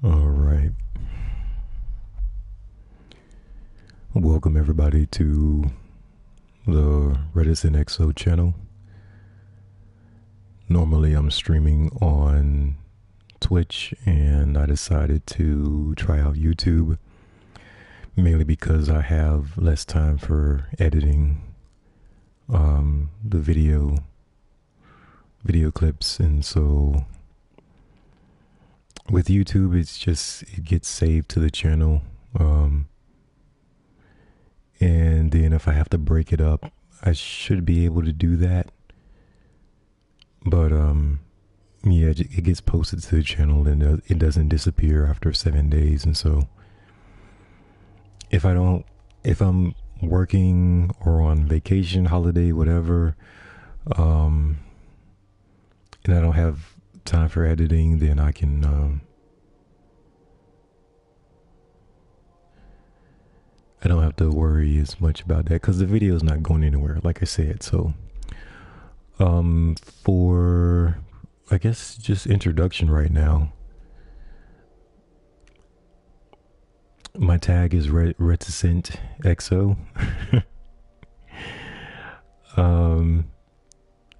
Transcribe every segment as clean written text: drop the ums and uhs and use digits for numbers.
All right. Welcome everybody to the Reticent XO channel. Normally I'm streaming on Twitch and I decided to try out YouTube mainly because I have less time for editing the video clips, and so with YouTube it gets saved to the channel. And then if I have to break it up, I should be able to do that. But yeah, it gets posted to the channel and it doesn't disappear after 7 days. And so if I'm working or on vacation, holiday, whatever, and I don't have time for editing, then I can I don't have to worry as much about that because the video is not going anywhere, like I said. So, for I guess just introduction right now, my tag is Reticent XO.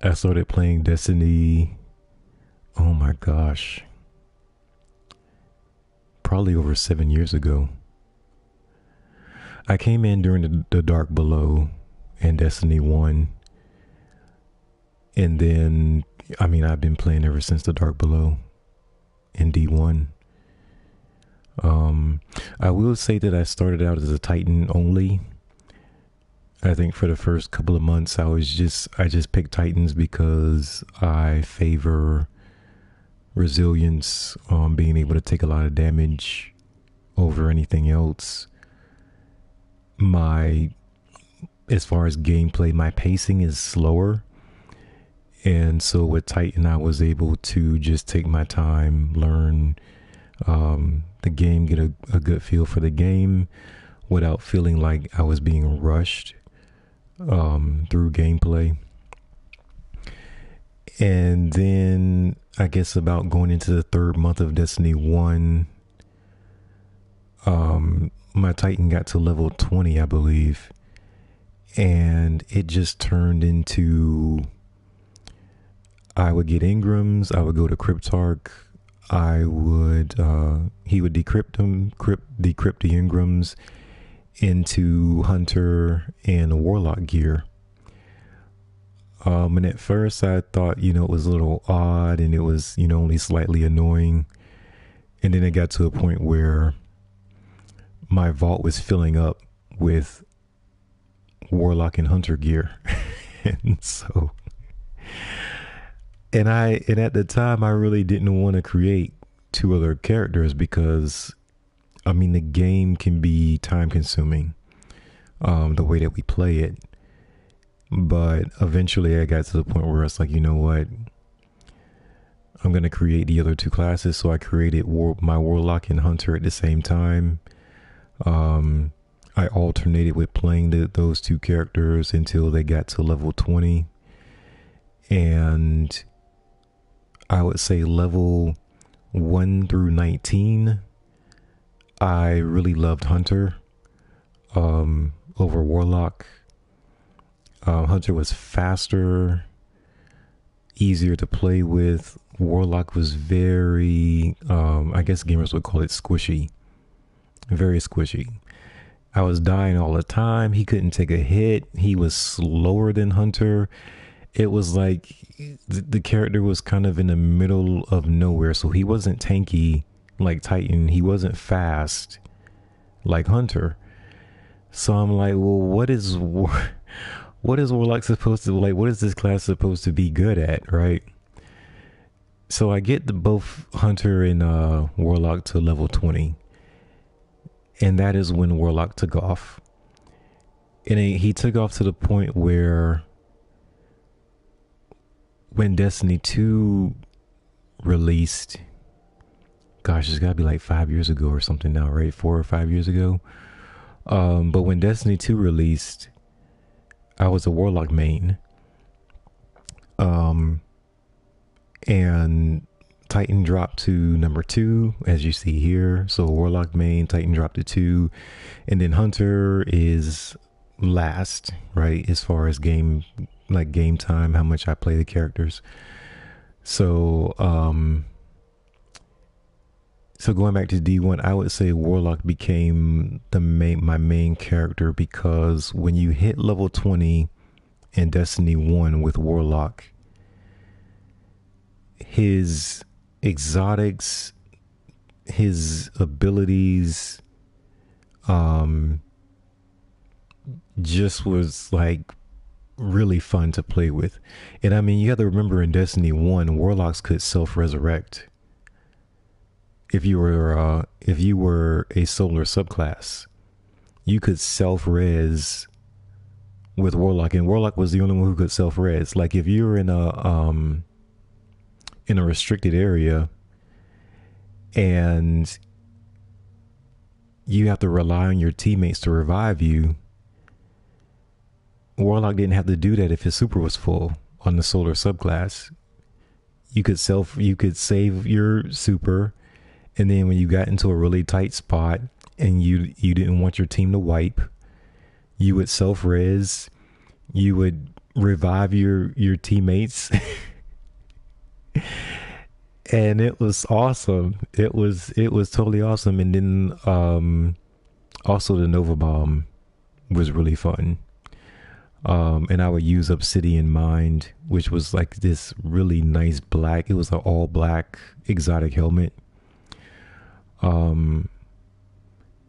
I started playing Destiny. Oh my gosh, probably over 7 years ago. I came in during the Dark Below and Destiny 1. And then, I've been playing ever since the Dark Below in D1. I will say that I started out as a Titan only. I think for the first couple of months, I just picked Titans because I favor resilience, being able to take a lot of damage over anything else. As far as gameplay, my pacing is slower, and so with Titan I was able to just take my time, learn the game, get a good feel for the game without feeling like I was being rushed through gameplay. And then I guess about going into the third month of Destiny 1, my Titan got to level 20, I believe, and it just turned into, I would get Ingrams, I would go to Cryptarch, he would decrypt the Ingrams into Hunter and Warlock gear. And at first I thought, it was a little odd and it was, only slightly annoying. And then it got to a point where my vault was filling up with Warlock and Hunter gear. And at the time I really didn't want to create two other characters because the game can be time consuming, the way that we play it. But eventually I got to the point where it's like, you know what, I'm going to create the other two classes. So I created my Warlock and Hunter at the same time. I alternated with playing those two characters until they got to level 20. And I would say level 1 through 19, I really loved Hunter over Warlock. Hunter was faster, easier to play with. Warlock was very, I guess gamers would call it squishy. Very squishy. I was dying all the time. He couldn't take a hit. He was slower than Hunter. It was like the character was kind of in the middle of nowhere. So he wasn't tanky like Titan. He wasn't fast like Hunter. So I'm like, well, what is Warlock supposed to, like, what is this class supposed to be good at, right? So I get both Hunter and Warlock to level 20. And that is when Warlock took off. And he took off to the point where when Destiny 2 released, gosh, it's got to be like 5 years ago or something now, right? 4 or 5 years ago. But when Destiny 2 released, I was a Warlock main. And Titan dropped to number 2, as you see here. So Warlock main, Titan dropped to 2, and then Hunter is last, right? As far as game time, how much I play the characters. So so going back to D1, I would say Warlock became my main character, because when you hit level 20 in Destiny 1 with Warlock, his exotics, his abilities, just was like really fun to play with. And I mean, you have to remember, in Destiny 1, Warlocks could self-resurrect. If you were a solar subclass, you could self-res with Warlock, and Warlock was the only one who could self-res. Like if you were in a restricted area and you have to rely on your teammates to revive you, Warlock didn't have to do that if his super was full on the solar subclass. You could save your super, and then when you got into a really tight spot and you didn't want your team to wipe, you would self-res, you would revive your teammates. And it was awesome. It was totally awesome. And then also the Nova Bomb was really fun. And I would use Obsidian Mind, which was like this really nice black. It was an all black exotic helmet.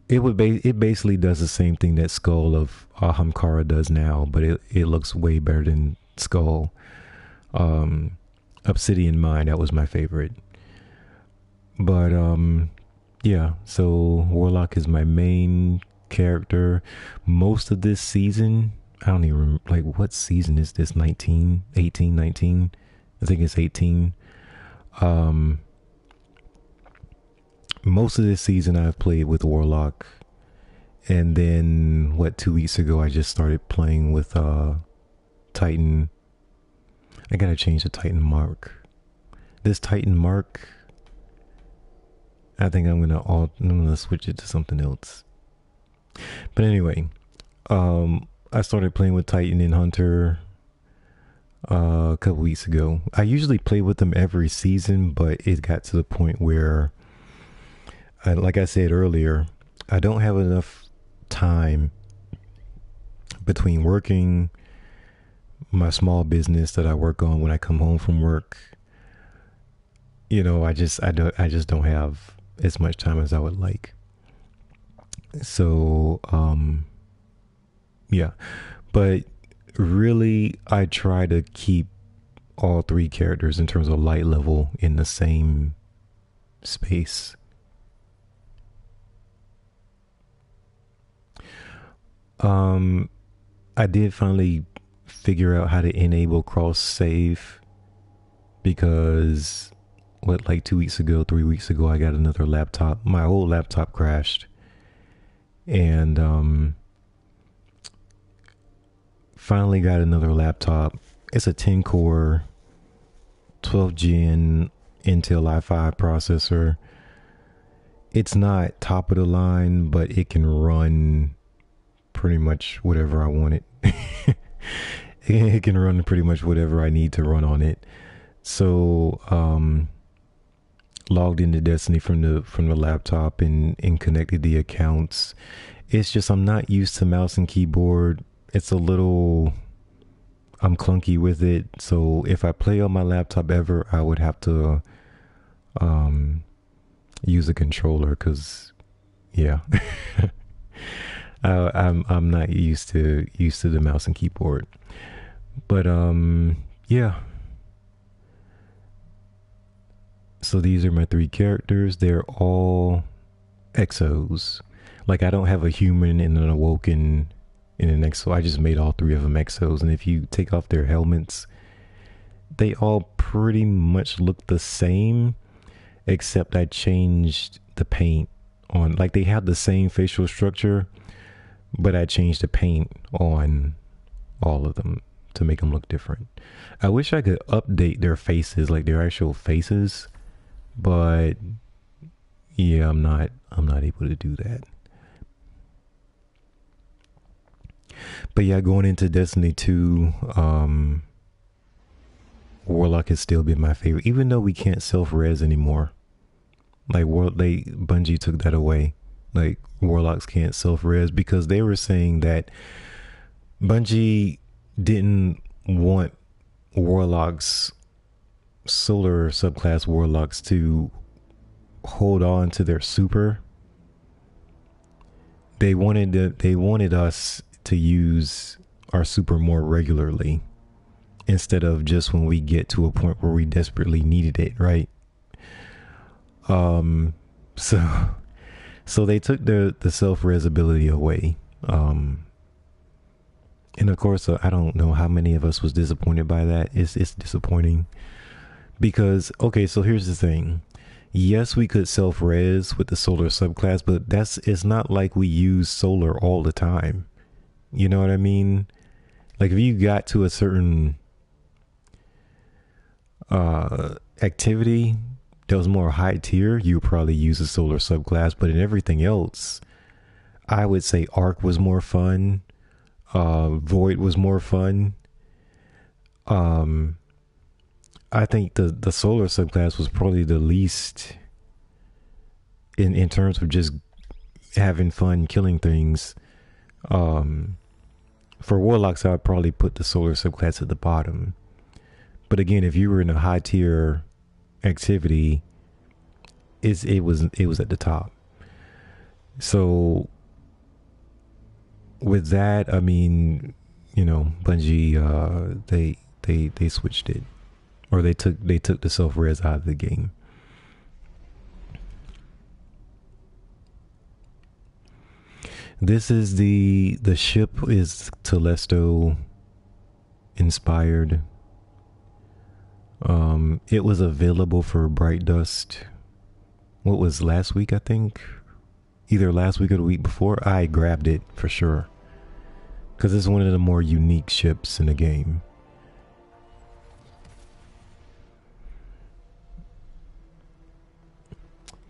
It basically does the same thing that Skull of Hamkara does now, but it looks way better than Skull. Obsidian Mind, that was my favorite. But yeah, so Warlock is my main character most of this season. I don't even remember, like, what season is this? 19, 18, 19? I think it's 18. Most of this season I've played with Warlock, and then 2 weeks ago I just started playing with Titan. I gotta change the Titan mark. This Titan mark, I think I'm gonna switch it to something else. But anyway, I started playing with Titan and Hunter a couple weeks ago. I usually play with them every season, but it got to the point where, like I said earlier, I don't have enough time between working, my small business that I work on when I come home from work. You know, I just don't have as much time as I would like. So, yeah, but really I try to keep all 3 characters in terms of light level in the same space. I did finally figure out how to enable cross save, because like 2 weeks ago, 3 weeks ago, I got another laptop. My old laptop crashed, and finally got another laptop. It's a 10 core 12 gen Intel i5 processor. It's not top of the line, but it can run pretty much whatever I want it. It can run pretty much whatever I need to run on it. So logged into Destiny from the laptop and connected the accounts. It's just I'm not used to mouse and keyboard. It's a little, I'm clunky with it. So if I play on my laptop ever, I would have to use a controller, because yeah. I'm not used to the mouse and keyboard. But yeah. So these are my 3 characters. They're all exos. Like, I don't have a human and an awoken in an exo. I just made all 3 of them exos. And if you take off their helmets, they all pretty much look the same, except I changed the paint on. Like, they have the same facial structure, but I changed the paint on all of them to make them look different. I wish I could update their faces, like their actual faces, But yeah, I'm not able to do that. But yeah, going into Destiny 2, Warlock has still been my favorite, even though we can't self-res anymore. Like Bungie took that away. Like Warlocks can't self-res because they were saying that Bungie didn't want Warlocks, solar subclass Warlocks, to hold on to their super. They wanted us to use our super more regularly instead of just when we get to a point where we desperately needed it, right? Um so so they took the self-res ability away. And of course, I don't know how many of us was disappointed by that. It's disappointing because okay, so here's the thing. Yes, we could self-res with the solar subclass, but it's not like we use solar all the time. You know what I mean? Like if you got to a certain activity that was more high tier, you would probably use a solar subclass. But in everything else, I would say Arc was more fun. Void was more fun. Um, I think the solar subclass was probably the least in terms of just having fun killing things. For Warlocks, I'd probably put the solar subclass at the bottom. But again, if you were in a high tier activity, it was at the top. So with that, I mean, Bungie, they switched it, or they took the self res out of the game. This is the ship is Telesto inspired. It was available for Bright Dust. What was last week? I think either last week or the week before. I grabbed it for sure because it's one of the more unique ships in the game.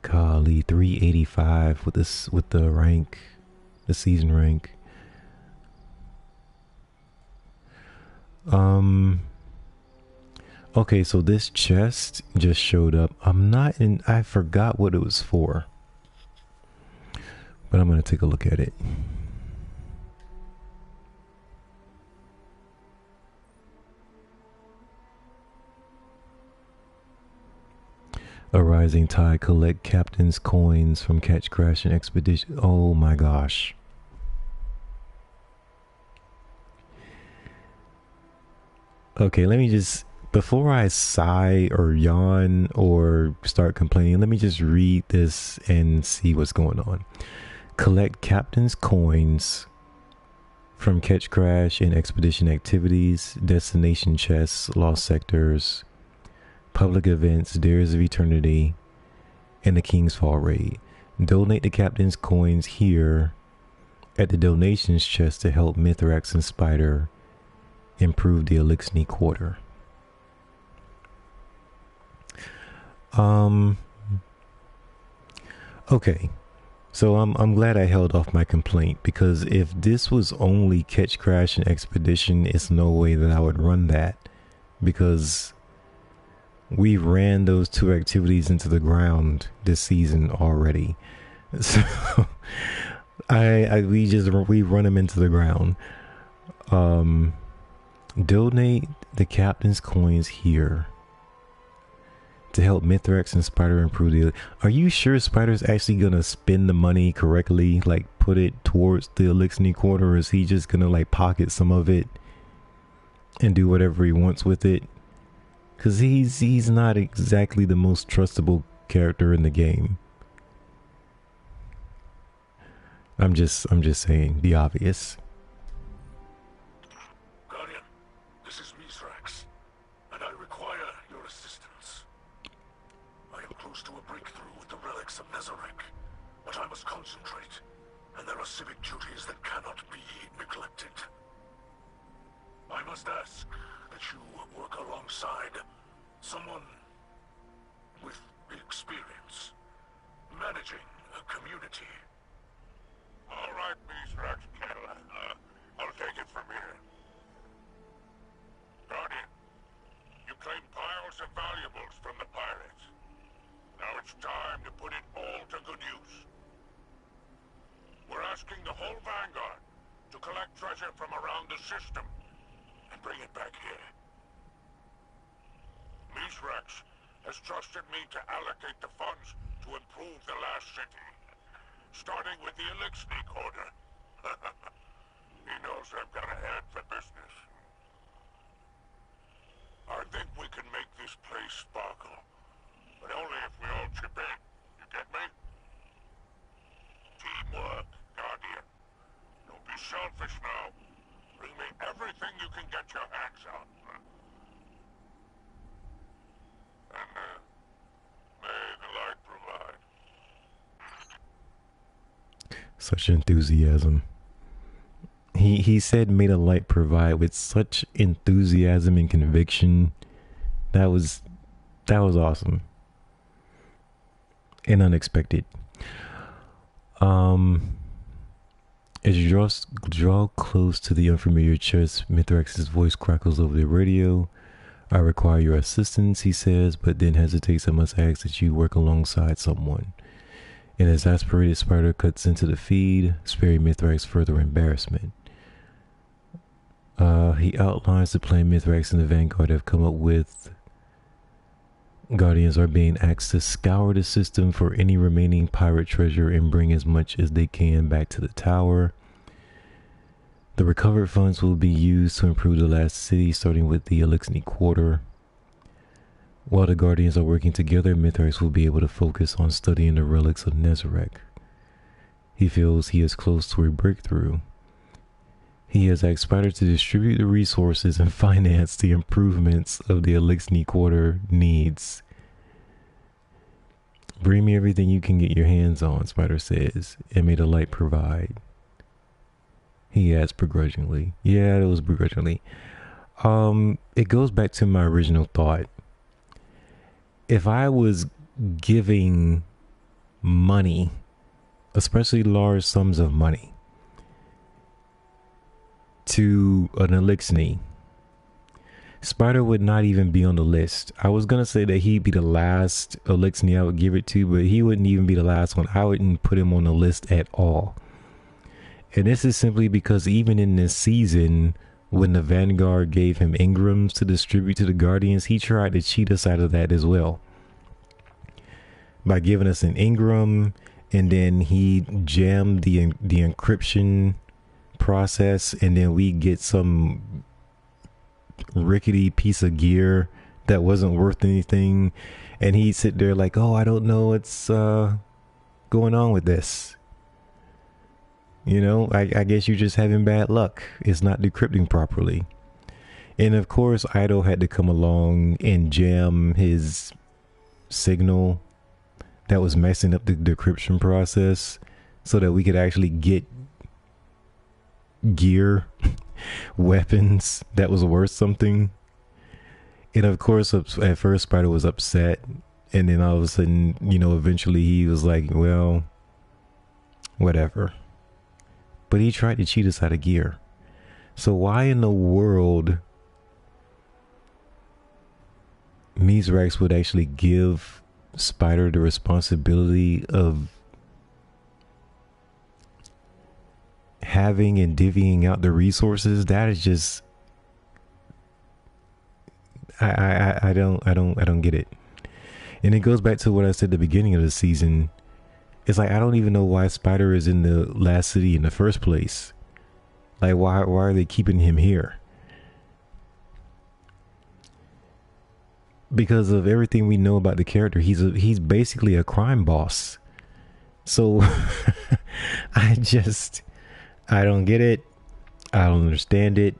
Golly, 385 with the rank, the season rank. Okay, so this chest just showed up. I forgot what it was for, but I'm gonna take a look at it. A rising tide, collect captain's coins from Catch Crash and Expedition. Oh my gosh. Okay, let me just, before I sigh or yawn or start complaining, let me just read this and see what's going on. Collect captain's coins from Catch Crash and Expedition activities, destination chests, lost sectors, public events, Dares of Eternity, and the King's Fall raid. Donate the captain's coins here at the donations chest to help Mithrax and Spider improve the Elixni quarter. Okay. So I'm glad I held off my complaint, because if this was only Catch Crash and Expedition, it's no way that I would run that, because we ran those two activities into the ground this season already. So we run them into the ground. Donate the captain's coins here to help Mithrax and Spider improve the... Are you sure Spider's actually gonna spend the money correctly? Like put it towards the Elixni quarter, or is he just gonna like pocket some of it and do whatever he wants with it? Cause he's not exactly the most trustable character in the game. I'm just saying the obvious. Guardian, this is Mithrax, and I require your assistance. I am close to a breakthrough with the relics of Nezarec, but I must concentrate, and there are civic duties that cannot be neglected. I must ask that you work alongside someone with the experience. Managing a community. All right, Mithrax Kell. I'll take it from here. Guardian, you claim piles of valuables from the pirates. Now it's time to put it all to good use. We're asking the whole Vanguard to collect treasure from around the system and bring it back here. Mithrax has trusted me to allocate the funds to improve the last city, starting with the Elixir Order. He knows I've got a head for business. I think we can make this place sparkle, but only if we all chip in. You get me? Teamwork, Guardian. Don't be selfish now. Bring me everything you can get your hands on. And, may the light provide. Such enthusiasm. He said may the light provide with such enthusiasm and conviction. That was awesome. And unexpected. As you draw close to the unfamiliar chest, Mithrax's voice crackles over the radio. I require your assistance, he says, but then hesitates. I must ask that you work alongside someone. An exasperated Spider cuts into the feed, sparing Mithrax further embarrassment. He outlines the plan Mithrax and the Vanguard have come up with. Guardians are being asked to scour the system for any remaining pirate treasure and bring as much as they can back to the tower. The recovered funds will be used to improve the last city, starting with the Elixir Quarter. While the Guardians are working together, Mithrax will be able to focus on studying the relics of Nezarec. He feels he is close to a breakthrough. He has asked Spider to distribute the resources and finance the improvements of the Elixir Quarter needs. Bring me everything you can get your hands on, Spider says, and may the light provide. He adds begrudgingly. Yeah, it was begrudgingly. It goes back to my original thought. If I was giving money, especially large sums of money, to an Elixir, Spider would not even be on the list. I was gonna say that he'd be the last Elixir I would give it to, but he wouldn't even be the last one. I wouldn't put him on the list at all. And this is simply because even in this season, when the Vanguard gave him Ingrams to distribute to the Guardians, he tried to cheat us out of that as well. By giving us an Ingram, and then he jammed the encryption process, and then we get some rickety piece of gear that wasn't worth anything, and he'd sit there like, oh, I don't know what's going on with this. You know, I guess you're just having bad luck. It's not decrypting properly. And of course, Ido had to come along and jam his signal that was messing up the decryption process so that we could actually get gear, weapons that was worth something. And of course, at first Spider was upset, and then all of a sudden, you know, eventually he was like, well, whatever. But he tried to cheat us out of gear. So why in the world Mithrax would actually give Spider the responsibility of having and divvying out the resources? That is just, I don't get it. And it goes back to what I said at the beginning of the season. It's like, I don't even know why Spider is in the last city in the first place. Like, why are they keeping him here? Because of everything we know about the character, he's basically a crime boss. So I don't get it. I don't understand it.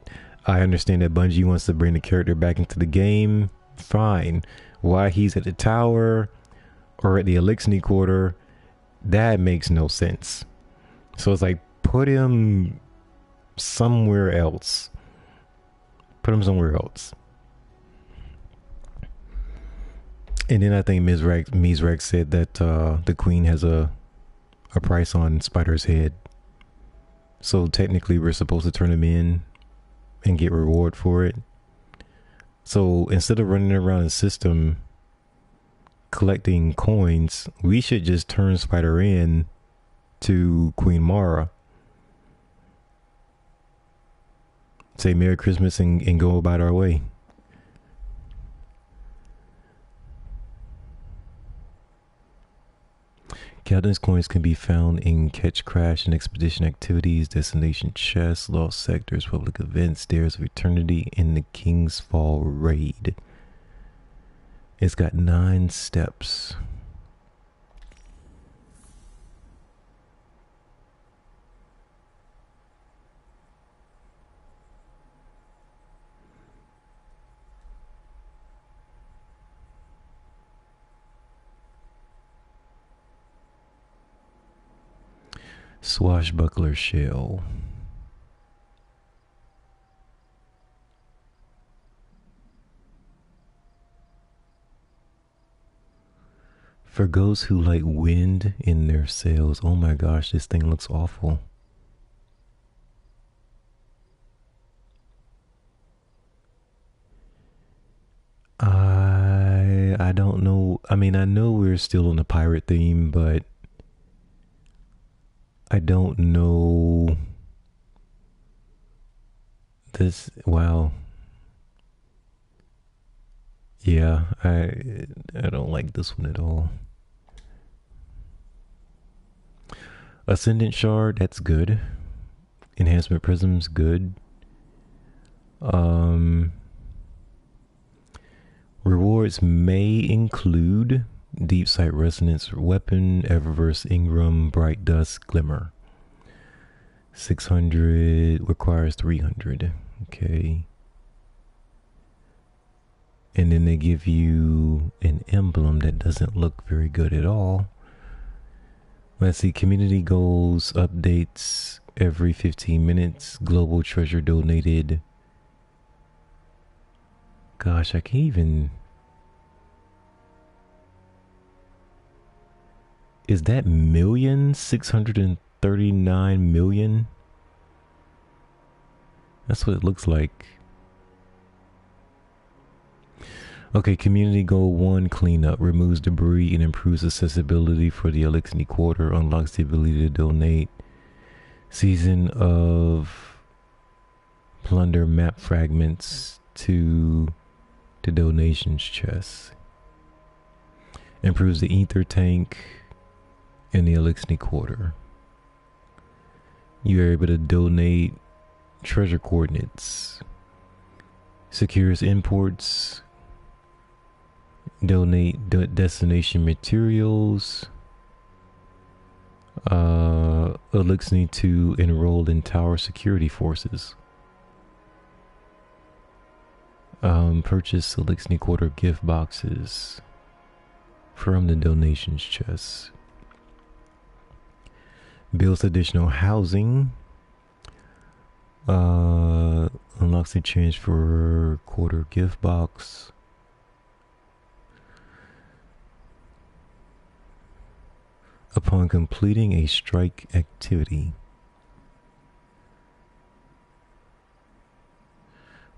I understand that Bungie wants to bring the character back into the game. Fine. Why he's at the tower or at the Elixir Quarter, that makes no sense. So it's like, put him somewhere else. And then I think Mizrax said that the queen has a price on Spider's head. So technically we're supposed to turn him in and get reward for it. So instead of running around the system collecting coins, we should just turn Spider in to Queen Mara. Say Merry Christmas and go about our way. Captain's coins can be found in Catch, Crash, and Expedition activities, Destination Chests, Lost Sectors, Public Events, Stairs of Eternity, and the King's Fall Raid. It's got 9 steps. Swashbuckler Shell. For those who like wind in their sails, oh my gosh, this thing looks awful. I don't know. I mean, I know we're still on the pirate theme, but I don't know. This, wow. Yeah, I don't like this one at all. Ascendant Shard, that's good. Enhancement Prisms, good. Rewards may include Deep Sight Resonance Weapon, Eververse Ingram, Bright Dust, Glimmer. 600 requires 300. Okay. And then they give you an emblem that doesn't look very good at all. Let's see, community goals, updates every 15 minutes, global treasure donated. Gosh, I can't even... Is that 639,000,000? That's what it looks like. Okay, community goal 1, cleanup. Removes debris and improves accessibility for the Elixir Quarter. Unlocks the ability to donate. Season of plunder map fragments to the donations chest. Improves the ether tank in the Elixir Quarter. You are able to donate treasure coordinates. Secures imports. Donate destination materials. Elixir to enroll in tower security forces. Purchase Elixir Quarter gift boxes from the donations chest. Builds additional housing. Unlocks the transfer quarter gift box. Upon completing a strike activity.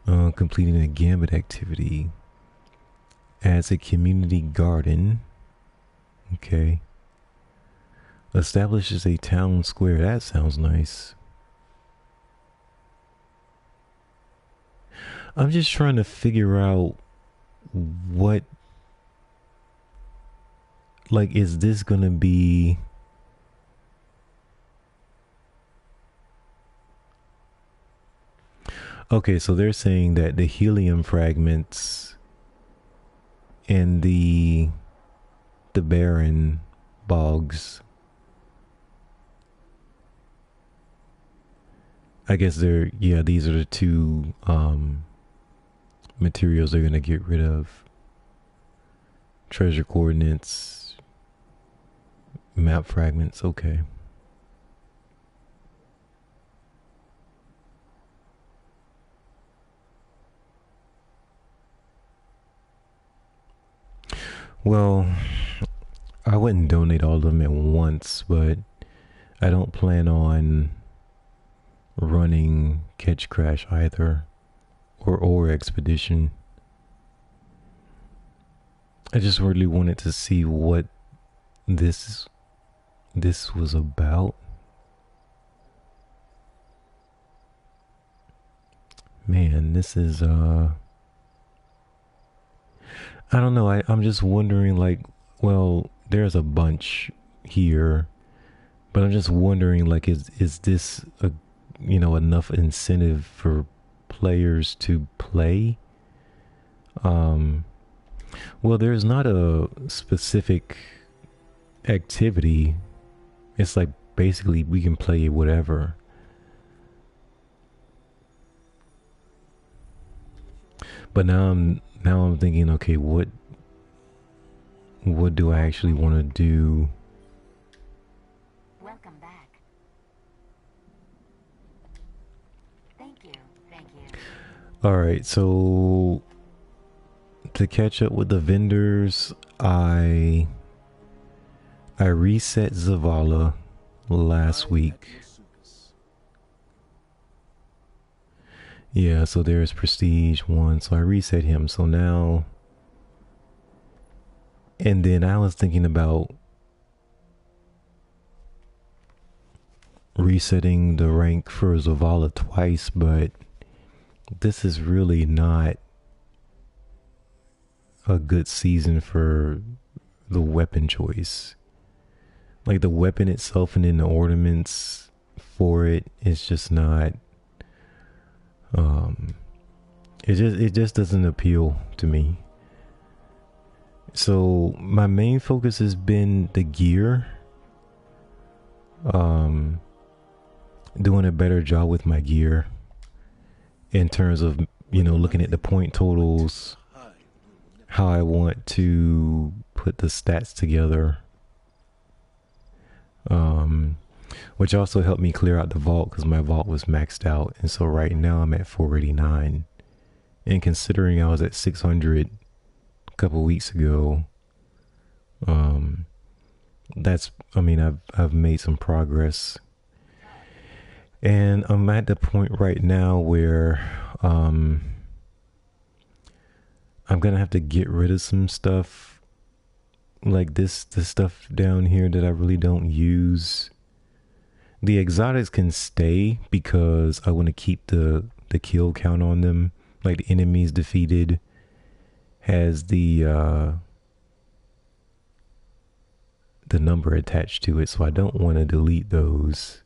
Completing a gambit activity. Adds a community garden. Okay. Establishes a town square. That sounds nice. I'm just trying to figure out what... Like, is this gonna be... Okay, so they're saying that the helium fragments in the barren bogs, I guess they're, yeah, these are the two materials they're gonna get rid of. Treasure coordinates, map fragments, okay. Well, I wouldn't donate all of them at once, but I don't plan on running Catch Crash either, or Expedition. I just really wanted to see what this was about. Man, this is I don't know. I'm just wondering, like, well, there's a bunch here, but I'm just wondering, like, is this a enough incentive for players to play? Well, there's not a specific activity. It's like basically we can play whatever. But now I'm thinking, okay, what do I actually want to do? Welcome back. Thank you. All right, so to catch up with the vendors, I reset Zavala last week. Yeah, so there's Prestige 1, so I reset him. So now, and then I was thinking about resetting the rank for Zavala twice, but this is really not a good season for the weapon choice. Like the weapon itself and then the ornaments for it is just not it just doesn't appeal to me. So my main focus has been the gear. Doing a better job with my gear in terms of, looking at the point totals, how I want to put the stats together. Which also helped me clear out the vault because my vault was maxed out. And so right now I'm at 489. And considering I was at 600 a couple weeks ago, I've made some progress. And I'm at the point right now where I'm gonna have to get rid of some stuff, like this stuff down here that I really don't use. The exotics can stay because I want to keep the kill count on them. Like the enemies defeated has the number attached to it, so I don't want to delete those.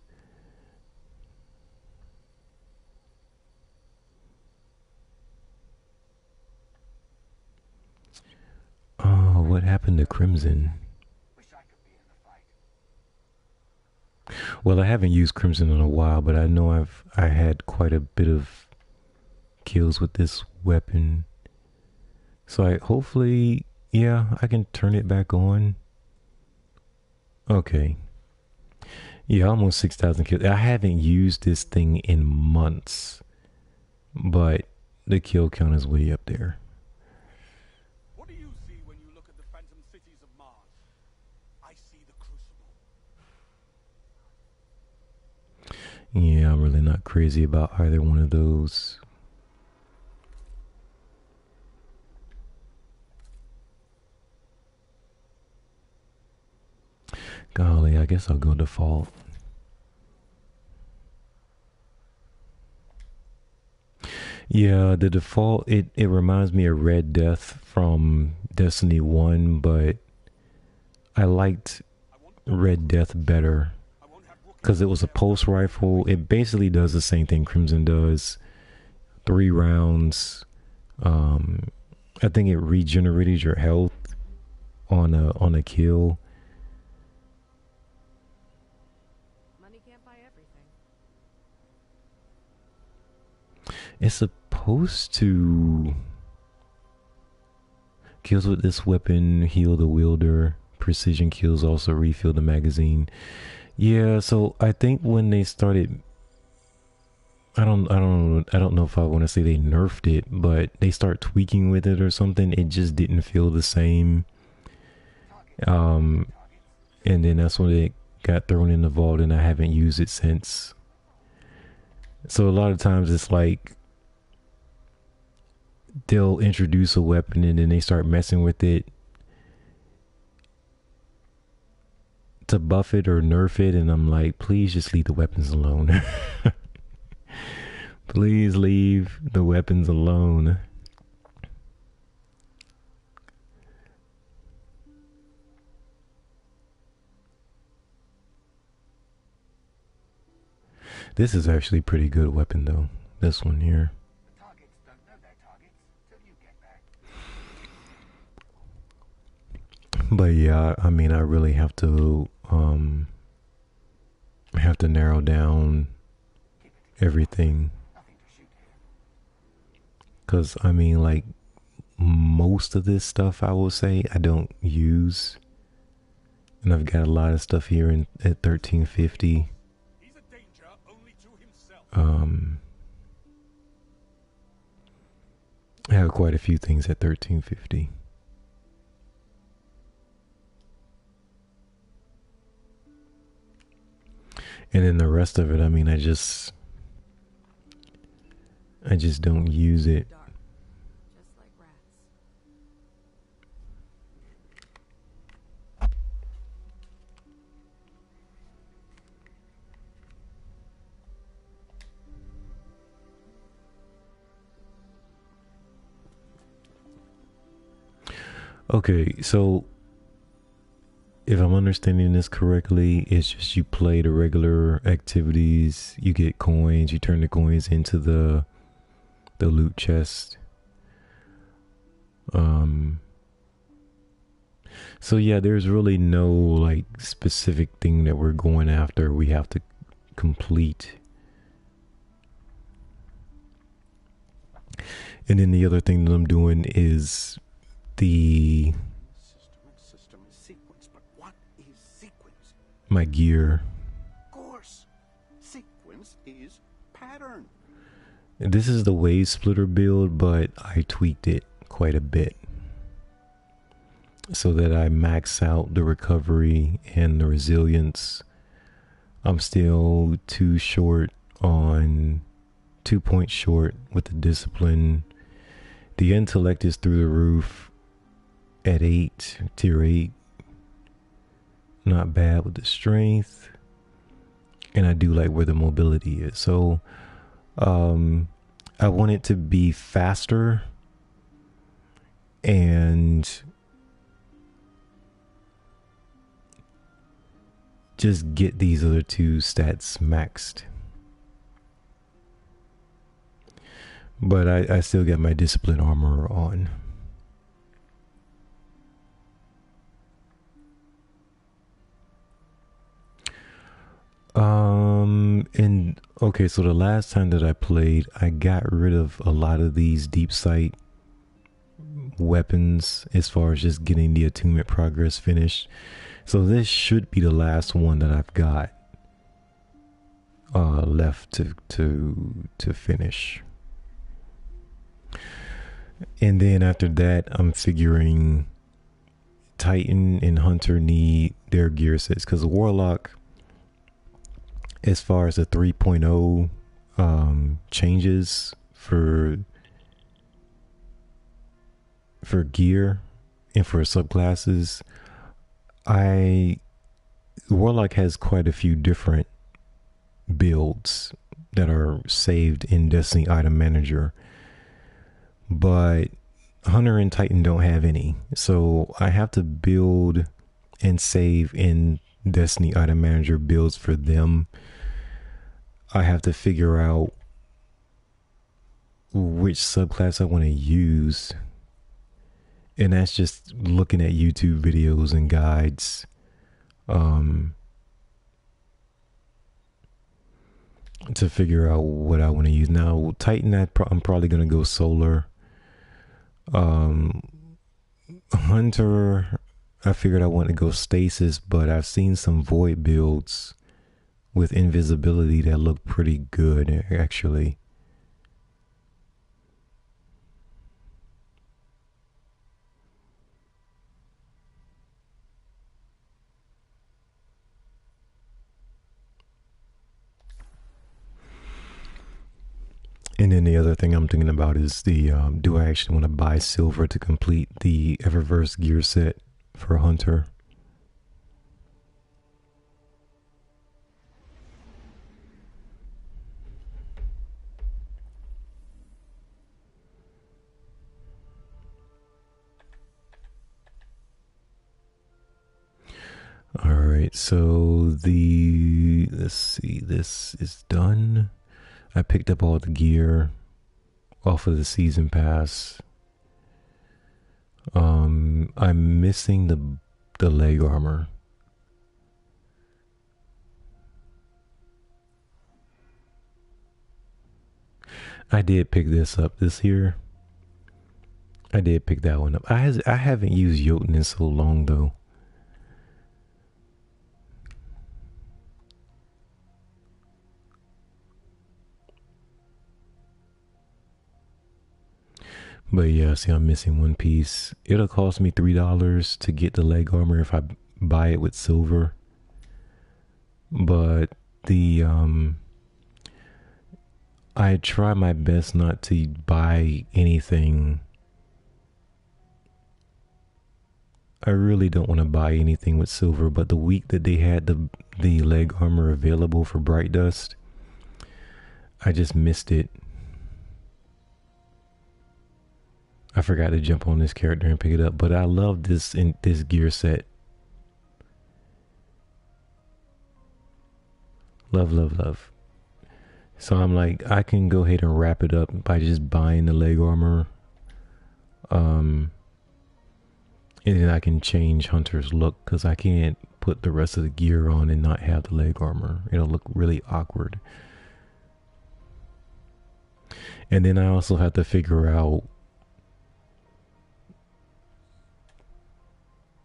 Oh, what happened to Crimson? Well, I haven't used Crimson in a while, but I know I had quite a bit of kills with this weapon. So hopefully, yeah, I can turn it back on. Okay. Yeah, almost 6,000 kills. I haven't used this thing in months, but the kill count is way up there. What do you see when you look at the phantom cities of Mars? I see the Crucible. Yeah, I'm really not crazy about either one of those. Golly, I guess I'll go default. Yeah, the default, it reminds me of Red Death from Destiny 1, but I liked Red Death better because it was a pulse rifle. It basically does the same thing Crimson does. 3 rounds. I think it regenerated your health on a kill. It's supposed to kills with this weapon heal the wielder. Precision kills also refill the magazine. Yeah, so I think when they started, I don't know if I want to say they nerfed it, but they start tweaking with it or something. It just didn't feel the same. Um, and then that's when it got thrown in the vault, and I haven't used it since. So a lot of times it's like they'll introduce a weapon and then they start messing with it to buff it or nerf it, and I'm like, please just leave the weapons alone. Please leave the weapons alone. This is actually a pretty good weapon though. This one here. The targets don't know their targets till you get back. But yeah, I mean, I really have to narrow down everything. Nothing to shoot here. Cause I mean, like most of this stuff, I will say I don't use, and I've got a lot of stuff here at 1350. He's a danger only to himself. I have quite a few things at 1350. And then the rest of it, I mean, I just don't use it. Dark. Just like rats. Okay, so if I'm understanding this correctly, it's just you play the regular activities, you get coins, you turn the coins into the loot chest. So yeah, there's really no like specific thing that we're going after. We have to complete. And then the other thing that I'm doing is the System is sequence, but what is sequence? my gear. Of course. Sequence is pattern. This is the wave splitter build, but I tweaked it quite a bit so that I max out the recovery and the resilience. I'm still 2 points short with the discipline. The intellect is through the roof at 8, tier 8. Not bad with the strength. And I do like where the mobility is. So I want it to be faster and just get these other 2 stats maxed. But I still got my discipline armor on. And okay, so the last time that I played, I got rid of a lot of these deep sight weapons as far as just getting the attunement progress finished. So this should be the last one that I've got left to finish. And then after that, I'm figuring Titan and Hunter need their gear sets, because Warlock, as far as the 3.0 changes for gear and for subclasses, Warlock has quite a few different builds that are saved in Destiny Item Manager, but Hunter and Titan don't have any. So I have to build and save in Destiny Item Manager builds for them. I have to figure out which subclass I want to use, and that's just looking at YouTube videos and guides. To figure out what I want to use. Now Titan, I'm probably going to go solar. Hunter, I figured I want to go stasis, but I've seen some void builds with invisibility that look pretty good actually. And then the other thing I'm thinking about is the do I actually want to buy silver to complete the Eververse gear set for Hunter? All right, so let's see, this is done. I picked up all the gear off of the season pass. I'm missing the leg armor. I did pick this up this year. I did pick that one up. I haven't used Jotun in so long though. But yeah, see, I'm missing one piece. It'll cost me $3 to get the leg armor if I buy it with silver. But I try my best not to buy anything. I really don't want to buy anything with silver, but the week that they had the leg armor available for Bright Dust, I just missed it. I forgot to jump on this character and pick it up, but I love this gear set. Love, love, love. So I'm like, I can go ahead and wrap it up by just buying the leg armor. And then I can change Hunter's look because I can't put the rest of the gear on and not have the leg armor. It'll look really awkward. And then I also have to figure out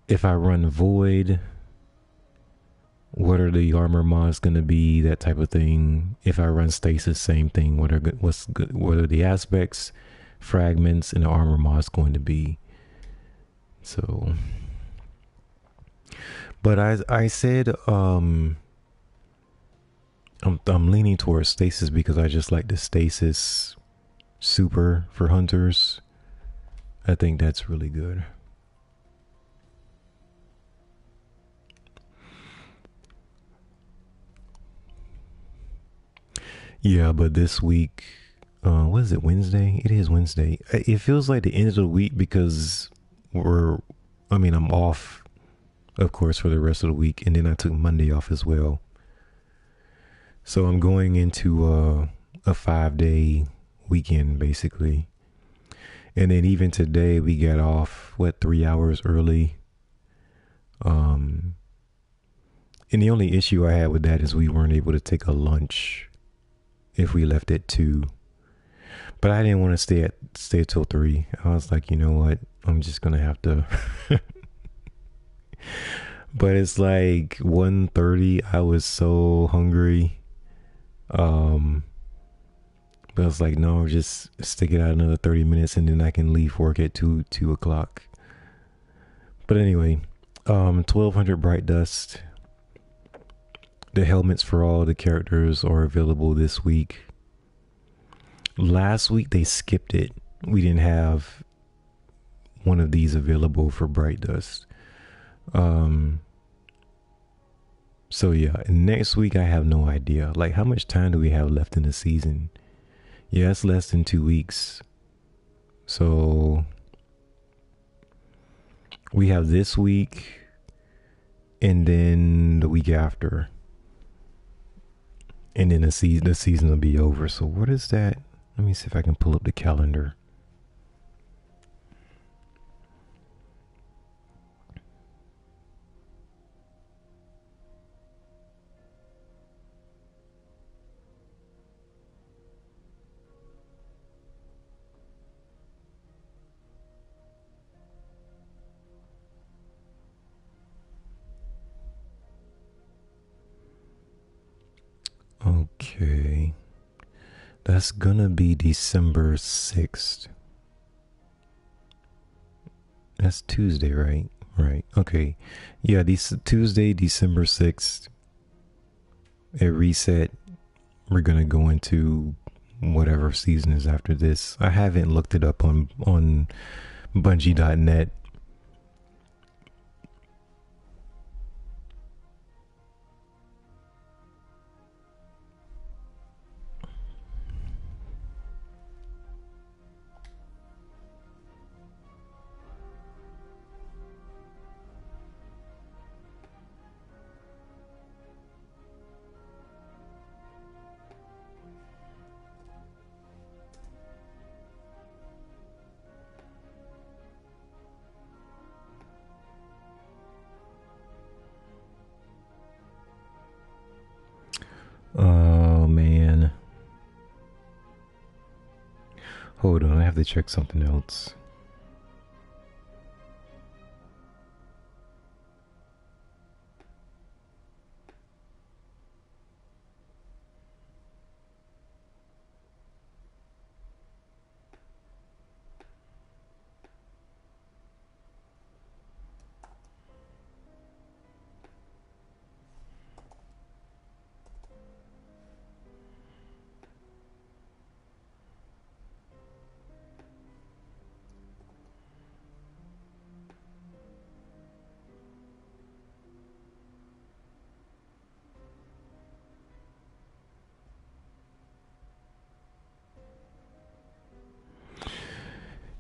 if I run Void, what are the armor mods going to be, that type of thing. If I run Stasis, same thing. What are the aspects, fragments, and the armor mods going to be? So, but I said I'm leaning towards Stasis because I just like the Stasis super for Hunters. I think that's really good. Yeah, but this week, what is it, Wednesday? It is Wednesday. It feels like the end of the week because I'm off, of course, for the rest of the week. And then I took Monday off as well. So I'm going into a 5-day weekend, basically. And then even today, we got off, 3 hours early. And the only issue I had with that is we weren't able to take a lunch if we left at 2. But I didn't want to stay till 3. I was like, you know what? I'm just gonna have to. But it's like 1:30. I was so hungry. But I was like, no, just stick it out another 30 minutes and then I can leave work at 2 o'clock. But anyway, 1200 Bright Dust. The helmets for all the characters are available this week. Last week they skipped it. We didn't have one of these available for Bright Dust. So yeah, next week I have no idea. Like, how much time do we have left in the season? Yeah, it's less than 2 weeks. So we have this week and then the week after. And then the season will be over. So what is that? Let me see if I can pull up the calendar. Okay. That's gonna be December 6th. That's Tuesday, right? Right. Okay. Yeah, Tuesday, December 6th. At reset, we're gonna go into whatever season is after this. I haven't looked it up on Bungie.net. Oh man. Hold on, I have to check something else.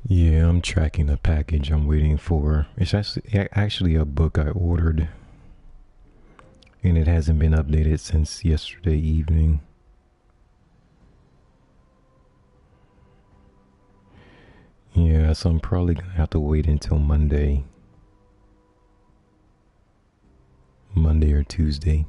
Yeah, I'm tracking the package I'm waiting for. It's actually a book I ordered, and it hasn't been updated since yesterday evening. Yeah, so I'm probably gonna have to wait until Monday or Tuesday.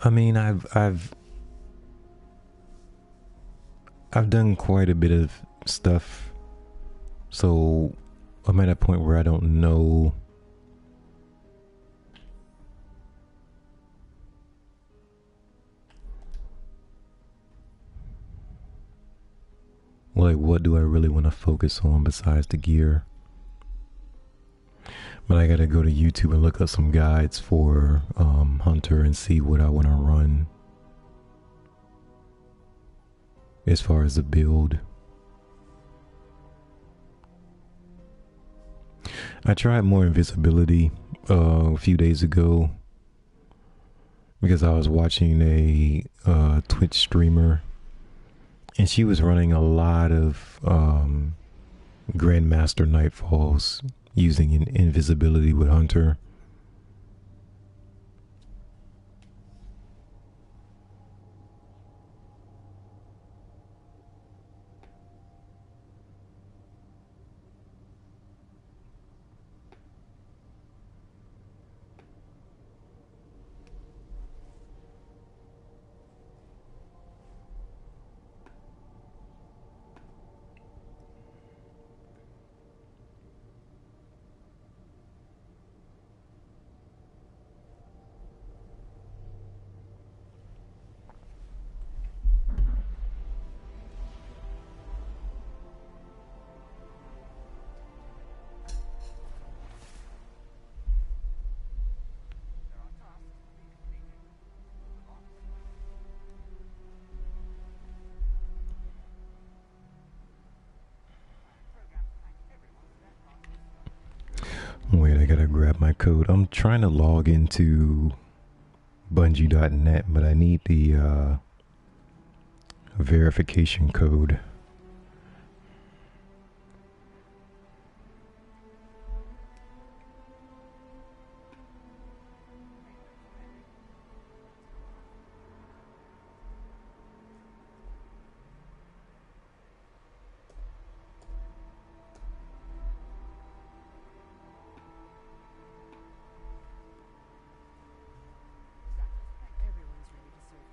I mean, I've done quite a bit of stuff, so I'm at a point where I don't know like what do I really want to focus on besides the gear. But I gotta go to YouTube and look up some guides for Hunter and see what I want to run as far as the build. I tried more invisibility a few days ago because I was watching a Twitch streamer, and she was running a lot of Grandmaster Nightfalls using invisibility with Hunter. Wait, I gotta grab my code. I'm trying to log into Bungie.net, but I need the verification code. Everyone's ready to serve these days.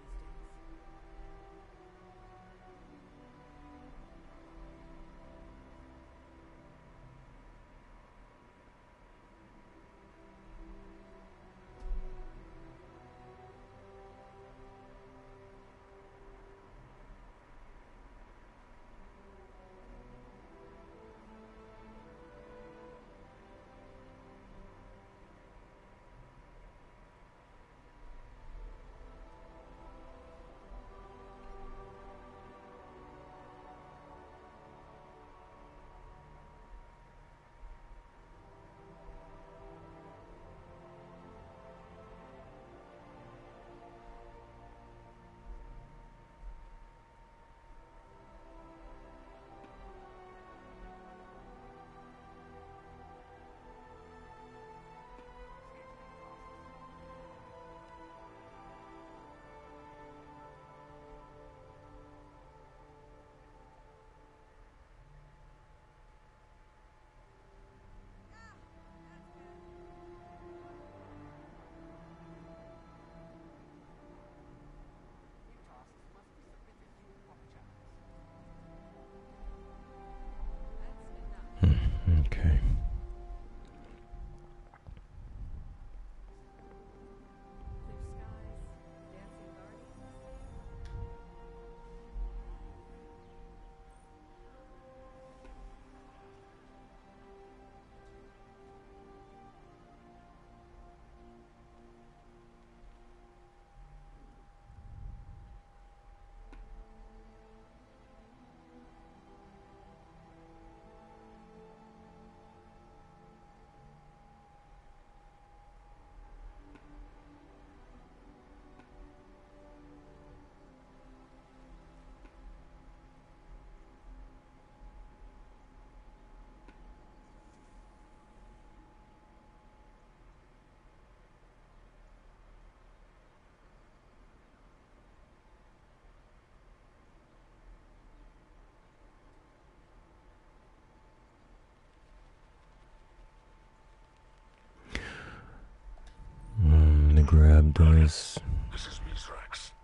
grab this. This is Mithrax,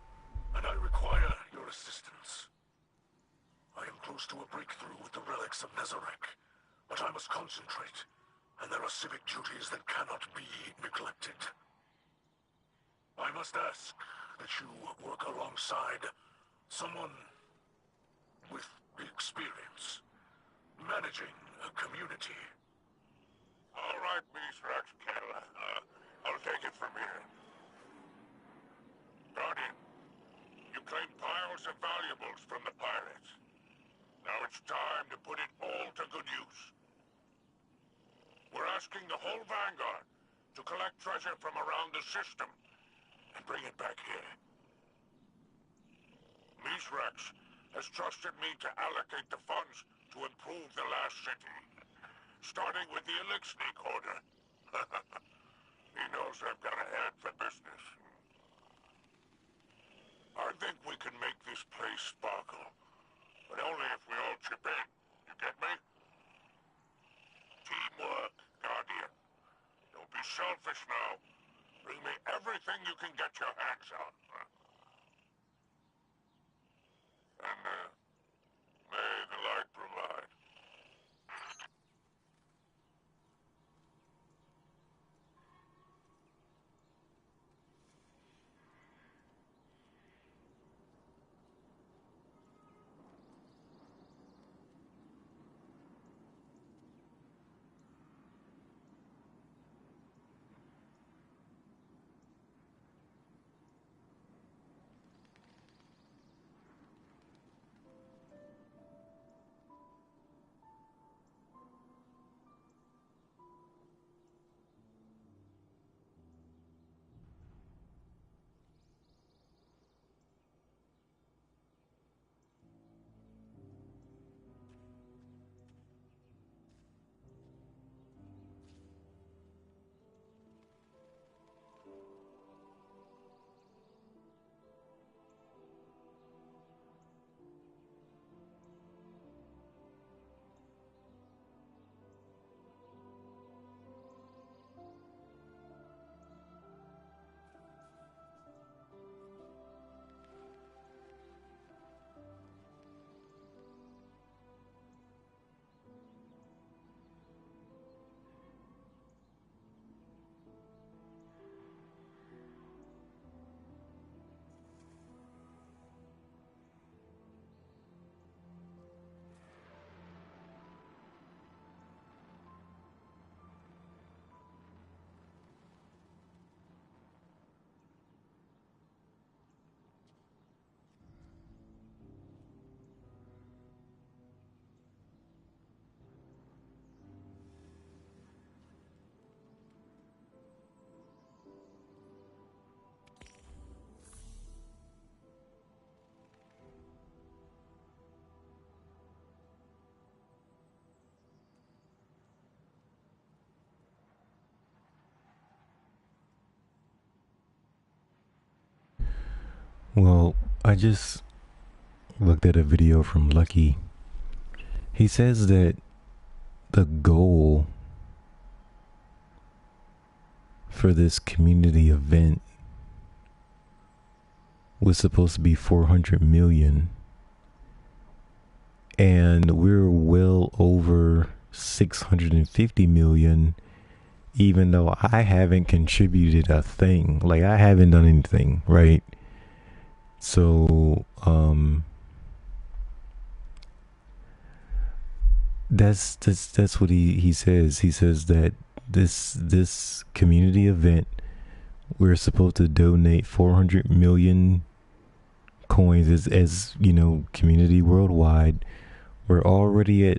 and I require your assistance. I am close to a breakthrough with the relics of Nezarec, but I must concentrate, and there are civic duties that cannot be neglected. I must ask that you work alongside someone with experience managing a community. All right, Mithrax Kell. I'll take it from here. Guardian, you claimed piles of valuables from the pirates. Now it's time to put it all to good use. We're asking the whole Vanguard to collect treasure from around the system and bring it back here. Mithrax has trusted me to allocate the funds to improve the last city, starting with the Elixnik Order. He knows I've got a head for business. I think we can make this place sparkle, but only if we all chip in. You get me? Teamwork, Guardian. Don't be selfish now. Bring me everything you can get your hands on. And, may the light provide. Well, I just looked at a video from Lucky. He says that the goal for this community event was supposed to be 400 million, and we're well over 650 million, even though I haven't contributed a thing. Like, I haven't done anything, right? So that's what he says. He says that this community event, we're supposed to donate 400 million coins as you know, community worldwide. We're already at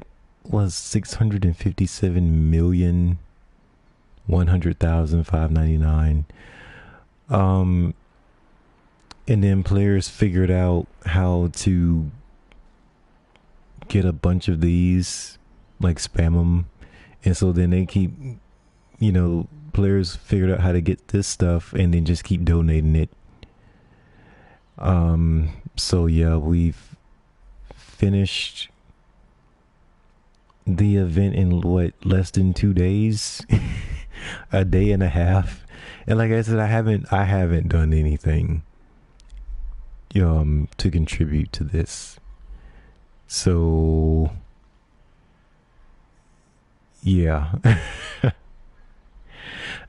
657,100,599. And then players figured out how to get a bunch of these, like spam them, and so then they keep, you know, players figured out how to get this stuff and then just keep donating it. So yeah, we've finished the event in what, less than 2 days, a day and a half. And like I said, I haven't done anything to contribute to this. So yeah.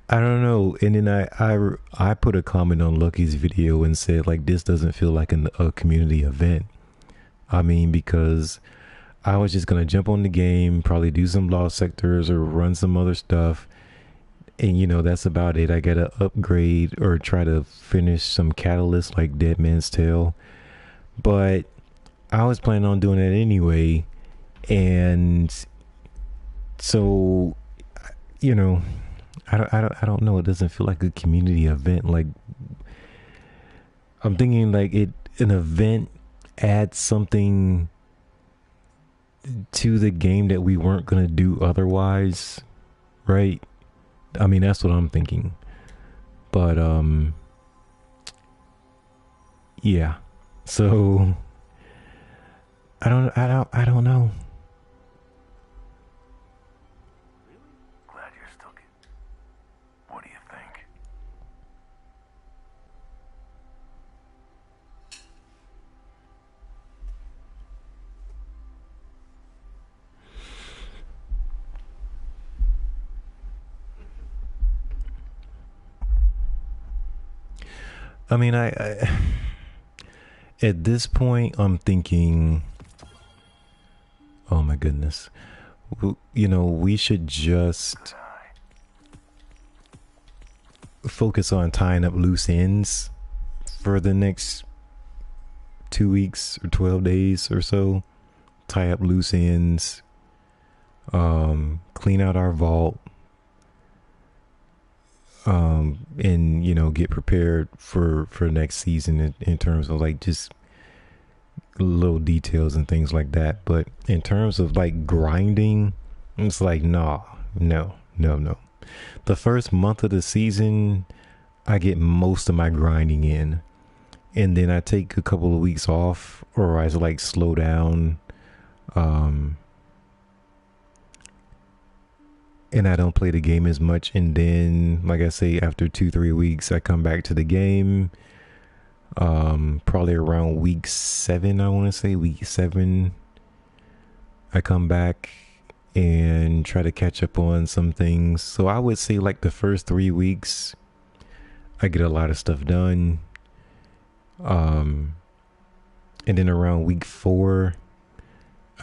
I don't know. And then I put a comment on Lucky's video and said like this doesn't feel like a community event. I mean, because I was just gonna jump on the game, probably do some lost sectors or run some other stuff, and that's about it. I gotta upgrade or try to finish some catalysts like Dead Man's Tale, but I was planning on doing that anyway, and so I don't know. It doesn't feel like a community event. Like I'm thinking like an event adds something to the game that we weren't gonna do otherwise, right? I mean, that's what I'm thinking. But yeah. So I don't know. Glad you're still good. What do you think? I mean, I at this point I'm thinking, oh my goodness, we should just focus on tying up loose ends for the next 2 weeks or 12 days or so. Tie up loose ends, clean out our vault, and get prepared for next season in terms of like just little details and things like that. But in terms of like grinding, it's like no. The first month of the season I get most of my grinding in, and then I take a couple of weeks off, or I like slow down, and I don't play the game as much. And then, like I say, after 2-3 weeks, I come back to the game. Probably around week 7, I want to say week 7, I come back and try to catch up on some things. So I would say like the first 3 weeks, I get a lot of stuff done. And then around week 4,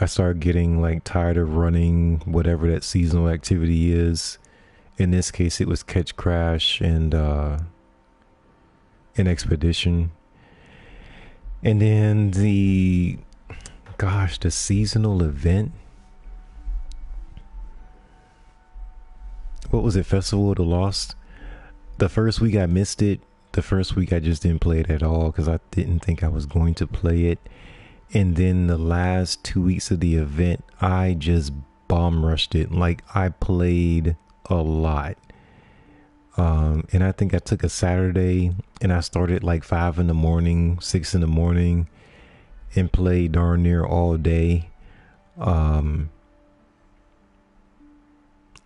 I start getting like tired of running whatever that seasonal activity is. In this case, it was Catch Crash and an Expedition. And then the seasonal event. What was it? Festival of the Lost. The first week I missed it. The first week I just didn't play it at all because I didn't think I was going to play it. And then the last 2 weeks of the event, I just bomb rushed it. Like I played a lot. And I think I took a Saturday and I started like 5 in the morning, 6 in the morning, and played darn near all day.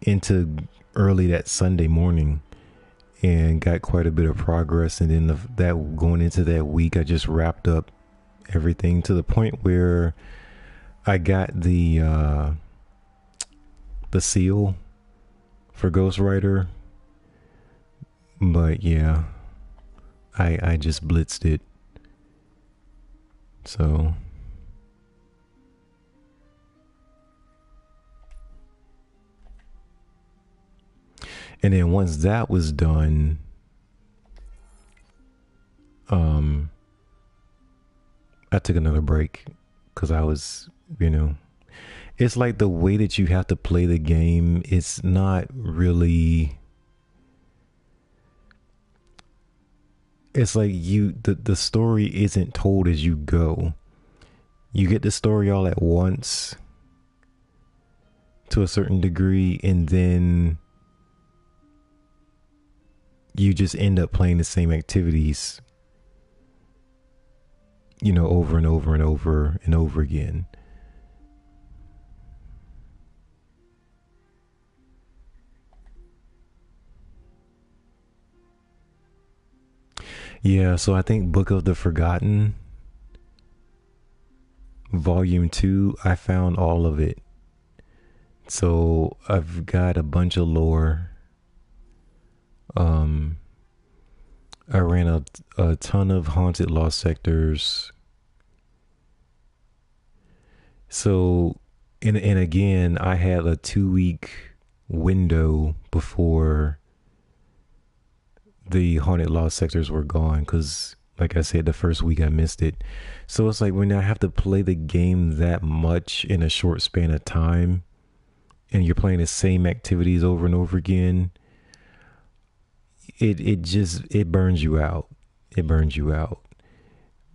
Into early that Sunday morning, and got quite a bit of progress. And then that going into that week, I just wrapped up everything to the point where I got the seal for Ghostwriter. But yeah, I just blitzed it. So and then once that was done, I took another break because I was, it's like the way that you have to play the game. It's not really, it's like the story isn't told as you go. You get the story all at once to a certain degree, and then you just end up playing the same activities, over and over and over and over again. Yeah, so I think Book of the Forgotten, Volume 2, I found all of it. So I've got a bunch of lore. Um, I ran a ton of haunted lost sectors. So, and again, I had a 2 week window before the haunted lost sectors were gone because, like I said, the first week I missed it. So it's like when I have to play the game that much in a short span of time, and you're playing the same activities over and over again, it burns you out. It burns you out.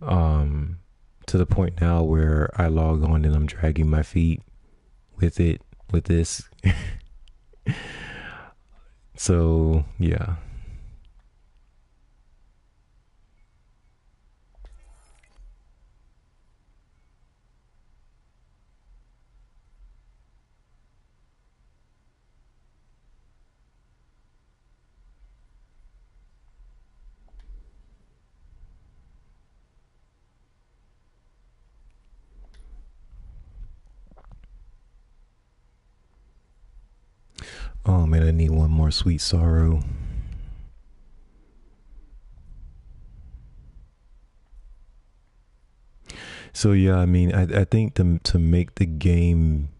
To the point now where I log on and I'm dragging my feet with this. So yeah. Oh man, I need one more Sweet Sorrow. So yeah, I mean, I think to make the game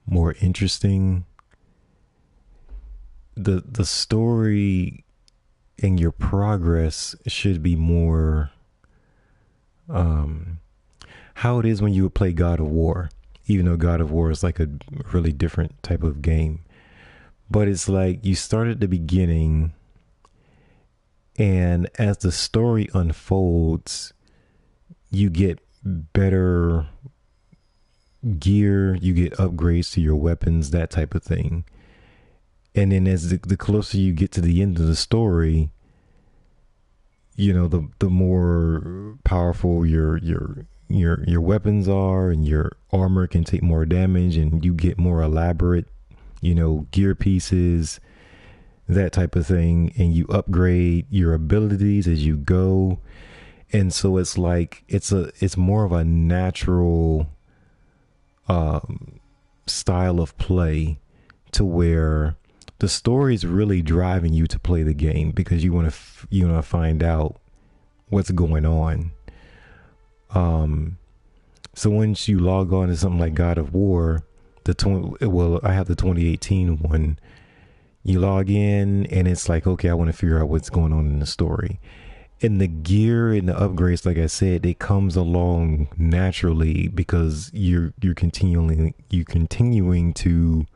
more interesting, the story and your progress should be more how it is when you would play God of War. Even though God of War is like a really different type of game, but it's like you start at the beginning, and as the story unfolds, you get better gear, you get upgrades to your weapons, that type of thing. And then as the closer you get to the end of the story, you know, the more powerful your weapons are, and your armor can take more damage, and you get more elaborate, you know, gear pieces, that type of thing, and you upgrade your abilities as you go. And so it's like it's more of a natural style of play, to where the story is really driving you to play the game because you want to find out what's going on. So once you log on to something like God of War, I have the 2018 one. You log in and it's like, okay, I want to figure out what's going on in the story. And the gear and the upgrades, like I said, it comes along naturally because you're continuing to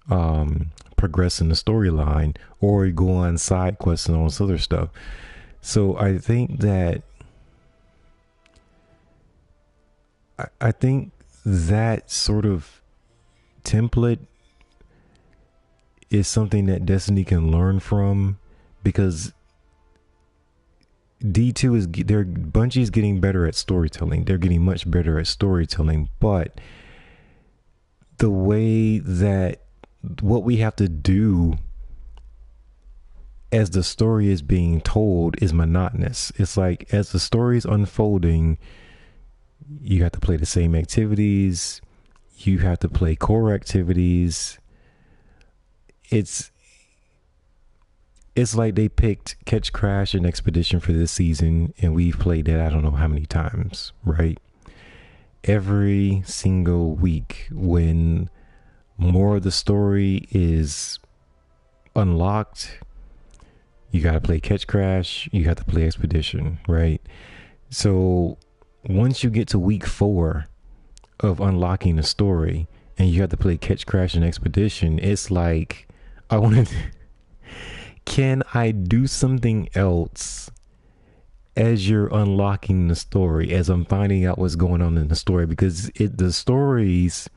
progress in the storyline, or go on side quests and all this other stuff. So I think that that sort of template is something that Destiny can learn from, because Bungie's getting better at storytelling. They're getting much better at storytelling, but the way that what we have to do as the story is being told is monotonous. It's like, as the story is unfolding, you have to play the same activities, you have to play core activities. It's like they picked Catch, Crash, and Expedition for this season, and we've played that I don't know how many times, right? Every single week, when more of the story is unlocked, you got to play Catch, Crash, you have to play Expedition, right? So once you get to week 4 of unlocking the story and you have to play Catch, Crash, and Expedition, it's like, I want to can I do something else as you're unlocking the story, as I'm finding out what's going on in the story? Because the stories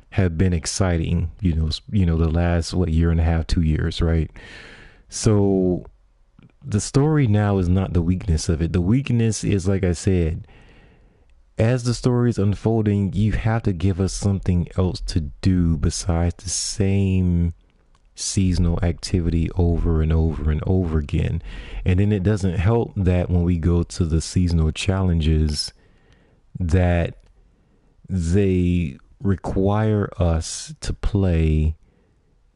have been exciting, you know, the last year and a half, 2 years, right? So the story now is not the weakness of it. The weakness is, like I said, as the story is unfolding, you have to give us something else to do besides the same seasonal activity over and over and over again. And then it doesn't help that when we go to the seasonal challenges that they require us to play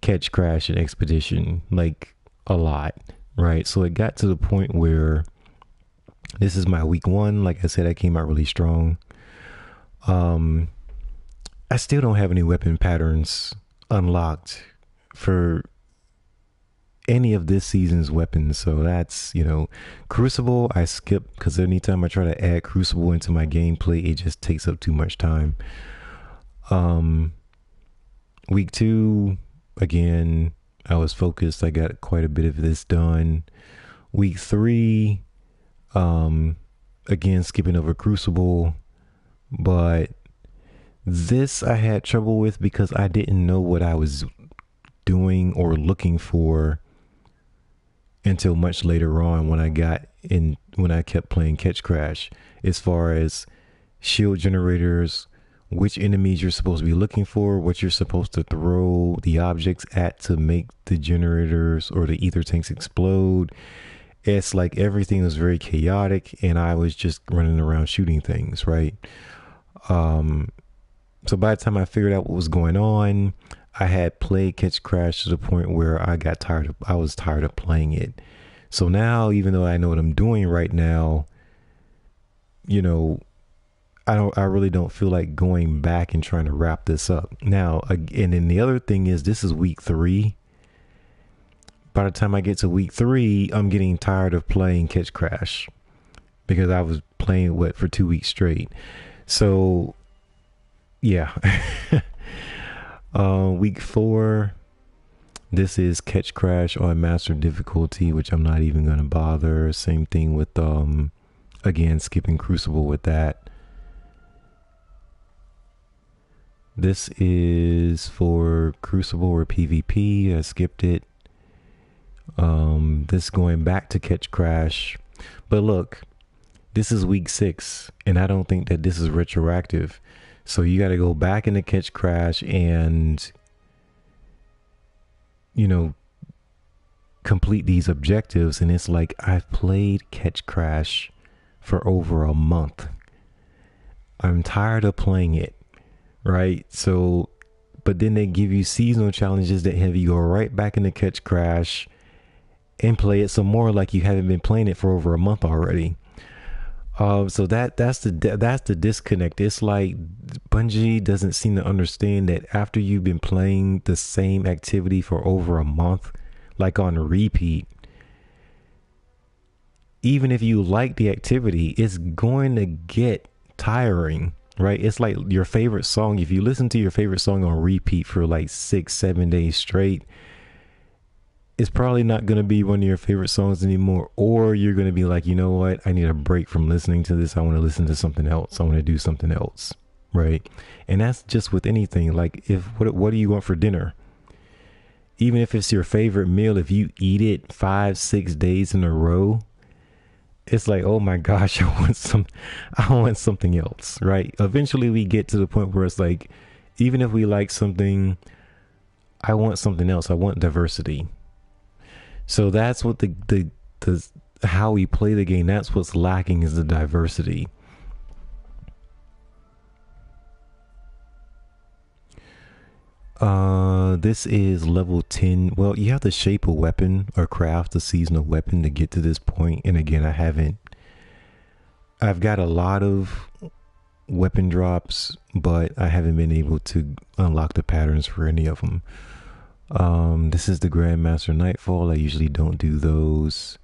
Catch, Crash, and Expedition like a lot, right? So it got to the point where this is my week 1. Like I said, I came out really strong. I still don't have any weapon patterns unlocked for any of this season's weapons. So that's, Crucible, I skip because anytime I try to add Crucible into my gameplay, it just takes up too much time. Week 2, again, I was focused. I got quite a bit of this done. Week 3, again, skipping over Crucible, but this I had trouble with because I didn't know what I was doing or looking for until much later on when I kept playing Catch Crash, as far as shield generators, which enemies you're supposed to be looking for, what you're supposed to throw the objects at to make the generators or the ether tanks explode. It's like everything was very chaotic and I was just running around shooting things, right? So by the time I figured out what was going on, I had played Catch Crash to the point where I was tired of playing it. So now, even though I know what I'm doing right now, I really don't feel like going back and trying to wrap this up. Now, and then the other thing is, this is week 3. By the time I get to week 3, I'm getting tired of playing Catch Crash because I was playing for 2 weeks straight. So, yeah. Week 4, this is Catch Crash on Master Difficulty, which I'm not even going to bother. Same thing with, again, skipping Crucible with that. This is for Crucible or PvP. I skipped it. This going back to Catch Crash. But look, this is week 6, and I don't think that this is retroactive. So you got to go back into Catch Crash and, complete these objectives. And it's like, I've played Catch Crash for over a month. I'm tired of playing it, right? So, but then they give you seasonal challenges that have you go right back into Catch Crash and play it some more like you haven't been playing it for over a month already. So that's the disconnect. It's like Bungie doesn't seem to understand that after you've been playing the same activity for over a month, like on repeat, even if you like the activity, it's going to get tiring, right? It's like your favorite song. If you listen to your favorite song on repeat for like 6-7 days straight, it's probably not going to be one of your favorite songs anymore. Or you're going to be like, you know what? I need a break from listening to this. I want to listen to something else. I want to do something else. Right. And that's just with anything. Like, what do you want for dinner? Even if it's your favorite meal, if you eat it 5-6 days in a row, it's like, oh my gosh, I want something else. Right. Eventually we get to the point where it's like, even if we like something, I want something else. I want diversity. So that's what the how we play the game. That's what's lacking, is the diversity. This is level 10. Well, you have to shape a weapon or craft a seasonal weapon to get to this point. And again, I've got a lot of weapon drops, but I haven't been able to unlock the patterns for any of them. This is the Grandmaster Nightfall. I usually don't do those.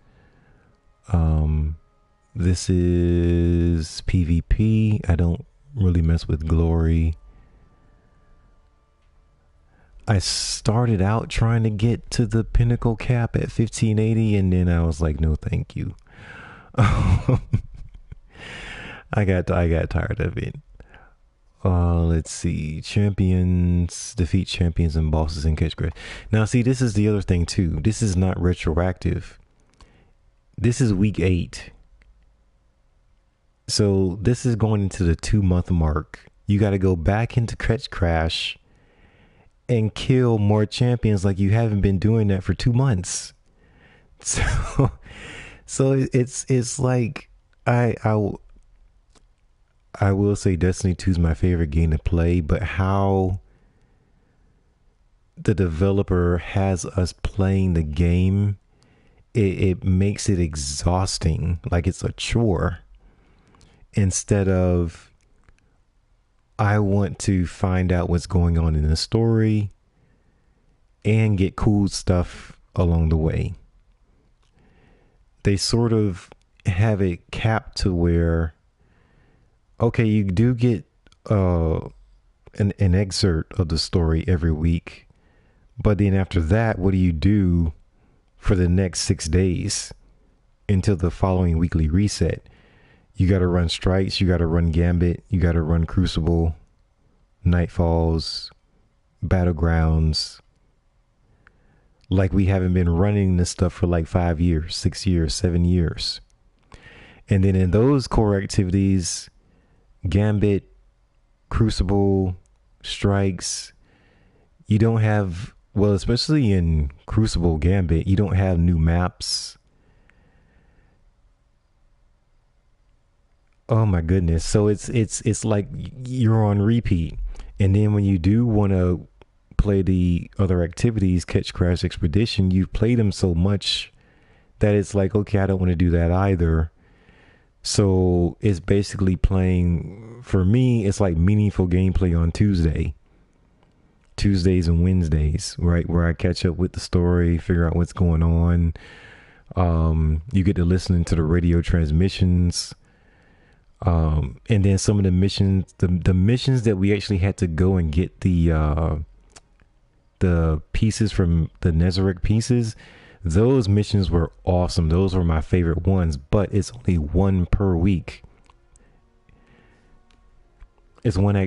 This is PvP. I don't really mess with Glory. I started out trying to get to the pinnacle cap at 1580, and then I was like, no, thank you. I got tired of it. Let's see. Champions, defeat champions and bosses in Catch Crash. Now, see, this is the other thing too. This is not retroactive. This is week 8. So this is going into the 2-month mark. You got to go back into Catch Crash and kill more champions like you haven't been doing that for 2 months. So it's like I will say Destiny 2 is my favorite game to play, but how the developer has us playing the game, it makes it exhausting, like it's a chore. Instead of, I want to find out what's going on in the story and get cool stuff along the way. They sort of have it capped to where, okay, you do get an excerpt of the story every week, but then after that, what do you do for the next 6 days until the following weekly reset? You got to run Strikes, you got to run Gambit, you got to run Crucible, Nightfalls, Battlegrounds. Like we haven't been running this stuff for like 5 years, 6 years, 7 years. And then in those core activities, Gambit, Crucible, Strikes, you don't have, well, especially in Crucible Gambit, you don't have new maps. Oh my goodness. So it's like you're on repeat. And then when you do want to play the other activities, Catch Crash Expedition, you've played them so much that it's like, okay, I don't want to do that either. So it's basically playing, for me, it's like meaningful gameplay on Tuesdays and Wednesdays, right? Where I catch up with the story, figure out what's going on. You get to listen to the radio transmissions. And then some of the missions, the missions that we actually had to go and get the pieces from the Nezarec pieces, those missions were awesome. Those were my favorite ones, but it's only one per week. It's one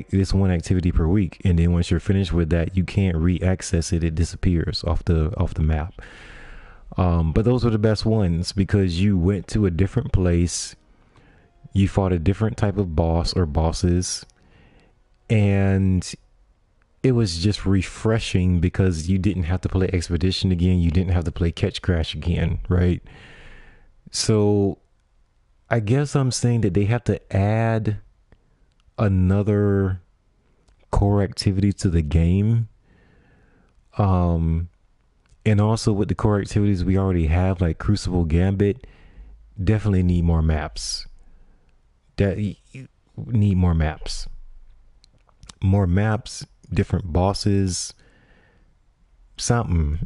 activity per week, and then once you're finished with that, you can't re-access it. It disappears off the map. But those were the best ones because you went to a different place. You fought a different type of boss or bosses, and it was just refreshing because you didn't have to play Expedition again. You didn't have to play Catch Crash again, right? So I guess I'm saying that they have to add another core activity to the game. And also with the core activities we already have, like Crucible Gambit, definitely need more maps. More maps, different bosses, something.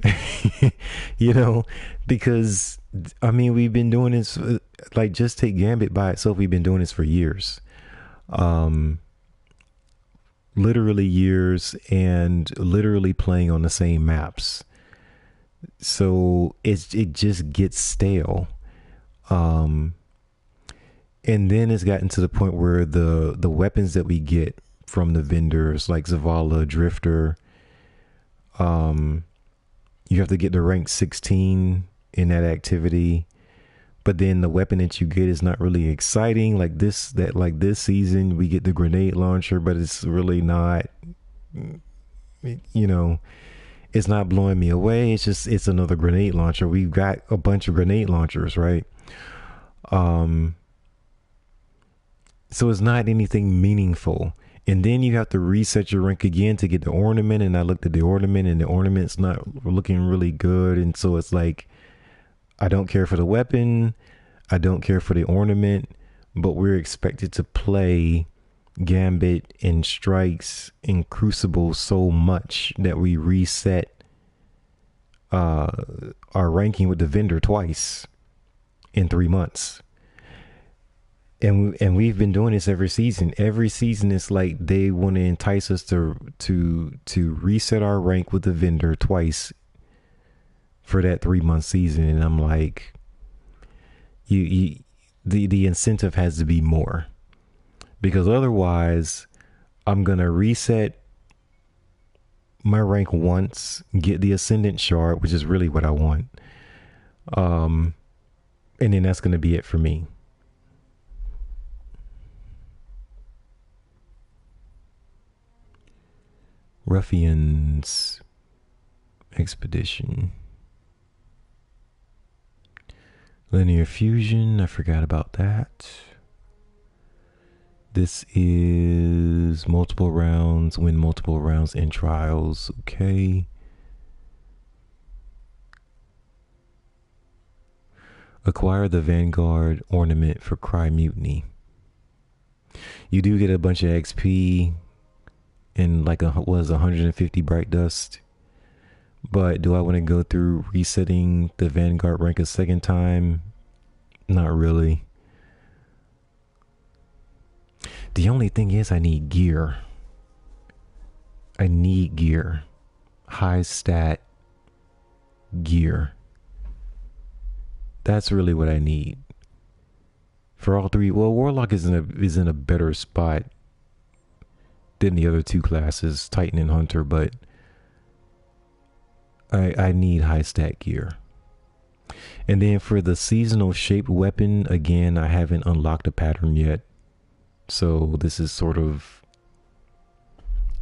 Because I mean, we've been doing this, like, just take Gambit by itself, we've been doing this for years, literally years, and literally playing on the same maps, so it just gets stale. And then it's gotten to the point where the weapons that we get from the vendors, like Zavala, Drifter, you have to get to rank 16 in that activity. But then the weapon that you get is not really exciting. Like this season, we get the grenade launcher, but it's really not, it's not blowing me away. It's another grenade launcher. We've got a bunch of grenade launchers, right? So it's not anything meaningful. And then you have to reset your rank again to get the ornament. And I looked at the ornament, and the ornament's not looking really good. And so it's like, I don't care for the weapon, I don't care for the ornament, but we're expected to play Gambit and Strikes and Crucible so much that we reset our ranking with the vendor twice in 3 months. And we've been doing this every season. Every season, it's like they want to entice us to reset our rank with the vendor twice for that 3-month season. And I'm like, the incentive has to be more, because otherwise I'm gonna reset my rank once, get the Ascendant Shard, which is really what I want, and then that's gonna be it for me. Ruffians Expedition. Linear Fusion, I forgot about that. This is multiple rounds, win multiple rounds in trials. Okay. Acquire the Vanguard ornament for Cry Mutiny. You do get a bunch of XP and like 150 bright dust. But do I want to go through resetting the Vanguard rank a second time? Not really. The only thing is I need gear. I need gear. High stat gear. That's really what I need. For all three, well, Warlock is in a better spot than the other two classes, Titan and Hunter, but I need high stat gear. And then for the seasonal shaped weapon, again, I haven't unlocked a pattern yet. So this is sort of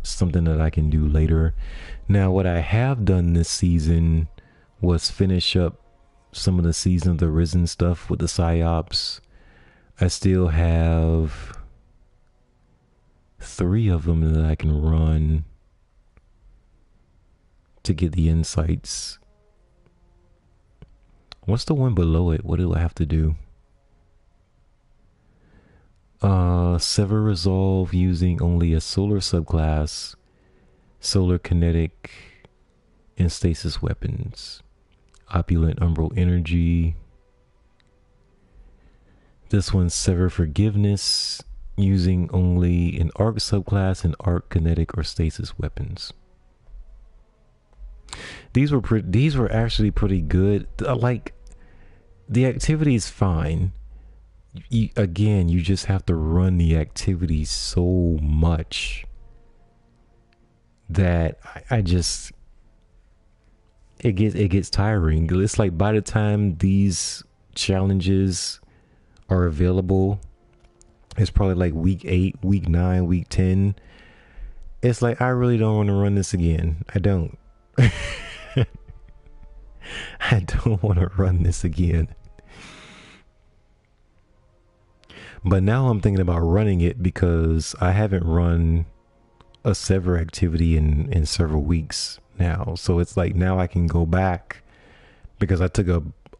something that I can do later. Now, what I have done this season was finish up some of the Season of the Risen stuff with the PsyOps. I still have 3 of them that I can run to get the insights. What's the one below it? What do I have to do? Sever Resolve using only a solar subclass, solar kinetic, and stasis weapons. Opulent Umbral Energy. This one's Sever Forgiveness using only an arc subclass and arc kinetic or stasis weapons. These were actually pretty good. Like, the activity is fine. Again, you just have to run the activity so much that I just it gets tiring. It's like by the time these challenges are available, it's probably like week 8, week 9, week 10. It's like, I really don't want to run this again. I don't. I don't want to run this again. But now I'm thinking about running it because I haven't run a Sever activity in several weeks now. So it's like now I can go back because I took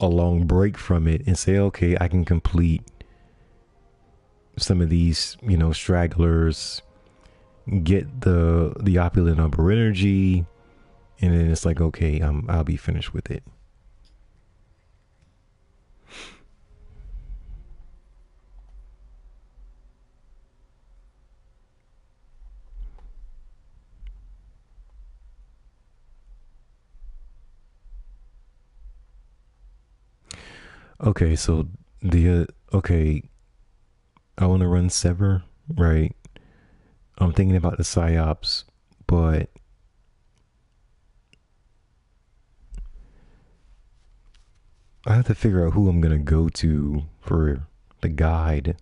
a long break from it and say, okay, I can complete some of these, stragglers, get the opulent Umbral Energy, and then it's like, okay, I'll be finished with it. Okay, so I want to run Sever, right? I'm thinking about the PsyOps, but I have to figure out who I'm going to go to for the guide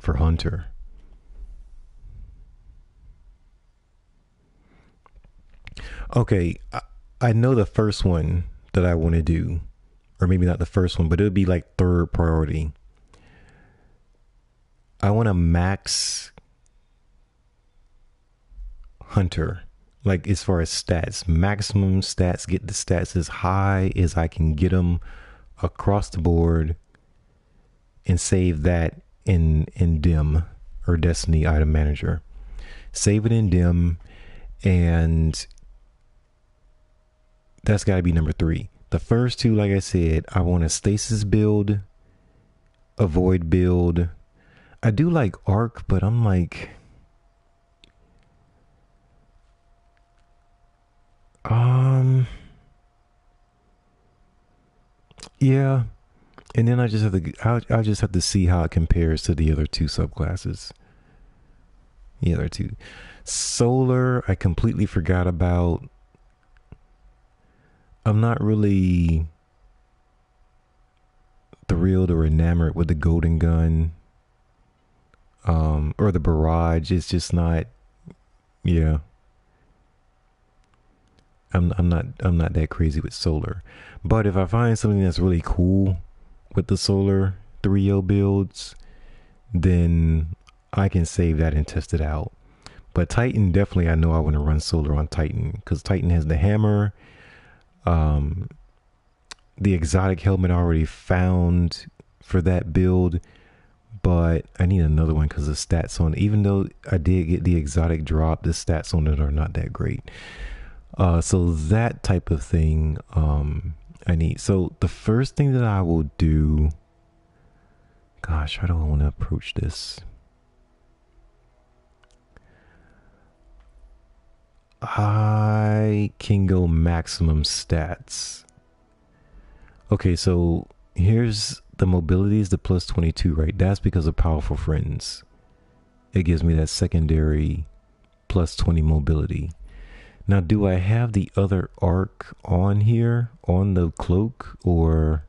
for Hunter. Okay, I know the first one that I want to do, or maybe not the first one, but it would be like third priority. I want to max Hunter, like as far as stats, maximum stats, get the stats as high as I can get them across the board, and save that in DIM or Destiny Item Manager. Save it in DIM, and that's got to be number 3. The first 2, like I said, I want a stasis build, a void build. I do like arc, but I'm like, yeah. And then I just have to, I just have to see how it compares to the other 2 subclasses. The other 2. Solar, I completely forgot about. I'm not really thrilled or enamored with the golden gun, or the barrage. It's just not, yeah. I'm not that crazy with solar. But if I find something that's really cool with the solar 3.0 builds, then I can save that and test it out. But Titan, definitely, I know I want to run solar on Titan because Titan has the hammer. The exotic helmet I already found for that build, but I need another one because the stats on, even though I did get the exotic drop, the stats on it are not that great. So that type of thing I need. So the first thing that I will do, gosh, how do I want to approach this? I can go maximum stats. Okay, so here's the mobilities, the plus 22, right? That's because of powerful friends. It gives me that secondary plus 20 mobility. Now, do I have the other arc on here, on the cloak, or...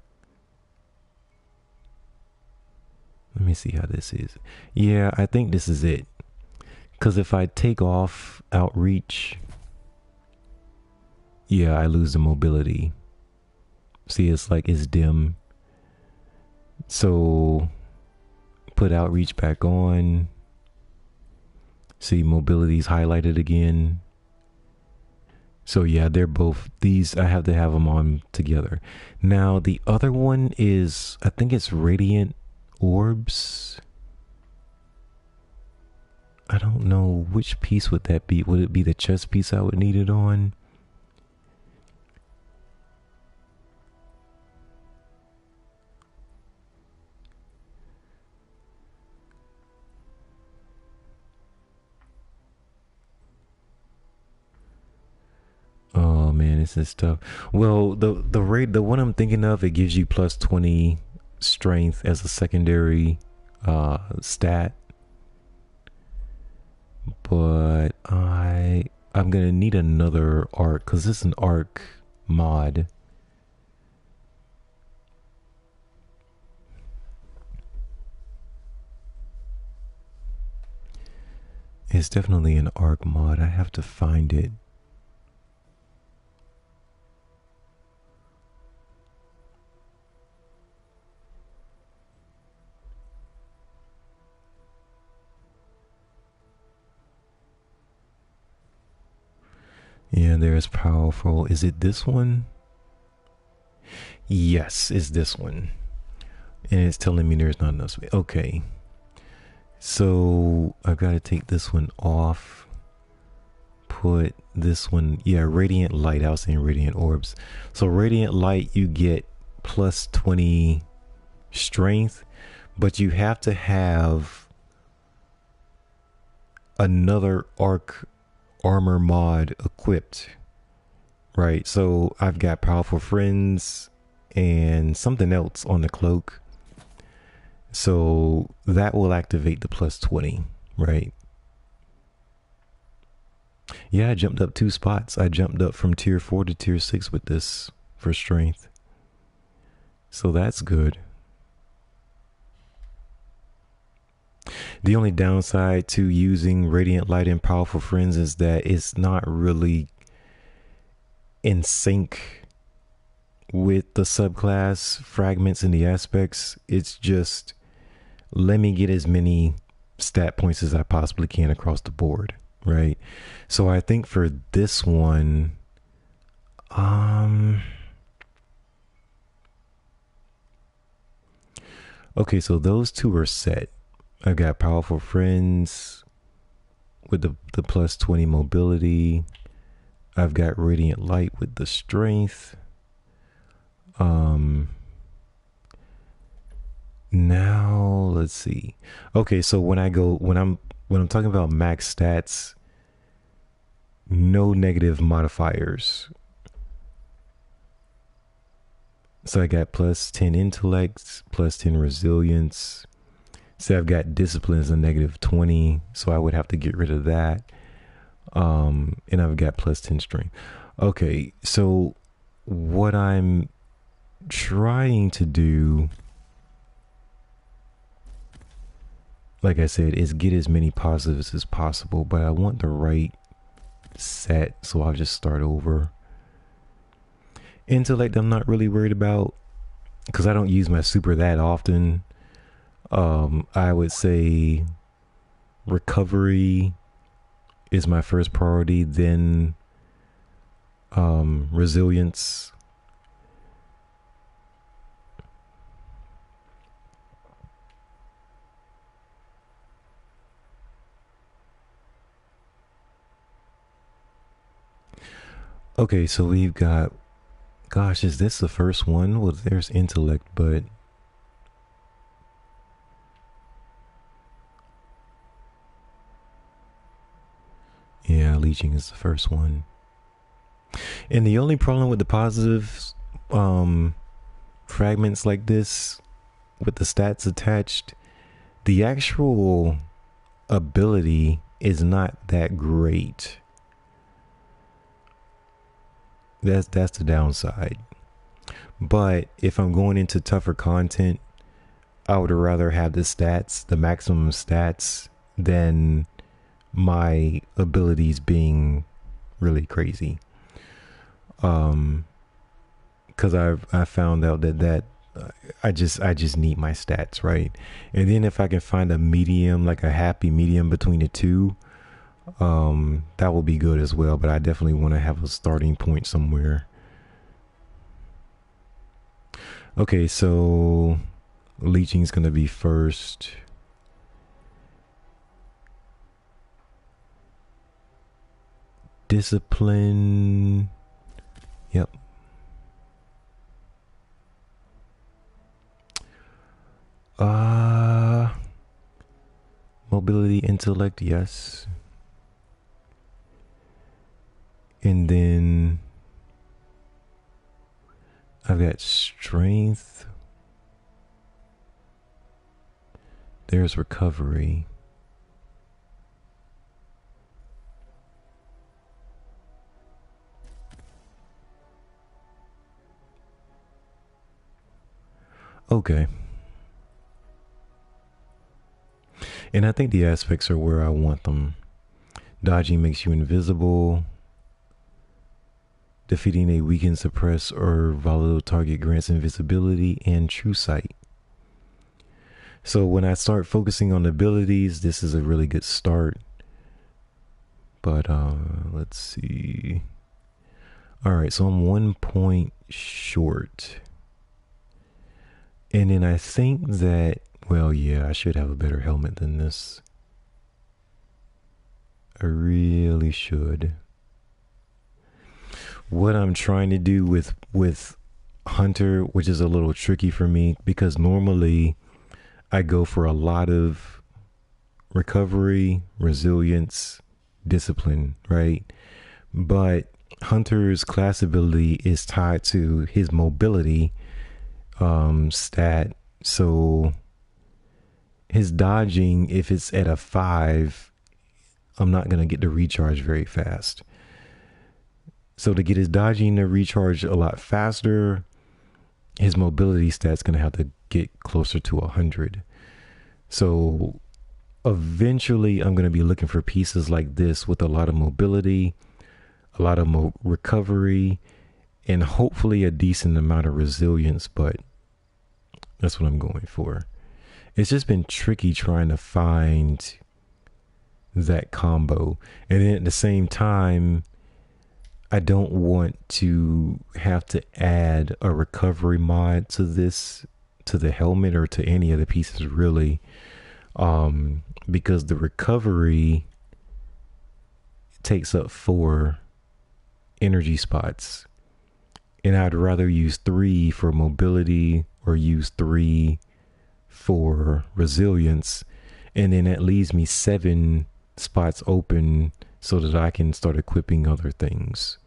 Let me see how this is. Yeah, I think this is it. Because if I take off outreach, yeah, I lose the mobility. See, it's like it's dim. So put outreach back on. See, mobility's highlighted again. So yeah, they're both, these, I have to have them on together. Now the other one is, I think it's radiant orbs. I don't know which piece would that be. Would it be the chest piece I would need it on? Oh man, this is tough. Well, the one I'm thinking of, it gives you plus 20 strength as a secondary stat. But I'm gonna need another arc because this is an arc mod. It's definitely an arc mod. I have to find it. Yeah, there's powerful. Is it this one? Yes, it's this one. And it's telling me there's not enough space. Okay. So I've got to take this one off. Put this one, yeah, radiant light. I was saying radiant orbs. So radiant light, you get plus 20 strength, but you have to have another arc armor mod equipped, right? So I've got powerful friends and something else on the cloak, so that will activate the plus 20, right? Yeah, I jumped up 2 spots. I jumped up from tier 4 to tier 6 with this for strength, so that's good. The only downside to using Radiant Light and Powerful Friends is that it's not really in sync with the subclass fragments and the aspects. It's just, let me get as many stat points as I possibly can across the board, right? So I think for this one, okay, so those two are set. I've got powerful friends with the plus 20 mobility. I've got radiant light with the strength. Now let's see. Okay, so when I'm talking about max stats, no negative modifiers. So I got plus 10 intellect, plus 10 resilience. So I've got discipline as a negative 20, so I would have to get rid of that. And I've got plus 10 strength. Okay, so what I'm trying to do, like I said, is get as many positives as possible, but I want the right set, so I'll just start over. Intellect, I'm not really worried about because I don't use my super that often. I would say recovery is my first priority, then resilience. Okay, so we've got, gosh, is this the first one? Well, there's intellect, but yeah, leeching is the first one. And the only problem with the positive fragments like this, with the stats attached, the actual ability is not that great. That's the downside. But if I'm going into tougher content, I would rather have the stats, the maximum stats, than my abilities being really crazy. Because I found out that I just need my stats right, and then if I can find a medium, like a happy medium between the two, that will be good as well. But I definitely want to have a starting point somewhere. Okay, so leeching is gonna be first. Discipline. Yep. Mobility, intellect, yes. And then I've got strength. There's recovery. Okay. And I think the aspects are where I want them. Dodging makes you invisible. Defeating a weakened, suppressed, or volatile target grants invisibility and true sight. So when I start focusing on abilities, this is a really good start. But let's see. All right, so I'm 1 point short. And then I think that, well, yeah, I should have a better helmet than this. I really should. What I'm trying to do with Hunter, which is a little tricky for me, because normally I go for a lot of recovery, resilience, discipline, right? But Hunter's class ability is tied to his mobility stat. So his dodging, if it's at a 5, I'm not going to get the recharge very fast. So to get his dodging to recharge a lot faster, his mobility stat's going to have to get closer to 100. So eventually I'm going to be looking for pieces like this with a lot of mobility, a lot of recovery, and hopefully a decent amount of resilience. But that's what I'm going for. It's just been tricky trying to find that combo. And then at the same time, I don't want to have to add a recovery mod to this, to the helmet, or to any of the pieces really, because the recovery takes up 4 energy spots, and I'd rather use 3 for mobility or use 3 for resilience, and then that leaves me 7 spots open so that I can start equipping other things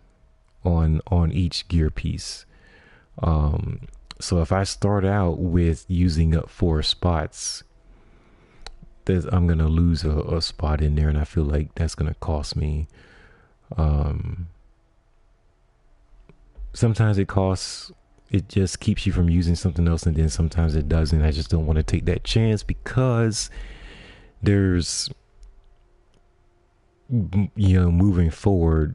on each gear piece. So if I start out with using up 4 spots, I'm gonna lose a spot in there, and I feel like that's gonna cost me. Sometimes it just keeps you from using something else, and then sometimes it doesn't. I just don't want to take that chance, because there's, moving forward,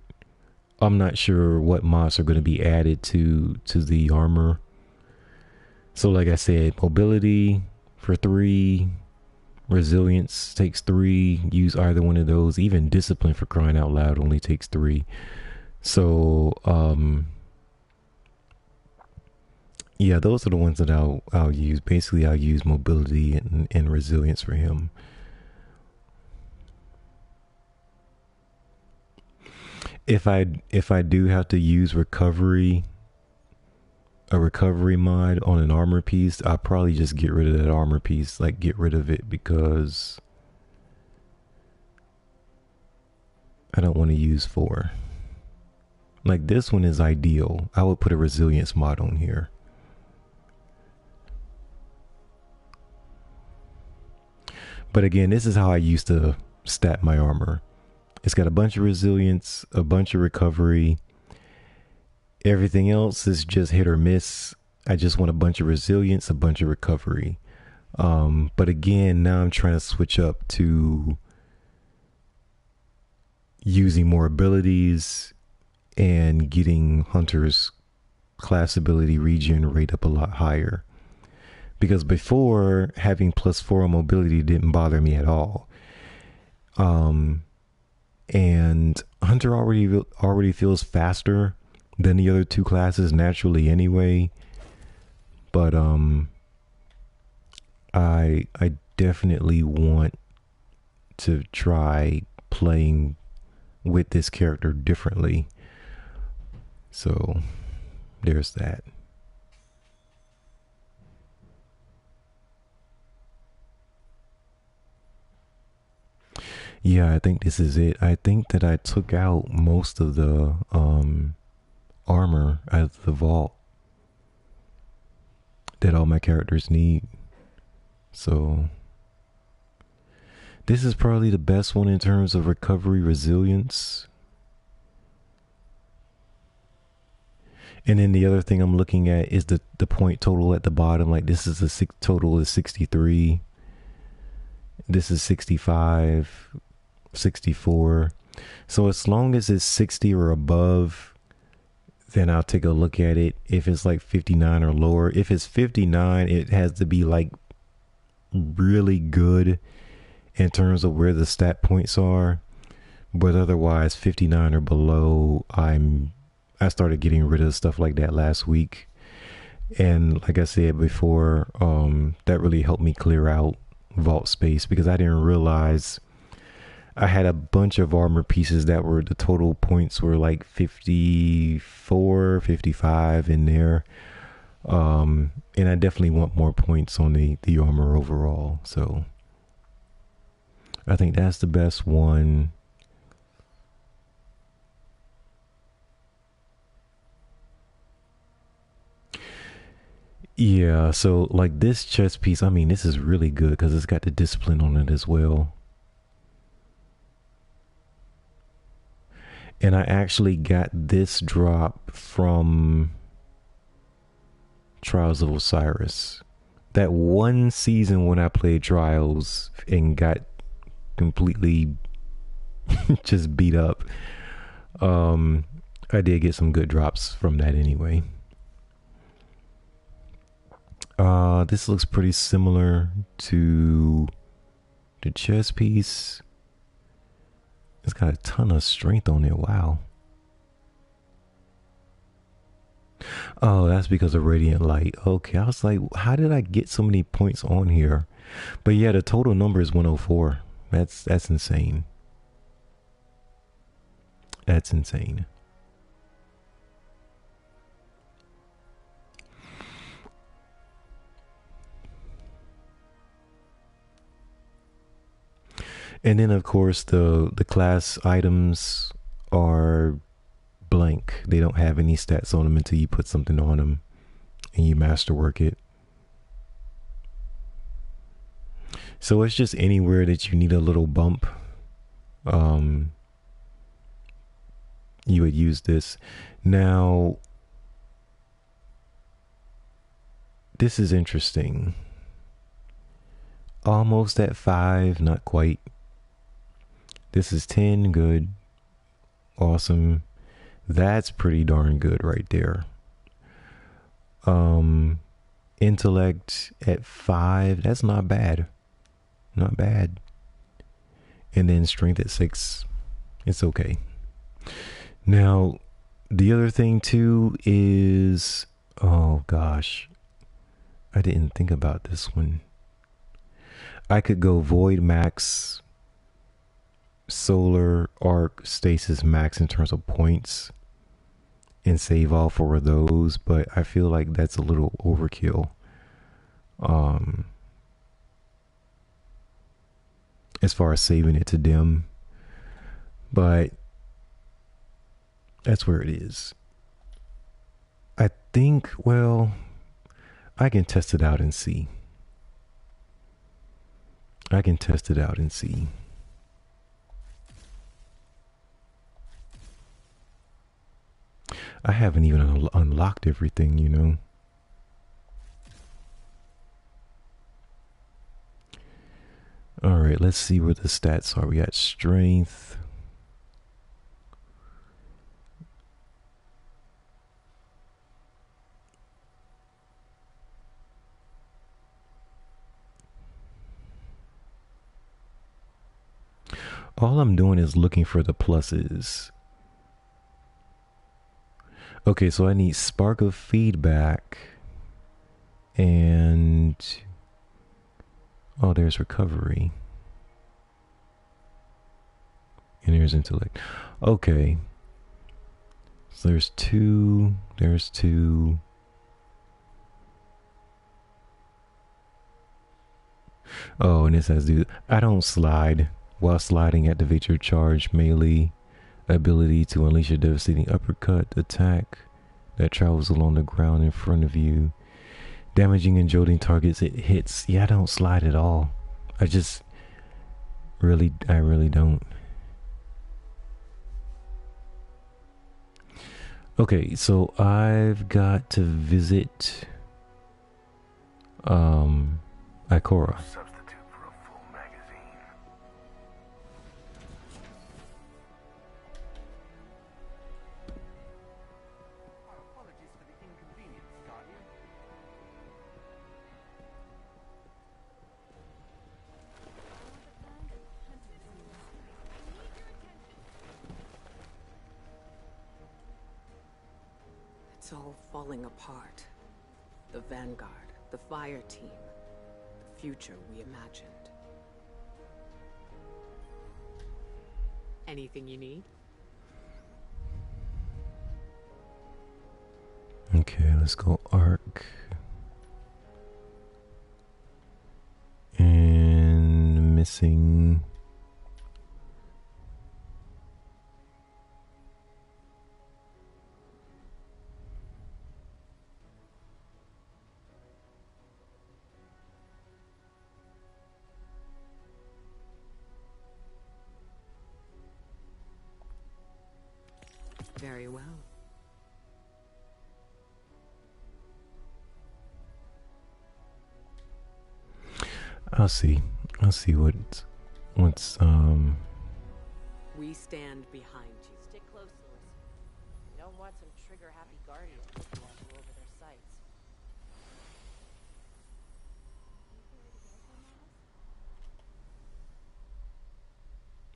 I'm not sure what mods are going to be added to the armor. So like I said, mobility for 3, resilience takes 3. Use either one of those. Even discipline, for crying out loud, only takes 3. So yeah, those are the ones that I'll use. Basically, I'll use mobility and resilience for him. If I do have to use a recovery mod on an armor piece, I'll probably just get rid of that armor piece, like get rid of it, because I don't want to use 4. Like this one is ideal. I would put a resilience mod on here. But again, this is how I used to stat my armor. It's got a bunch of resilience, a bunch of recovery. Everything else is just hit or miss. I just want a bunch of resilience, a bunch of recovery. But again, now I'm trying to switch up to using more abilities and getting Hunter's class ability regen rate up a lot higher. Because before, having +4 on mobility didn't bother me at all. And Hunter already feels faster than the other 2 classes naturally anyway. But I definitely want to try playing with this character differently. So there's that. Yeah, I think this is it. I think that I took out most of the armor out of the vault that all my characters need. So this is probably the best one in terms of recovery resilience. And then the other thing I'm looking at is the point total at the bottom. Like this is a total is 63. This is 65, 64. So as long as it's 60 or above, then I'll take a look at it. If it's like 59 or lower, if it's 59, it has to be like really good in terms of where the stat points are. But otherwise, 59 or below, I started getting rid of stuff like that last week. And like I said before, that really helped me clear out vault space, because I didn't realize I had a bunch of armor pieces that were, the total points were like 54, 55 in there. And I definitely want more points on the armor overall. So I think that's the best one. Yeah, so like this chest piece, I mean, this is really good because it's got the discipline on it as well. And I actually got this drop from Trials of Osiris. That one season when I played Trials and got completely just beat up. I did get some good drops from that anyway. This looks pretty similar to the chest piece. It's got a ton of strength on it. Wow. Oh, that's because of radiant light. Okay, I was like, how did I get so many points on here? But yeah, the total number is 104. That's insane. That's insane. And then of course the class items are blank. They don't have any stats on them until you put something on them and you masterwork it. So it's just anywhere that you need a little bump, you would use this. Now this is interesting. Almost at 5, not quite. This is 10, good, awesome. That's pretty darn good right there. Intellect at 5, that's not bad. Not bad. And then strength at 6, it's okay. Now, the other thing too is, oh gosh, I didn't think about this one. I could go Void Max, Solar, Arc, Stasis Max in terms of points and save all 4 of those, but I feel like that's a little overkill. As far as saving it to dim, but that's where it is. I think, well, I can test it out and see. I haven't even unlocked everything, you know. All right, let's see where the stats are. We got strength. All I'm doing is looking for the pluses. Okay, so I need Spark of Feedback and oh, there's Recovery. And there's Intellect. Okay. So there's 2. Oh, and this has to do, I don't slide. While sliding, activate your charge melee ability to unleash a devastating uppercut attack that travels along the ground in front of you, damaging and jolting targets it hits. Yeah, I don't slide at all. I really don't. Okay, so I've got to visit Ikora. Substitute for a full magazine. Our apologies for the inconvenience, Guardian. It's all falling apart. The Vanguard, the fire team, the future we imagined. Anything you need? Okay, let's go Arc. And missing. Very well. I'll see what's We stand behind you. Stick close, Lewis. You don't want some trigger-happy Guardians looking at you over their sights.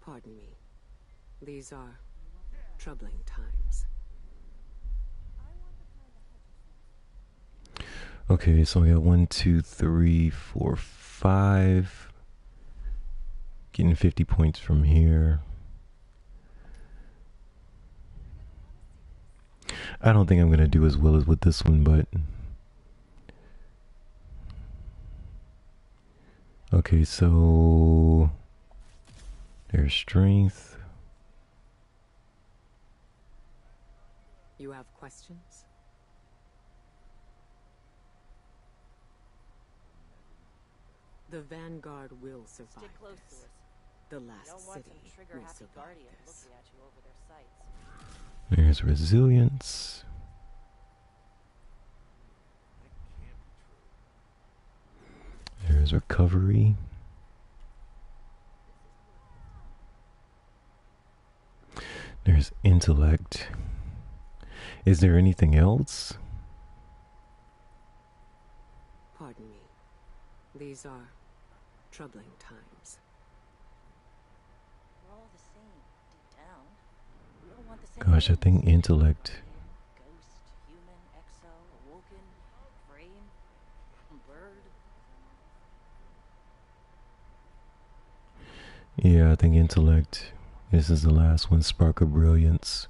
Pardon me. These are troubling times. okay, so we got 1, 2, 3, 4, 5. Getting 50 points from here. I don't think I'm gonna do as well as with this one, but okay, so there's strength. You have questions? The Vanguard will survive Stick close, this. Lewis. The You last don't want city some will trigger-happy survive Guardians this. looking at you over their sights. There's resilience. There's recovery. There's intellect. Is there anything else? Pardon me. These are troubling times. We're all the same, deep down. We all want the same Gosh, I think things. intellect. Ghost, human, exo, awoken, frame, bird. Yeah, I think intellect. This is the last one. Spark of brilliance.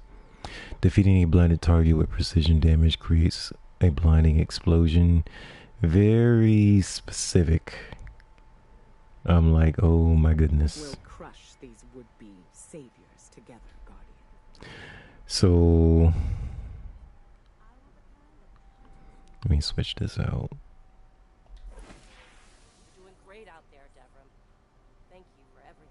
Defeating a blinded target with precision damage creates a blinding explosion. Very specific. I'm like, oh my goodness. We'll crush these would-be saviors together, Guardian. So let me switch this out. Doing great out there, Devrim. Thank you for everything.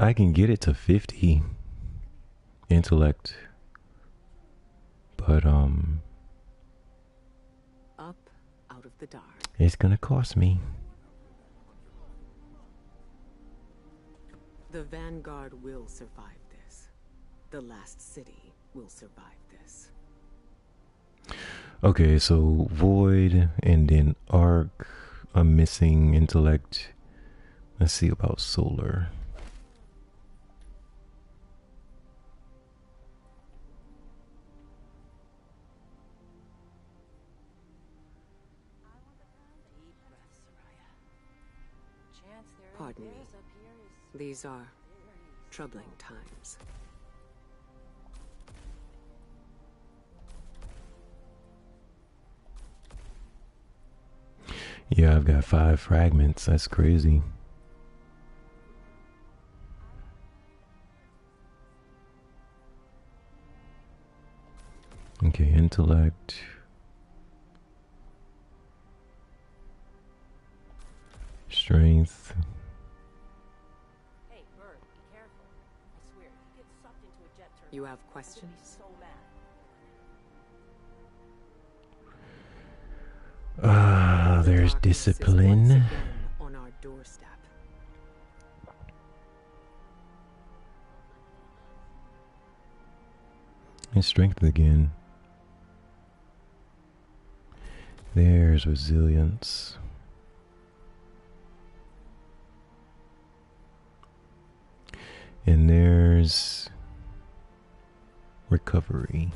I can get it to 50 intellect, but Up out of the dark. it's gonna cost me. The Vanguard will survive this. The last city will survive this. Okay, so void and then arc. I'm missing intellect. Let's see about solar. Deep breath, Soraya. Chance there Pardon me. is up here is These are very troubling times. Yeah, I've got 5 fragments. That's crazy. Okay, intellect. Strength. Hey, Bird, be careful. I swear, if you get sucked into a jet turbine, You have I'm gonna be questions? so mad. There's Darkness is once discipline. again on our doorstep. And strength again. There's resilience. And there's recovery.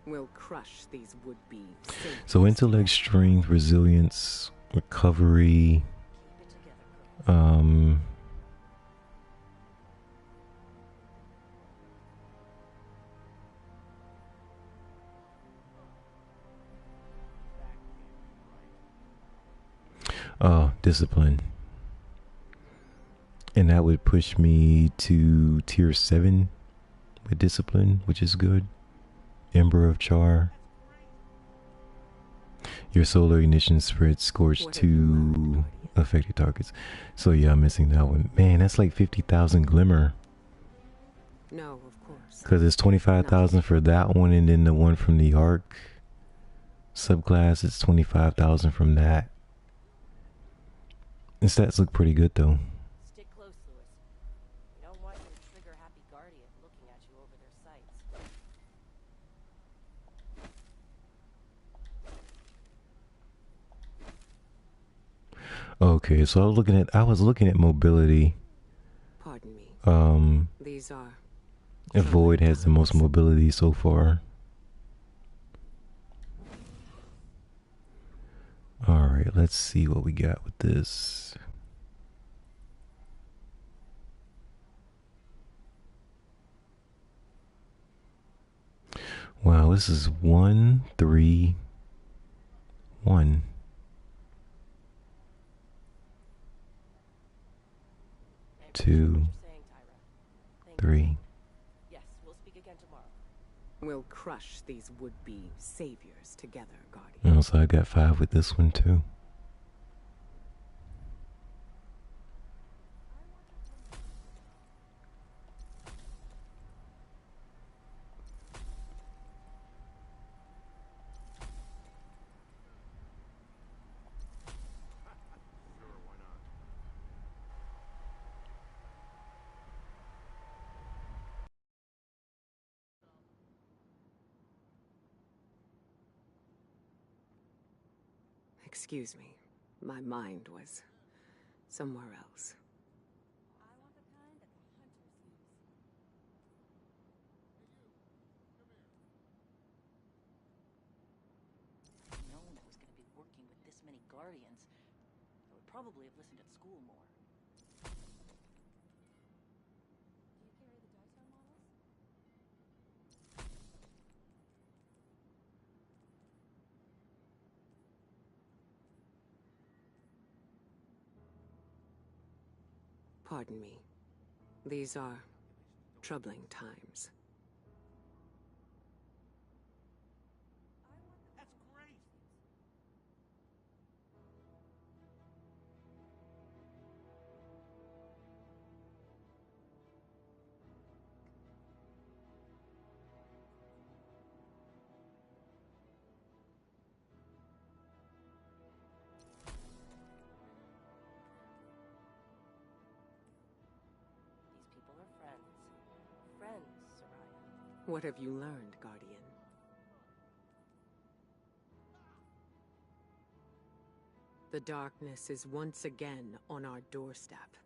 We'll crush these would-be saviors. So intellect, strength, resilience, recovery. Keep it together, Crow. Discipline. And that would push me to tier 7 with discipline, which is good. Ember of Char. Your solar ignition spreads scorch What have you learned, to Guardian? affected targets. So yeah, I'm missing that one. Man, that's like 50,000 glimmer. No, of course. Because it's 25,000 for that one, and then the one from the arc subclass, it's 25,000 from that. The stats look pretty good though. Stick close, Lewis. You don't want your trigger-happy Guardian looking at you over their sights. Okay, so I was looking at mobility. Pardon me. These are Void has the most mobility so far. Alright, let's see what we got with this. Wow, this is 1, 3, 1. I appreciate Two, what you're saying, Tyra. Thank you. 3. Yes, we'll speak again tomorrow. We'll crush these would-be saviors together, Guardian. Oh, so I got 5 with this one too. Excuse me. My mind was somewhere else. I want the kind that the hunters use. If I'd known I was going to be working with this many Guardians, I would probably have listened at school more. Do you carry the Daito models? Pardon me. These are troubling times. That's great. These people are friends. Friends, Soraya. What have you learned, Guardian? The darkness is once again on our doorstep.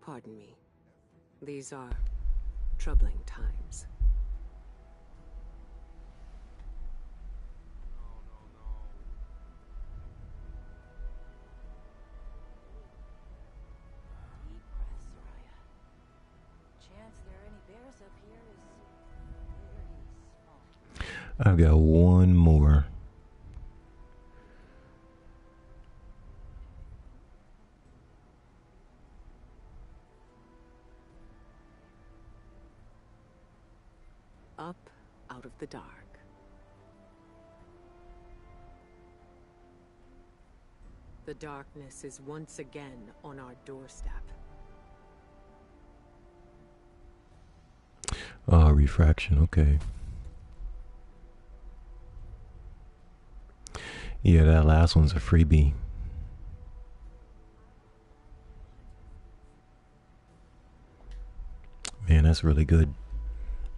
Pardon me. These are troubling times. Deep breath, Soraya. Chance there are any bears up here is very small. I've got one more. Up out of the dark. The darkness is once again on our doorstep. Refraction, okay. Yeah, that last one's a freebie. Man, that's really good.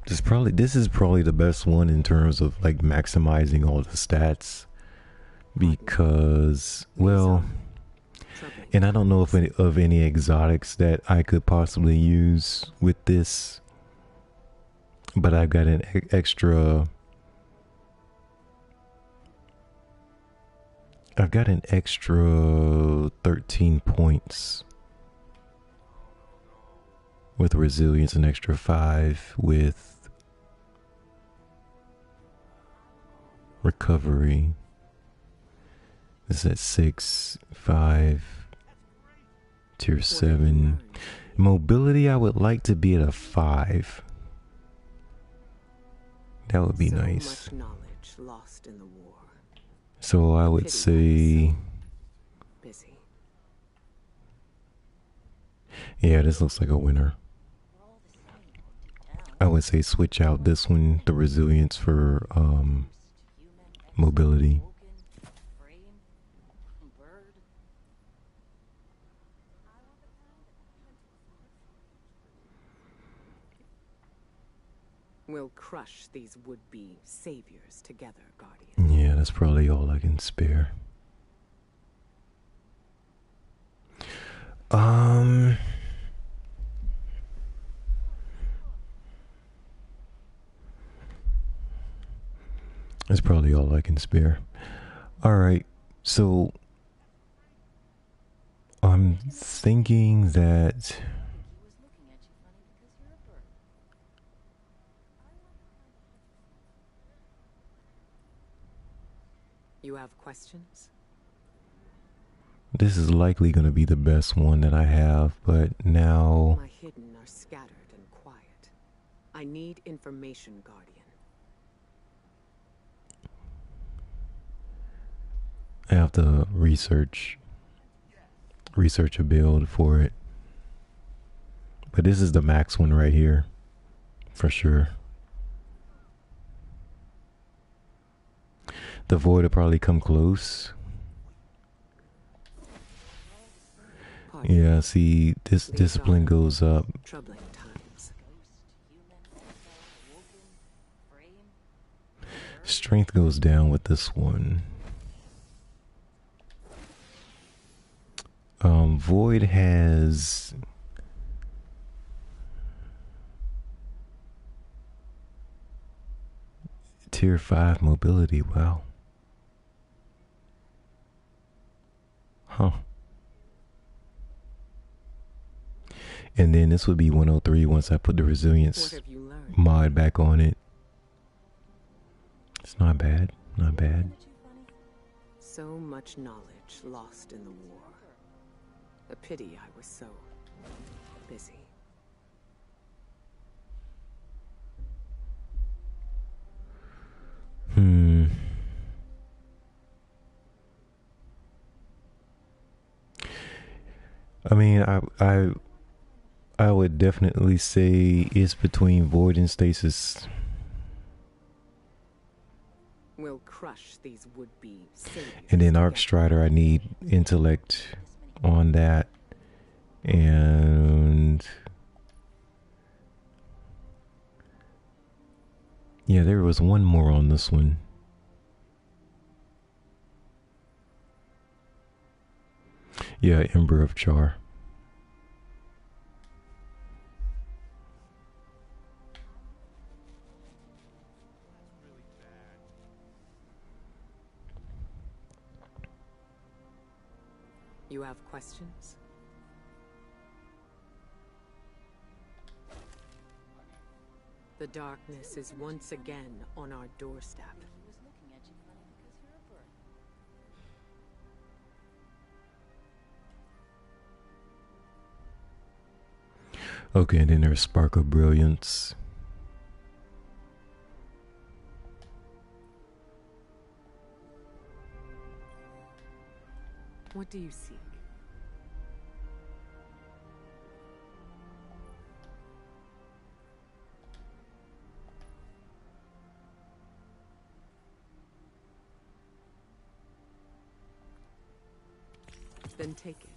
This is probably the best one in terms of like maximizing all the stats, because, well, Troubling. and I don't know if of any exotics that I could possibly use with this, but I've got an extra. I've got an extra 13 points with resilience, an extra 5 with recovery. This is at 6, 5, tier What have you 7. learned? Mobility, I would like to be at a 5. That would be So nice. much knowledge lost in the war. So I would Pity say, Busy. yeah, this looks like a winner. We're all the same, deep down. I would say switch out this one, the resilience, for Human, mobility. Woken, frame, bird. We'll crush these would-be saviors together, Guardian. Yeah, that's probably all I can spare. That's probably all I can spare. All right, so I'm thinking that He was looking at you funny because you're a bird. You have questions? this is likely going to be the best one that I have, but now My hidden are scattered and quiet. I need information, Guardian. I have to research a build for it. But this is the max one right here, for sure. The void will probably come close. Pardon. Yeah, see, this These discipline are goes up. troubling times. Strength goes down with this one. Void has tier 5 mobility. Wow. Huh. And then this would be 103 once I put the What resilience have you learned? mod back on it. It's not bad. Not bad. So much knowledge lost in the war. A pity I was so busy. I mean, I would definitely say it's between Void and Stasis. We'll crush these would-be saviors. And then Arc together. Strider, I need intellect on that. And yeah, there was one more on this one. Yeah, Ember of Char. You have questions? The darkness is once again on our doorstep. He was looking at you funny because you're a bird. Okay, and then there's Spark of Brilliance. What do you seek? Then take it.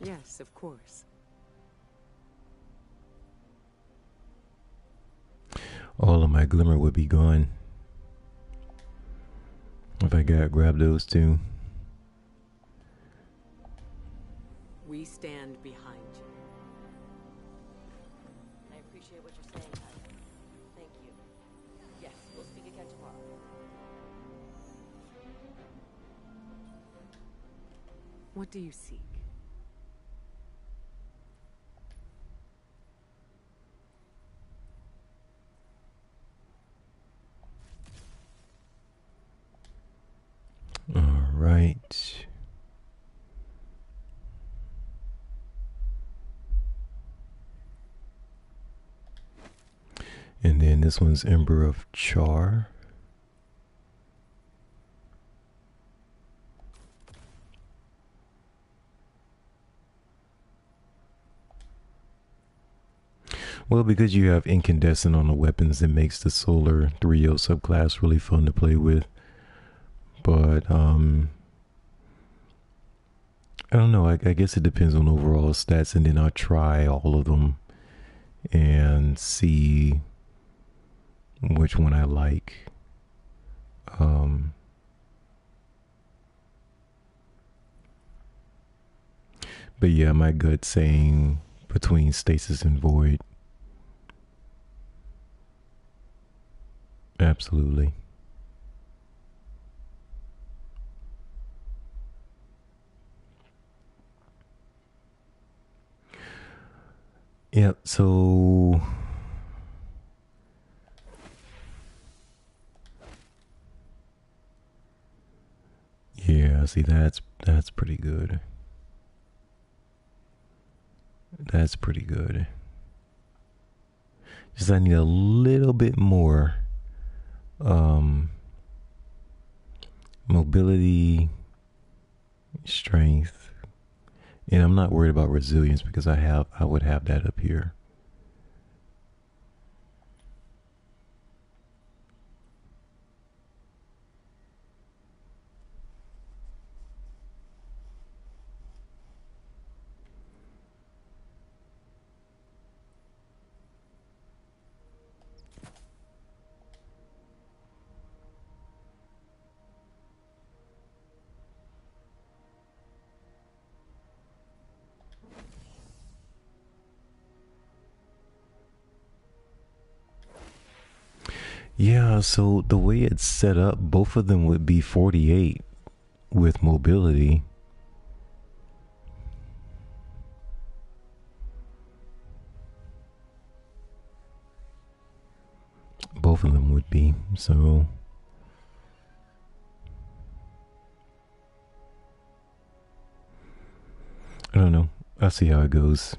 Yes, of course. All of my glimmer would be gone if I grab those two. We stand behind you. I appreciate what you're saying, Tyler. Thank you. Yes, we'll speak again tomorrow. What do you seek? All right. And then this one's Ember of Char. Well, because you have incandescent on the weapons, it makes the solar 3O subclass really fun to play with. But I don't know. I guess it depends on overall stats, and then I'll try all of them and see which one I like. But yeah, my gut saying between Stasis and Void. Absolutely. Yeah, so see, that's pretty good. That's pretty good. Just I need a little bit more mobility, strength, and I'm not worried about resilience because I would have that up here. Yeah, so the way it's set up, both of them would be 48 with mobility. Both of them would be, so I don't know. I'll see how it goes.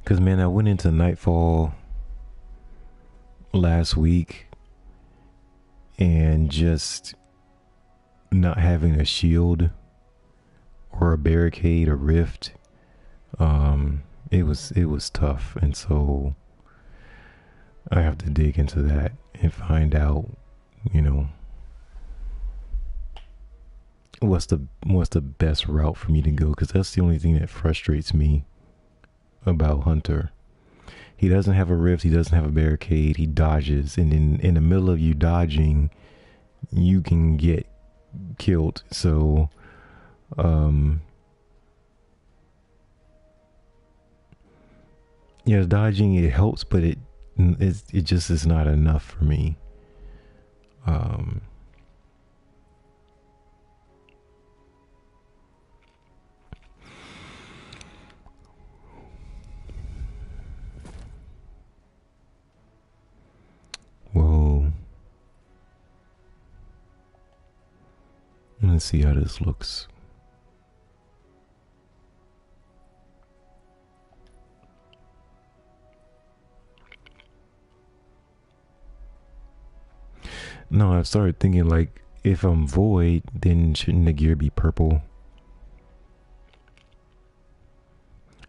Because, man, I went into Nightfall last week and just not having a shield or a barricade or rift, it was tough, and so I have to dig into that and find out, you know, what's the best route for me to go, because that's the only thing that frustrates me about Hunter. He doesn't have a rift, he doesn't have a barricade, he dodges, and in the middle of you dodging, you can get killed. So yeah, dodging, it helps, but it just is not enough for me. Whoa. Let's see how this looks. No, I started thinking, like, if I'm void, then shouldn't the gear be purple?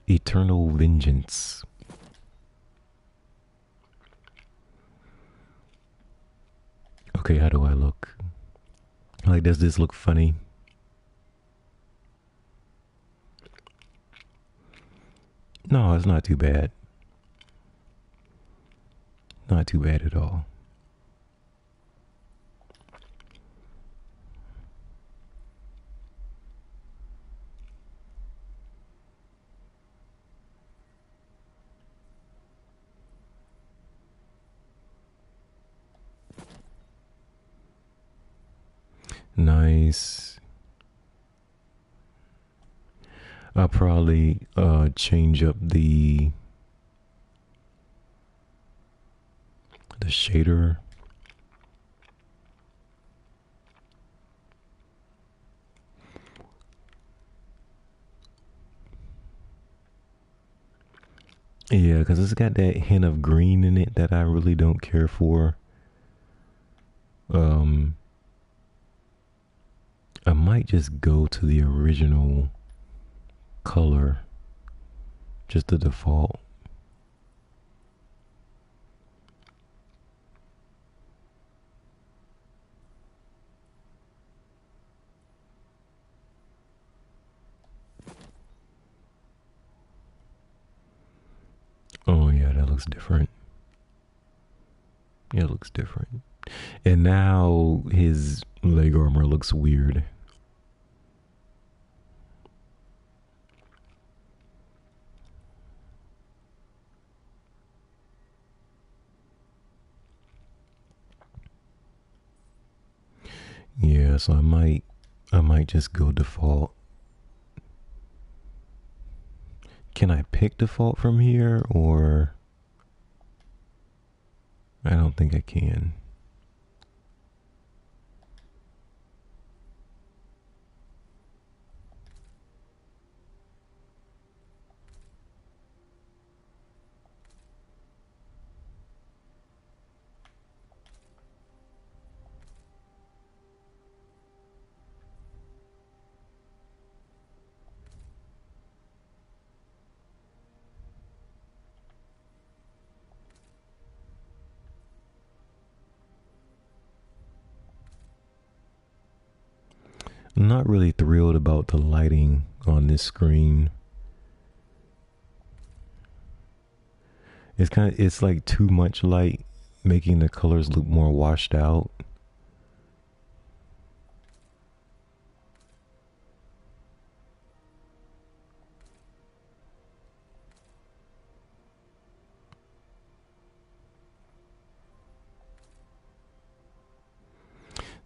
Eternal Vengeance. Okay, how do I look? Like, does this look funny? No, it's not too bad. Not too bad at all. Nice. I'll probably change up the shader. Yeah, because it's got that hint of green in it that I really don't care for. I might just go to the original color, just the default. Oh yeah, that looks different. Yeah, it looks different. And now his leg armor looks weird. Yeah, so I might just go default. Can I pick default from here, or I don't think I can. I'm not really thrilled about the lighting on this screen. It's like too much light, making the colors look more washed out.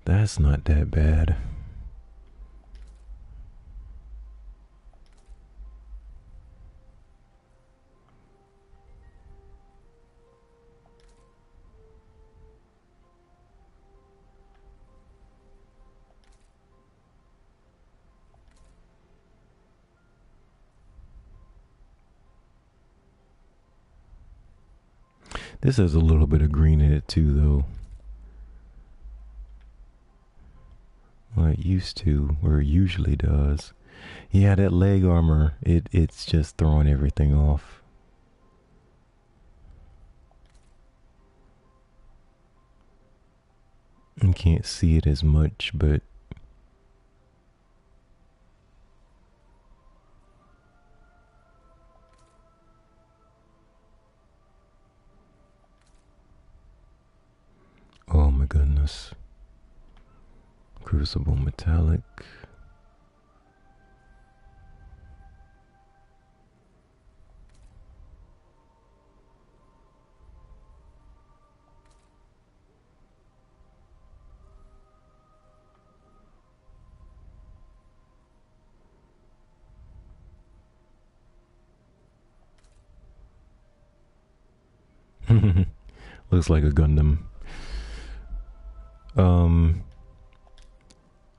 That's not that bad. This has a little bit of green in it too, though. Well, it used to, or it usually does. Yeah, that leg armor, it's just throwing everything off. You can't see it as much, but oh my goodness. Crucible metallic. Looks like a Gundam.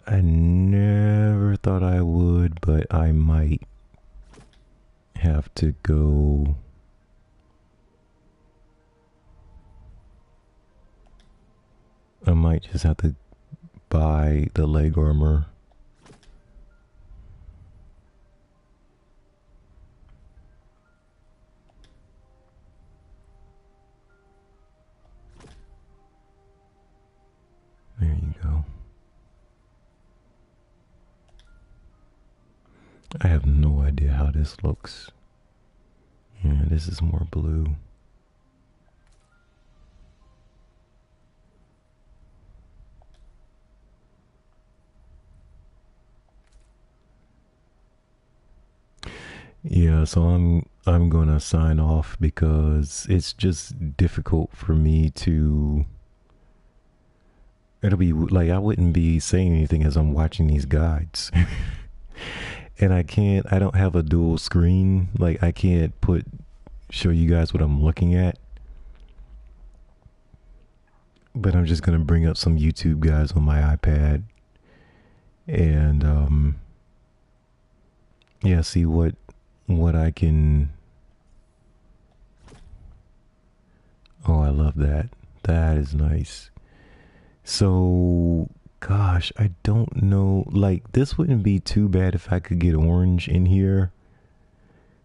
I never thought I would, but I might have to go. I might just have to buy the leg armor. There you go. I have no idea how this looks. Yeah, this is more blue. Yeah, so I'm gonna sign off because it's just difficult for me to. It'll be like I wouldn't be saying anything as I'm watching these guides. And I don't have a dual screen. Like I can't show you guys what I'm looking at. But I'm just gonna bring up some YouTube guys on my iPad. And yeah, see what I can. Oh, I love that. That is nice. So, gosh, I don't know. Like, this wouldn't be too bad if I could get orange in here.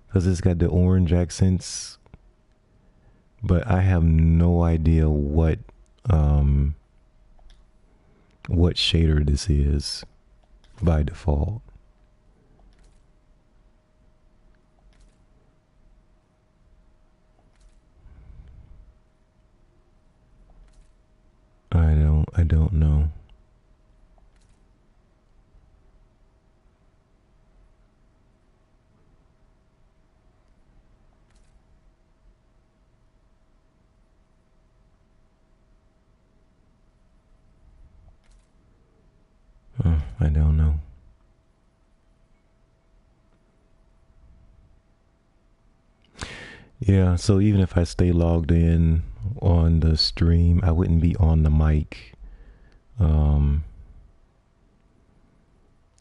Because it's got the orange accents. But I have no idea what shader this is by default. I don't know. I don't know. Yeah, so even if I stay logged in on the stream, I wouldn't be on the mic.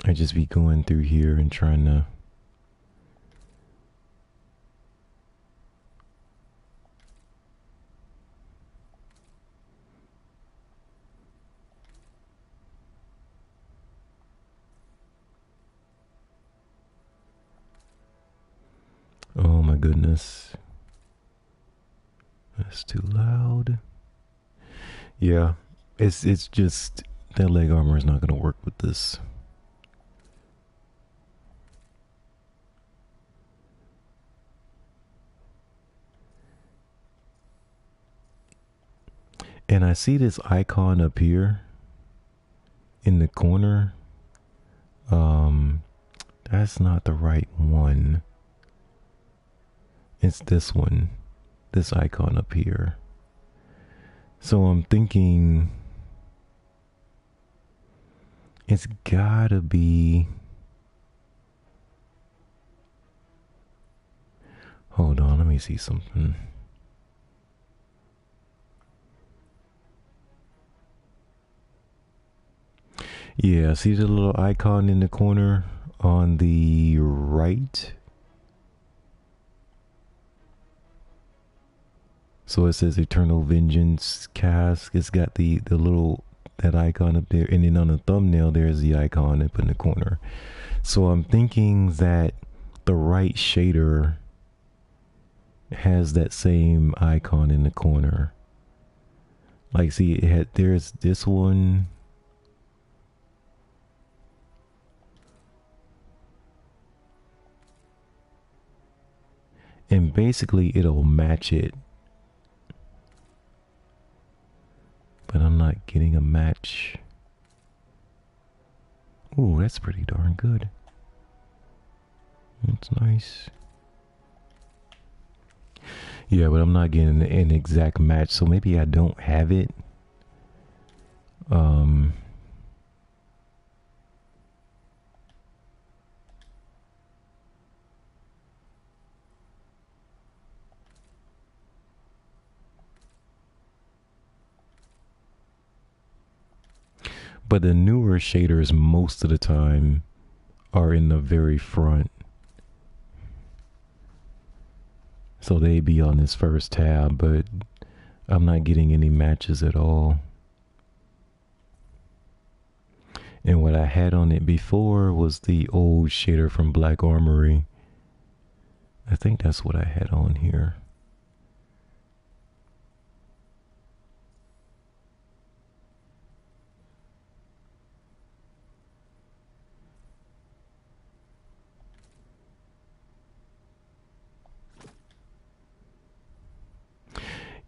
I'd just be going through here and trying to. Oh my goodness. That's too loud. Yeah, it's just that leg armor is not going to work with this. And I see this icon up here in the corner. That's not the right one. It's this one. This icon up here. So I'm thinking it's gotta be. Hold on, let me see something. Yeah, see the little icon in the corner on the right? So it says Eternal Vengeance Cask. It's got the little, that icon up there. And then on the thumbnail, there's the icon up in the corner. So I'm thinking that the right shader has that same icon in the corner. Like, see, there's this one. And basically it'll match it. But I'm not getting a match. Ooh, that's pretty darn good. That's nice. Yeah, but I'm not getting an exact match, so maybe I don't have it. But the newer shaders most of the time are in the very front. So they be on this first tab, but I'm not getting any matches at all. And what I had on it before was the old shader from Black Armory. I think that's what I had on here.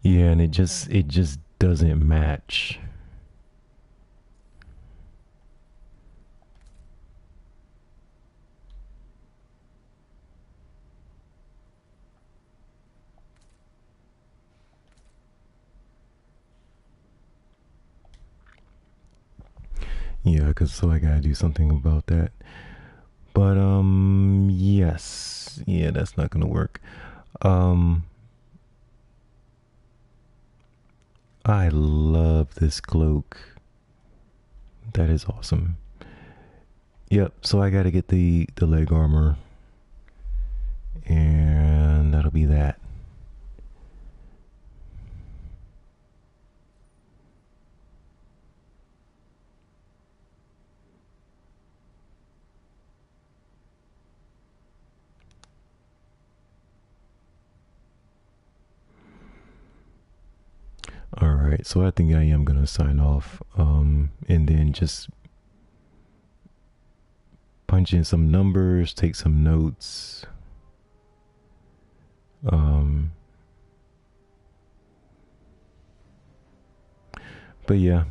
Yeah, and it just doesn't match. Yeah, so I gotta do something about that. But yes, yeah, that's not gonna work. I love this cloak. That is awesome. Yep, so I gotta get the leg armor. And that'll be that. Alright, so I think I am gonna sign off, and then just punch in some numbers, take some notes. But yeah,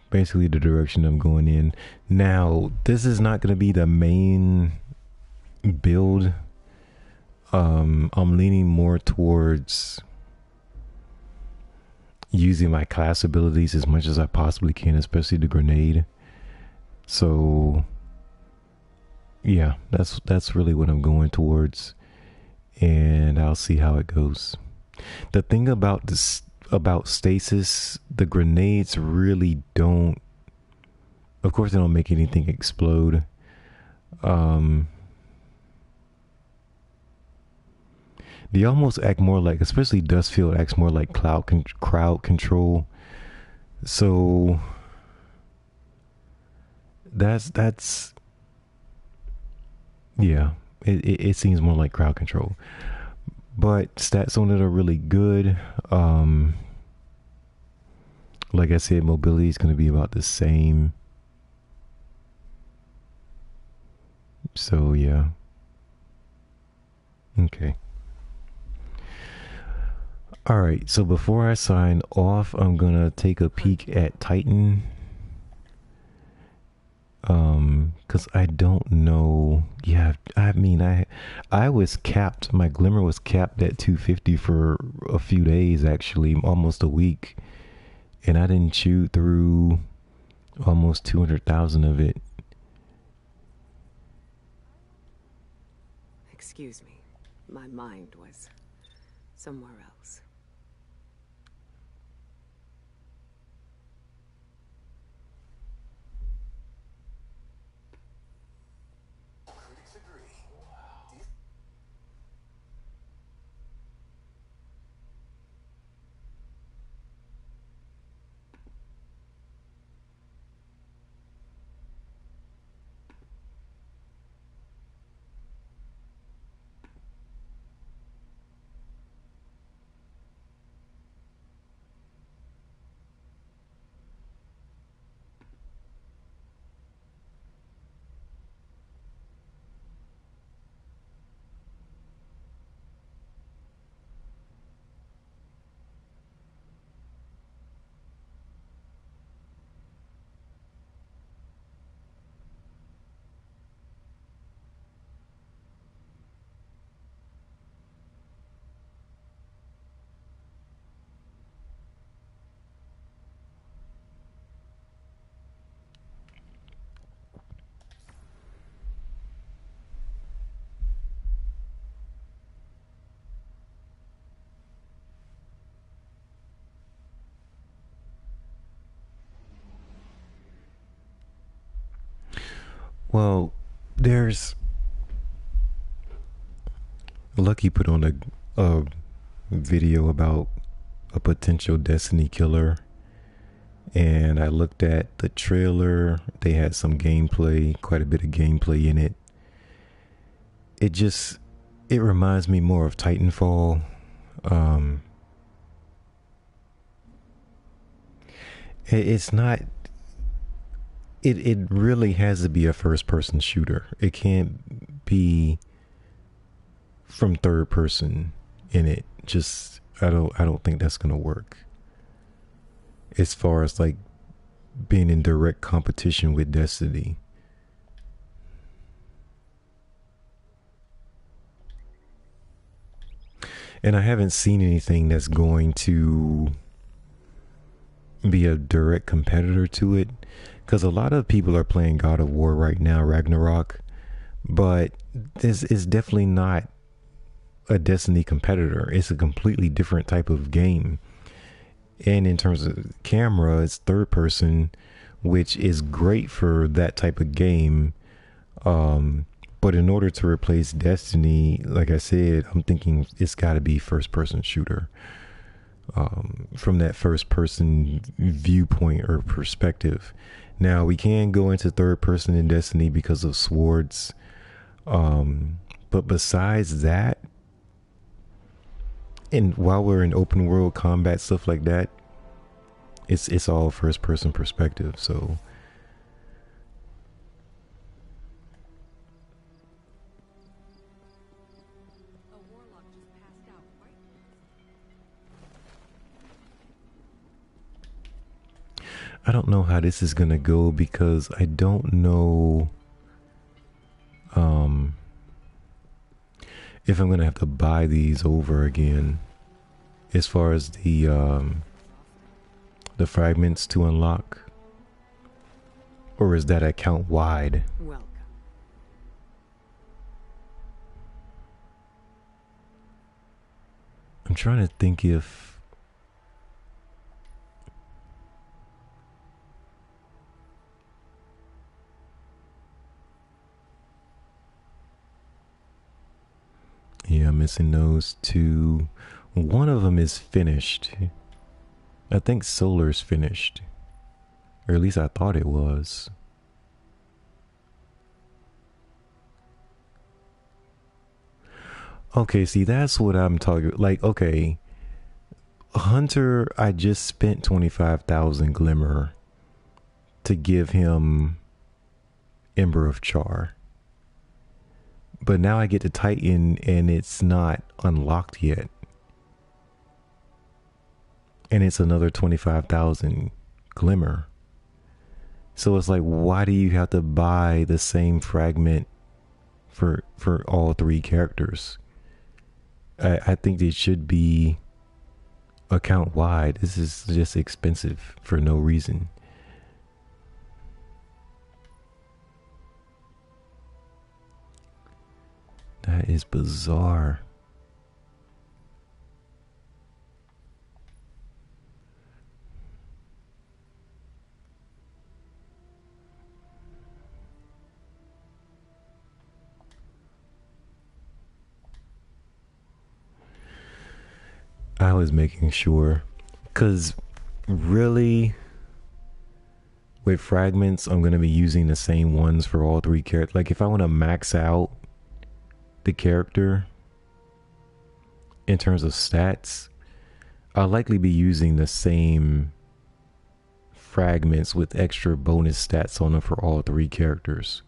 basically the direction I'm going in. Now, this is not gonna be the main build. I'm leaning more towards using my class abilities as much as I possibly can, especially the grenade. So yeah, that's really what I'm going towards, and I'll see how it goes. The thing about this, about stasis, the grenades really don't, of course they don't make anything explode. They almost act more like, especially Dustfield acts more like crowd control. So that's yeah, it seems more like crowd control. But stats on it are really good. Like I said, mobility is going to be about the same. So yeah. Okay. All right, so before I sign off, I'm gonna take a peek at Titan. Cause I don't know. Yeah, I mean, I was capped. My glimmer was capped at 250 for a few days, actually, almost a week, and I didn't chew through almost 200,000 of it. Excuse me. My mind was somewhere else. Well, there's Lucky put on a video about a potential Destiny killer, and I looked at the trailer. They had some gameplay, quite a bit of gameplay in it. It reminds me more of Titanfall. It's not. It really has to be a first person shooter. It can't be from third person in it. Just I don't think that's gonna work. As far as like being in direct competition with Destiny. And I haven't seen anything that's going to be a direct competitor to it, because a lot of people are playing God of War right now, Ragnarok, but this is definitely not a Destiny competitor. It's a completely different type of game. And in terms of camera, it's third person, which is great for that type of game. But in order to replace Destiny, like I said, I'm thinking it's got to be first person shooter. From that first person viewpoint or perspective. Now we can go into third person in Destiny because of swords. But besides that, and while we're in open world combat, stuff like that, it's all first person perspective. So I don't know how this is gonna go, because I don't know if I'm gonna have to buy these over again, as far as the fragments to unlock, or is that account wide? Welcome. I'm trying to think if yeah, I'm missing those two. One of them is finished. I think Solar's finished, or at least I thought it was. Okay, see, that's what I'm talking. Like, okay, Hunter, I just spent 25,000 Glimmer to give him Ember of Char. But now I get to Titan and it's not unlocked yet. and it's another 25,000 glimmer. So it's like, why do you have to buy the same fragment for all three characters? I think it should be account wide. This is just expensive for no reason. That is bizarre. I was making sure, because really, with fragments, I'm going to be using the same ones for all three characters. Like, if I want to max out the character in terms of stats, I'll likely be using the same fragments with extra bonus stats on them for all three characters.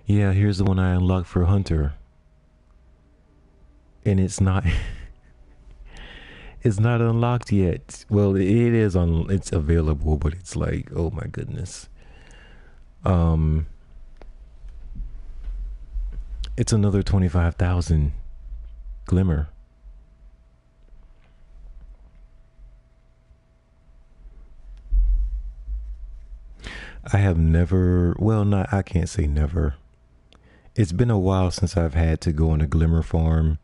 Yeah, here's the one I unlocked for Hunter. And it's not it's not unlocked yet. Well, it is it's available, but it's like, oh my goodness. It's another 25,000 glimmer. I have never, well, not, I can't say never. It's been a while since I've had to go on a glimmer farm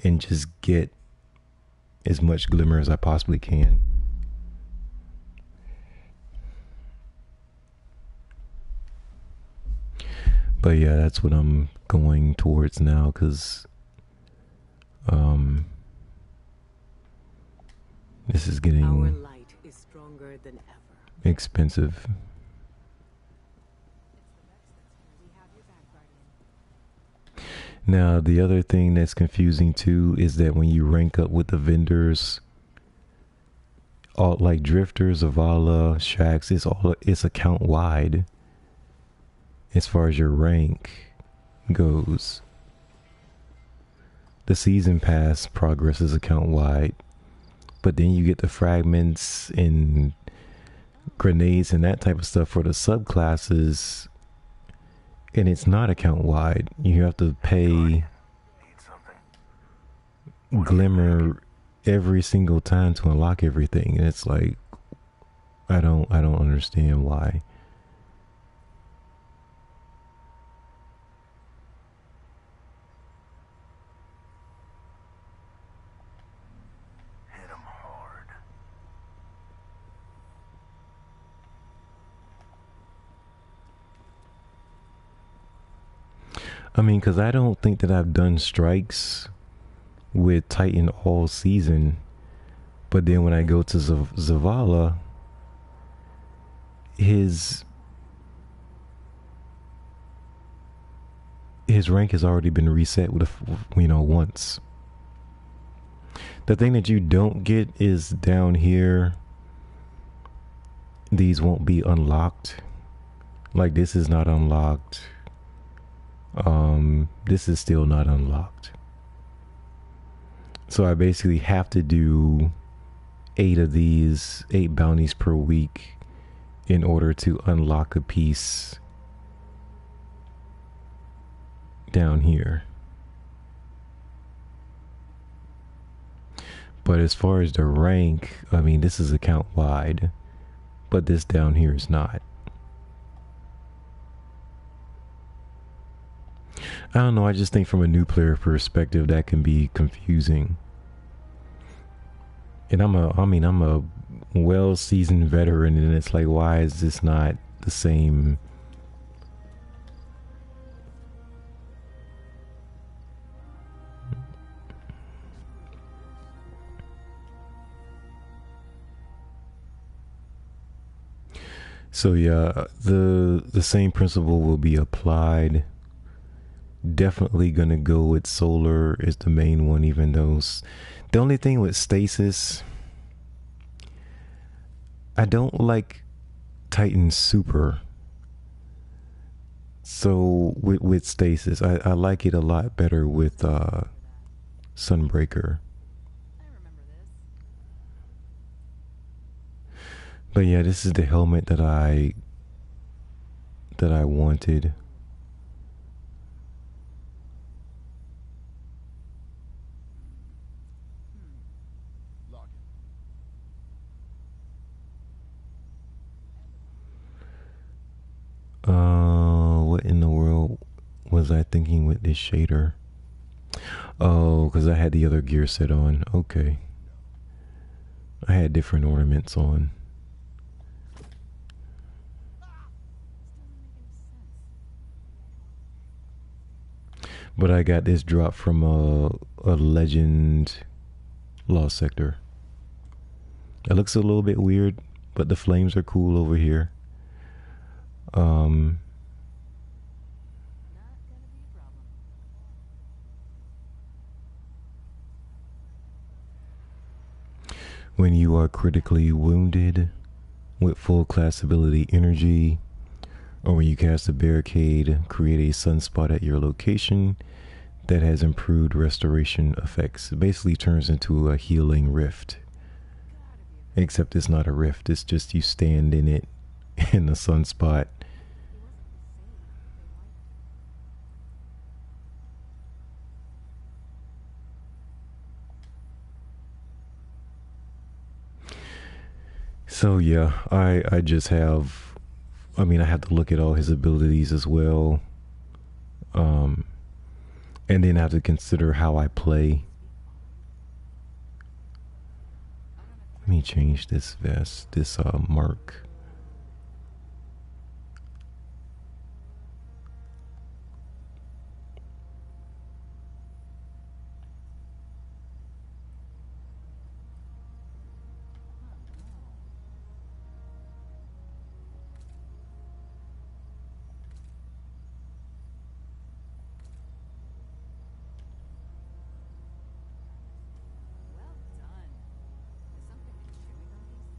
and just get as much glimmer as I possibly can. But yeah, that's what I'm going towards now, because this is getting Our light is stronger than ever. expensive. Now, the other thing that's confusing too is that when you rank up with the vendors, all like Drifter, Zavala, Shaxx, it's account wide as far as your rank goes. The season pass progress is account wide, but then you get the fragments and grenades and that type of stuff for the subclasses, and it's not account wide. You have to pay glimmer every single time to unlock everything, and it's like, I don't understand why. Hit 'em hard. I mean, because I don't think that I've done strikes with Titan all season, but then when I go to Zavala, his rank has already been reset with once. The thing that you don't get is down here, these won't be unlocked. Like, this is not unlocked. This is still not unlocked. So I basically have to do 8 of these, 8 bounties per week in order to unlock a piece down here. But as far as the rank, I mean, this is account wide, but this down here is not. I don't know, I just think from a new player perspective that can be confusing. And I'm a well-seasoned veteran, and it's like, why is this not the same? So yeah, the same principle will be applied. Definitely gonna go with solar is the main one, even though the only thing with stasis, I don't like Titan Super. So with Stasis, I like it a lot better with Sunbreaker. I remember this. But yeah, this is the helmet that I wanted. Lock What in the world was I thinking with this shader? Oh, because I had the other gear set on. Okay. I had different ornaments on. But I got this drop from a Legend Lost Sector. It looks a little bit weird, but the flames are cool over here. When you are critically wounded with full class ability energy, or when you cast a barricade, create a sunspot at your location that has improved restoration effects. It basically turns into a healing rift. Except it's not a rift, it's just you stand in it in the sunspot. So yeah, I just have, I mean, I have to look at all his abilities as well. And then I have to consider how I play. Let me change this vest, this mark. Well done. Is something chewing on these?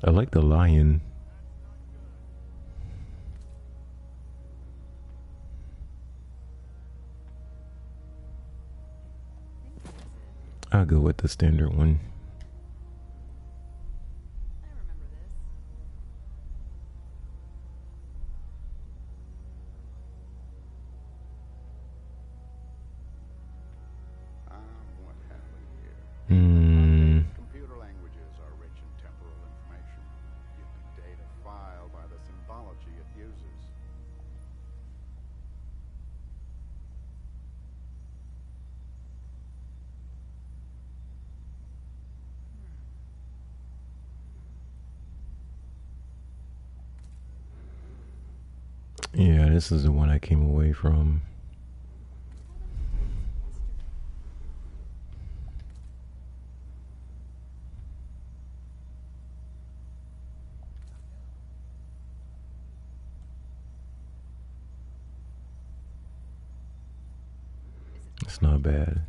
I like the lion. I'll go with the standard one. I remember this. What happened here? Computer languages are rich in temporal information. You can date a file by the symbology it uses. Yeah, this is the one I came away from. It's not bad.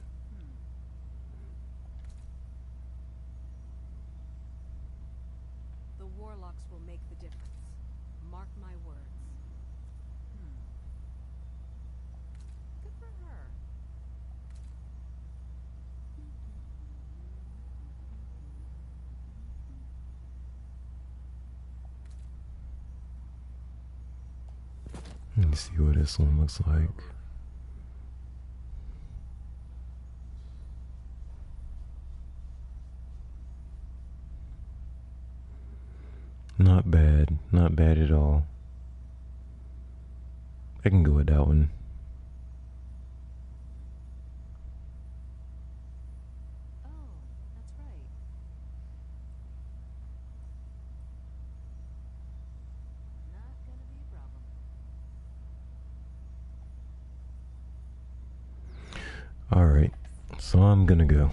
The warlocks will make the difference. Mark my words. Good for her. Let me see what this one looks like. Not bad. Not bad at all. I can go with that one. Oh, that's right. Not gonna be a problem. Alright, so I'm gonna go.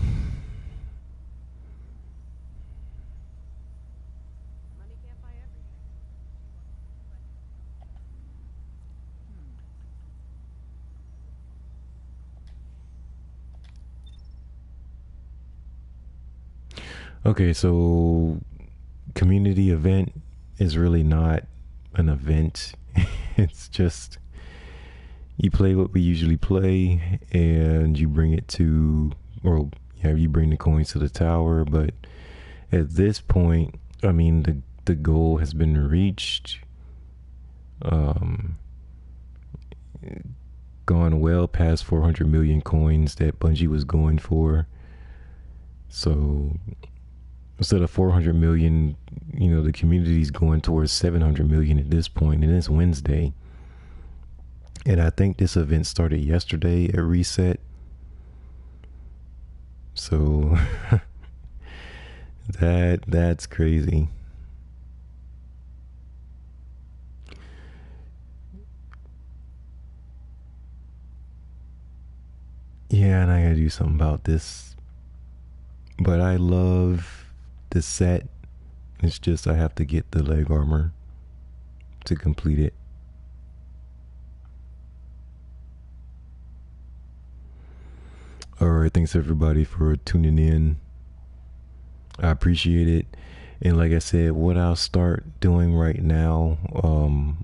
Money can't buy everything. Okay, so community event is really not an event. It's just you play what we usually play and you bring it to, or yeah, you bring the coins to the tower. But at this point, I mean, the goal has been reached. Gone well past 400 million coins that Bungie was going for. So instead of 400 million, the community's going towards 700 million at this point, and it's Wednesday. And I think this event started yesterday at Reset. So that's crazy. Yeah, and I gotta do something about this. But I love the set. It's just I have to get the leg armor to complete it. Alright, thanks everybody for tuning in. I appreciate it. And like I said, what I'll start doing right now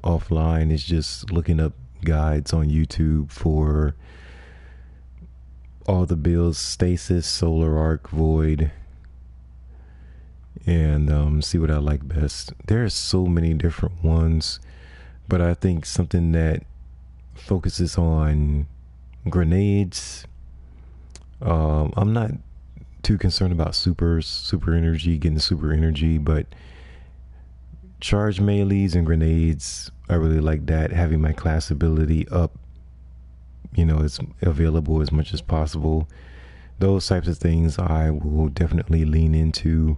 offline is just looking up guides on YouTube for all the builds: Stasis, Solar Arc, Void, and see what I like best. There's so many different ones, but I think something that focuses on grenades. I'm not too concerned about super energy, getting super energy, but charge melees and grenades, I really like that. Having my class ability up, it's available as much as possible. Those types of things I will definitely lean into.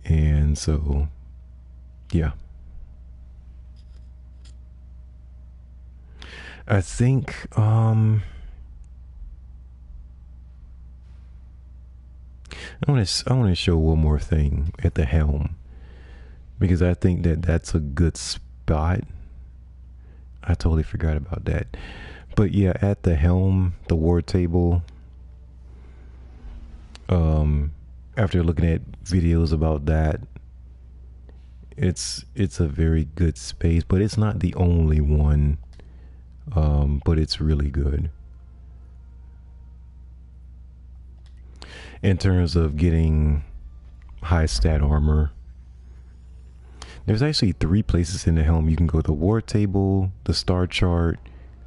And so, yeah. I think, I want to show one more thing at the helm, because I think that's a good spot. I totally forgot about that. But yeah, at the helm, the war table, after looking at videos about that, it's a very good space, but it's not the only one. But it's really good in terms of getting high stat armor. There's actually 3 places in the helm you can go: the war table, the star chart,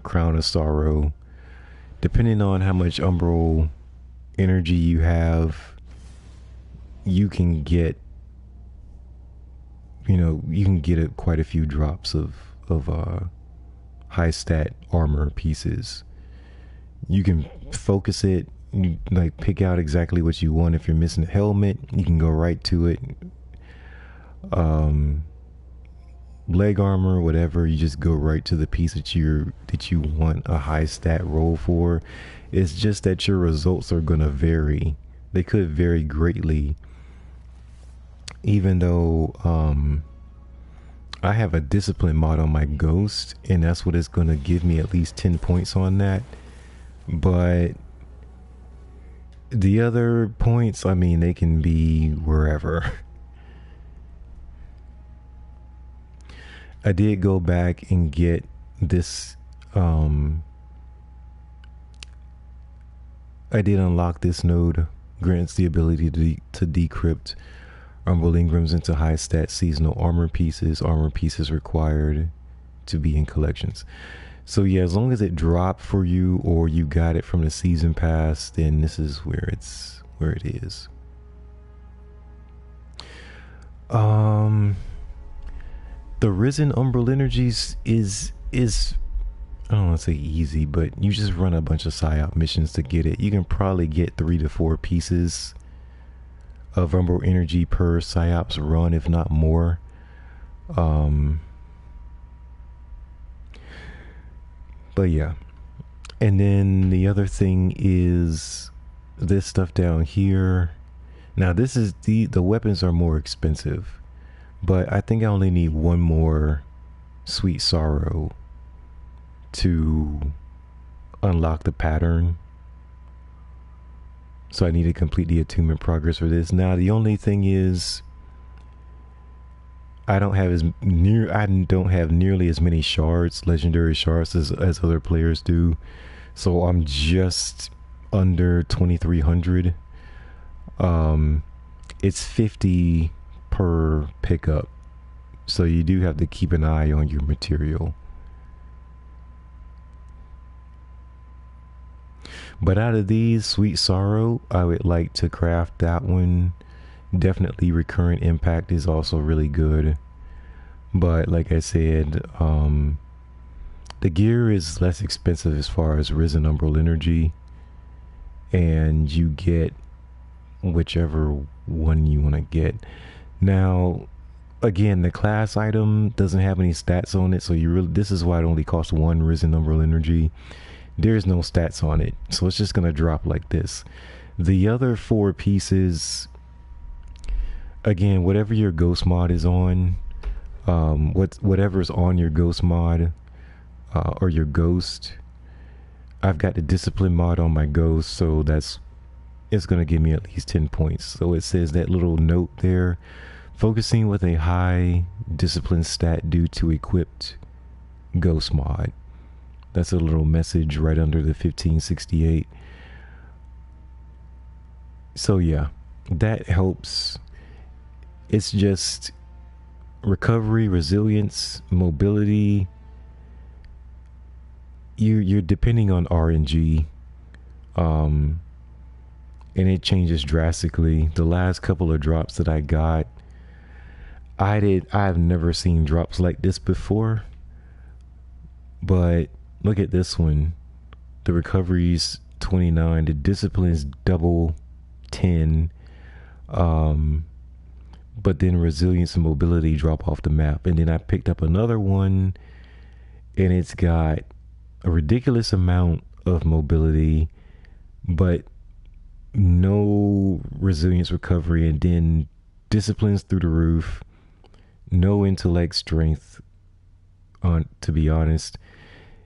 Crown of Sorrow. Depending on how much umbral energy you have, you can get quite a few drops of high stat armor pieces. You can focus it, like pick out exactly what you want. If you're missing a helmet, you can go right to it. Leg armor, whatever, you just go right to the piece that you want a high stat roll for. It's just that your results are gonna vary. They could vary greatly, even though I have a discipline mod on my ghost, and that's what is going to give me at least 10 points on that. But the other points, I mean, they can be wherever. I did go back and get this, I did unlock this node. Grants the ability to decrypt Umbral Engrams into high stat seasonal armor pieces required to be in collections. So yeah, as long as it dropped for you or you got it from the season pass, then this is where it is. The Risen Umbral Energies is I don't want to say easy, but you just run a bunch of PSYOP missions to get it. You can probably get 3 to 4 pieces of Umbral energy per PSYOPs run, if not more. But yeah. And then the other thing is this stuff down here. Now this is the weapons are more expensive, but I think I only need one more Sweet Sorrow to unlock the pattern. So I need to complete the attunement progress for this. Now the only thing is I don't have nearly as many shards, legendary shards as other players do. So I'm just under 2300. It's 50 per pickup. So you do have to keep an eye on your material. But out of these, Sweet Sorrow, I would like to craft that one. Definitely Recurrent Impact is also really good. But like I said, the gear is less expensive as far as Risen Umbral Energy. And you get whichever one you want to get. Now, again, the class item doesn't have any stats on it. So this is why it only costs 1 Risen Umbral Energy. There's no stats on it, so it's just gonna drop like this. The other 4 pieces, again, whatever your ghost mod is on, whatever's on your ghost mod, or your ghost, I've got the discipline mod on my ghost, so it's gonna give me at least 10 points. So it says that little note there, focusing with a high discipline stat due to equipped ghost mod. That's a little message right under the 1568. So yeah, that helps. It's just recovery, resilience, mobility. You're depending on RNG, and it changes drastically. The last couple of drops that I got, I've never seen drops like this before. But look at this one. The recovery's 29. The discipline's double 10. But then resilience and mobility drop off the map. And then I picked up another one, and it's got a ridiculous amount of mobility, but no resilience recovery. And then discipline's through the roof. No intellect strength, to be honest.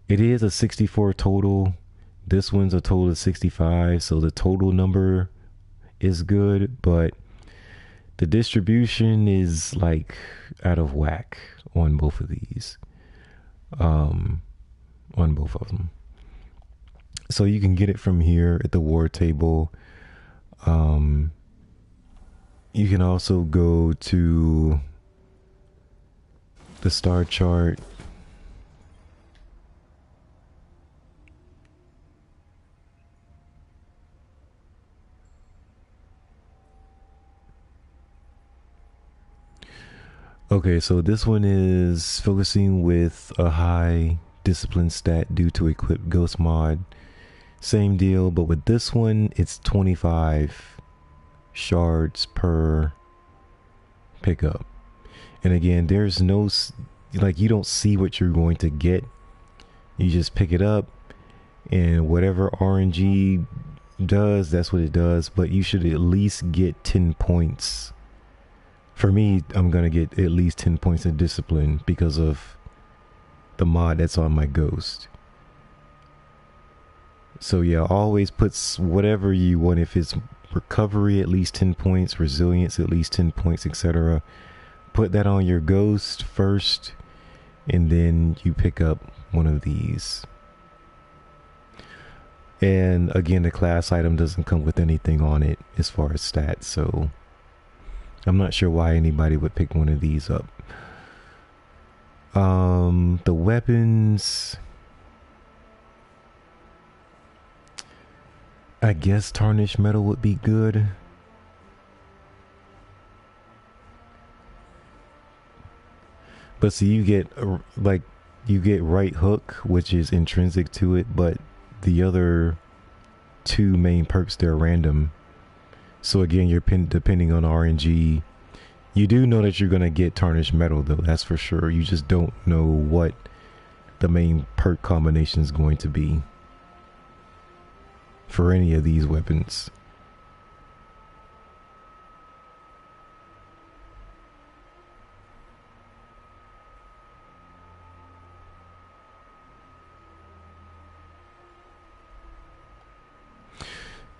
It is a 64 total. This one's a total of 65, so the total number is good, but the distribution is like out of whack on both of these. On both of them. So you can get it from here at the war table. You can also go to the star chart. Okay, so this one is focusing with a high discipline stat due to equipped ghost mod. Same deal, but with this one, it's 25 shards per pickup. And again, there's no, like, you don't see what you're going to get. You just pick it up, and whatever RNG does, that's what it does. But you should at least get 10 points. For me, I'm going to get at least 10 points in discipline because of the mod that's on my ghost. So yeah, always puts whatever you want. If it's recovery, at least 10 points, resilience, at least 10 points, etc. Put that on your ghost first, and then you pick up one of these. And again, the class item doesn't come with anything on it as far as stats, so I'm not sure why anybody would pick one of these up. The weapons, I guess tarnished metal would be good. But see, you get right hook, which is intrinsic to it, but the other 2 main perks, they're random. So again, you're depending on RNG. You do know that you're going to get tarnished metal, though. That's for sure. You just don't know what the main perk combination is going to be for any of these weapons.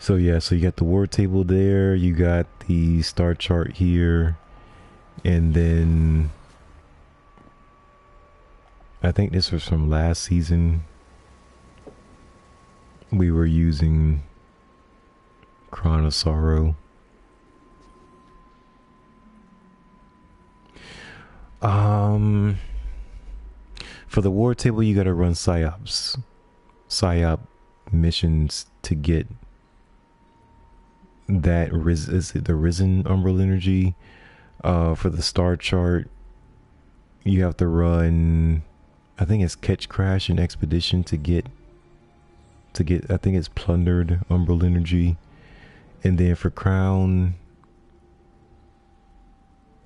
So yeah, so you got the war table there, you got the star chart here, and then I think this was from last season. We were using Crown of Sorrow. For the war table, you gotta run psyop missions to get that is it the Risen Umbral Energy. For the star chart, you have to run, I think it's Catch Crash and Expedition to get I think it's Plundered Umbral Energy. And then for Crown,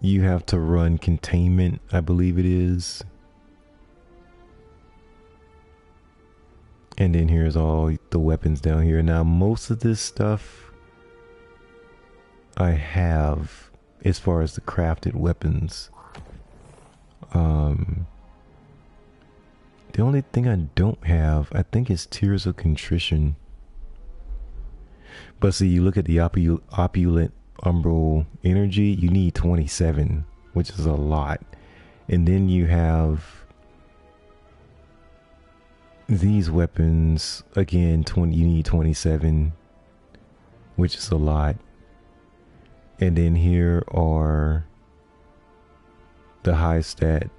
you have to run Containment, I believe it is. And then here's all the weapons down here. Now most of this stuff I have as far as the crafted weapons. The only thing I don't have, I think, is Tears of Contrition. But see, you look at the opulent Umbral Energy, you need 27, which is a lot. And then you have these weapons, again, you need 27, which is a lot. And then here are the high stat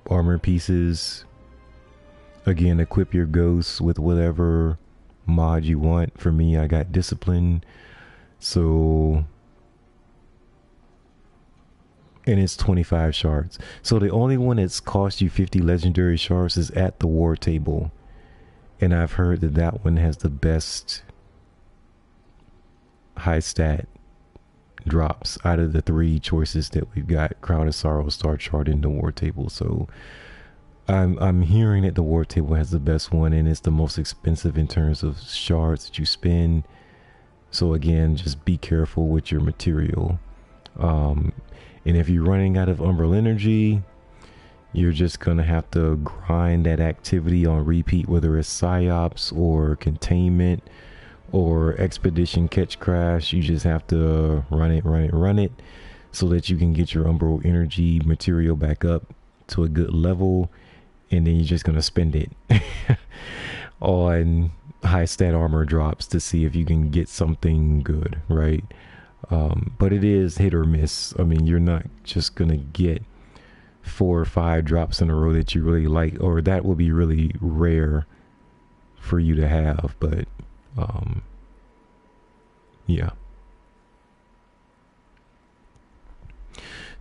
armor pieces. Again, equip your ghosts with whatever mod you want. For me, I got Discipline. So, and it's 25 shards. So the only one that's cost you 50 legendary shards is at the war table. And I've heard that that one has the best high stat drops out of the three choices that we've got: Crown of Sorrow, Star Chart, and the war table. So I'm hearing that the war table has the best one, and it's the most expensive in terms of shards that you spend. So again, just be careful with your material. And if you're running out of Umbral Energy, you're just gonna have to grind that activity on repeat, whether it's Psyops or Containment or Expedition Catch Crash. You just have to run it so that you can get your Umbral Energy material back up to a good level, and then you're just gonna spend it on high stat armor drops to see if you can get something good, right? But it is hit or miss. I mean, you're not just gonna get 4 or 5 drops in a row that you really like, or that will be really rare for you to have. But yeah.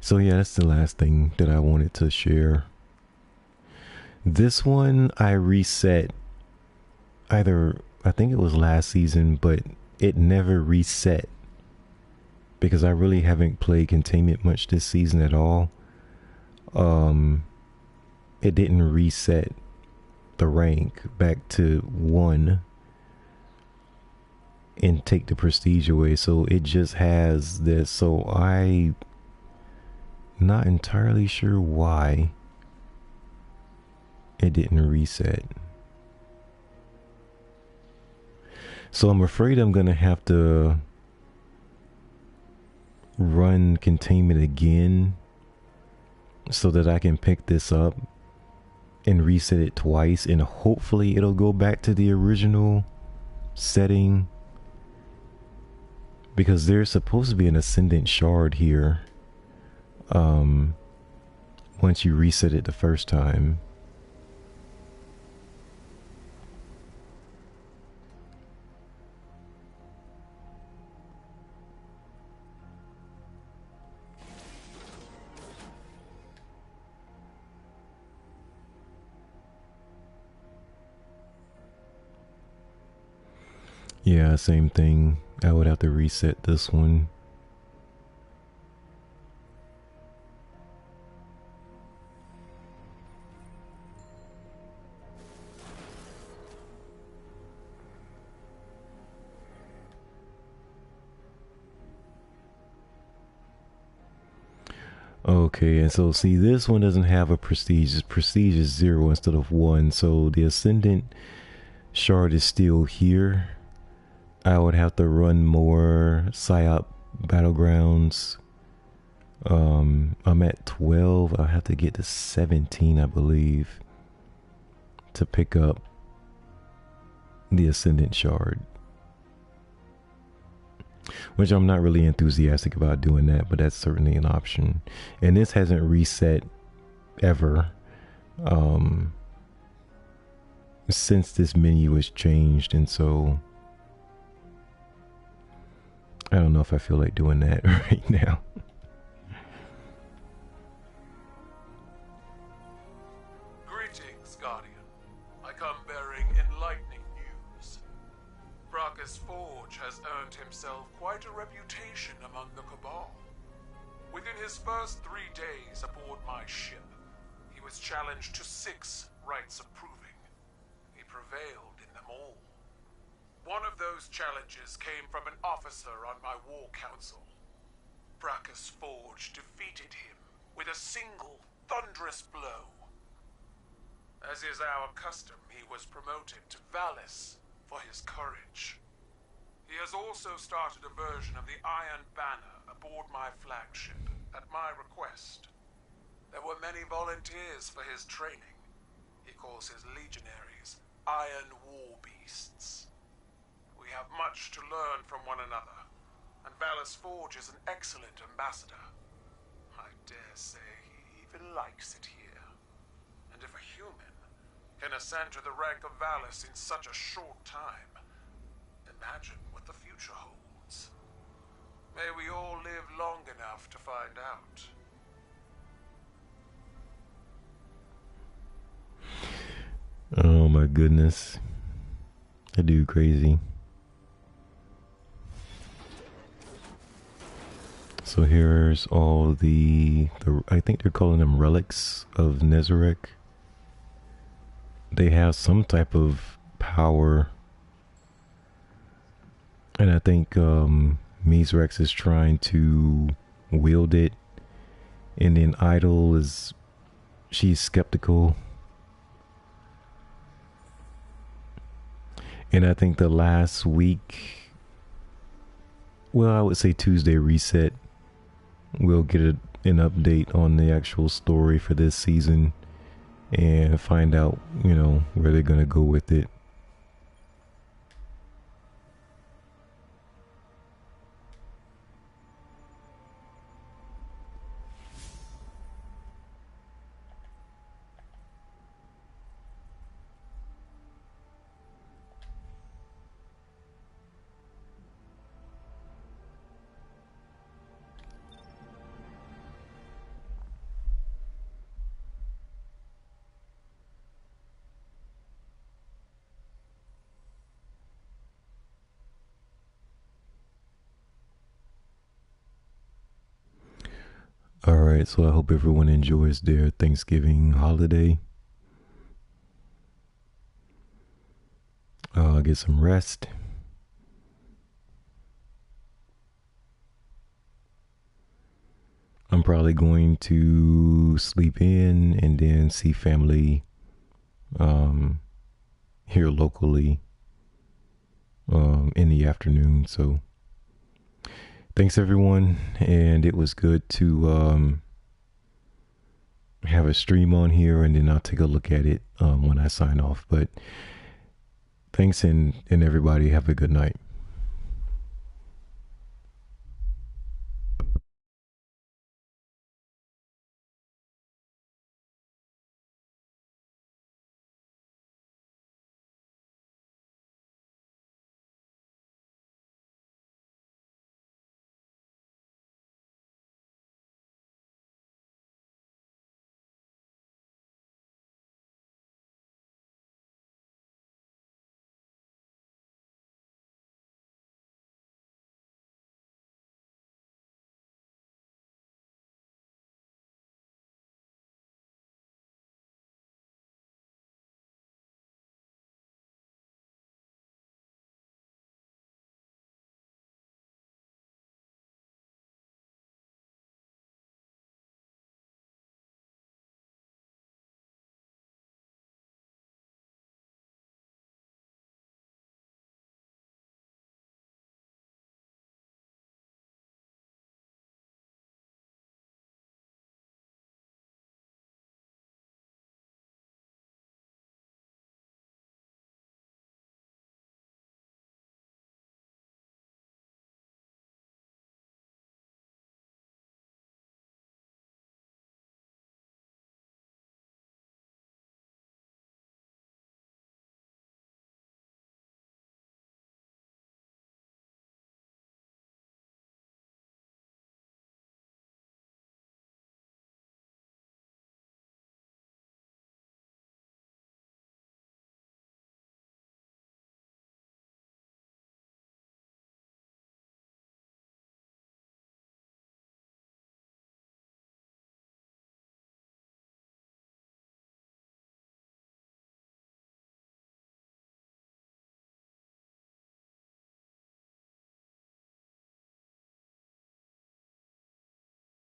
So yeah, that's the last thing that I wanted to share. This one I reset either, I think it was last season, but it never reset because I really haven't played Containment much this season at all. It didn't reset the rank back to 1 and take the prestige away, so it just has this. So I not entirely sure why it didn't reset. So I'm afraid I'm gonna have to run Containment again so that I can pick this up and reset it twice, and hopefully it'll go back to the original setting, because there's supposed to be an Ascendant Shard here once you reset it the first time. Yeah, same thing. I would have to reset this one. Okay, and so see, this one doesn't have a prestige. Prestige is 0 instead of 1. So the Ascendant Shard is still here. I would have to run more PSYOP battlegrounds. I'm at 12. I'll have to get to 17, I believe, to pick up the Ascendant Shard. Which I'm not really enthusiastic about doing that, but that's certainly an option. And this hasn't reset ever since this menu was changed, and so I don't know if I feel like doing that right now. Greetings, Guardian. I come bearing enlightening news. Bracchus Forge has earned himself quite a reputation among the Cabal. Within his first 3 days aboard my ship, he was challenged to 6 rites of proving. He prevailed in them all. One of those challenges came from an officer on my war council. Bracchus Forge defeated him with a single thunderous blow. As is our custom, he was promoted to Valis for his courage. He has also started a version of the Iron Banner aboard my flagship, at my request. There were many volunteers for his training. He calls his legionaries Iron War Beasts. We have much to learn from one another, and Valis Forge is an excellent ambassador. I dare say he even likes it here. And if a human can ascend to the rank of Valis in such a short time, imagine what the future holds. May we all live long enough to find out. Oh my goodness. That dude crazy. So here's all the I think they're calling them relics of Nezarec. They have some type of power. And I think Mithrax is trying to wield it. And then Idol she's skeptical. And I think the last week, well, I would say Tuesday reset, we'll get an update on the actual story for this season and find out, where they're going to go with it. Alright, so I hope everyone enjoys their Thanksgiving holiday. Get some rest. I'm probably going to sleep in and then see family here locally in the afternoon. So thanks everyone, and it was good to have a stream on here, and then I'll take a look at it when I sign off. But thanks, and everybody have a good night.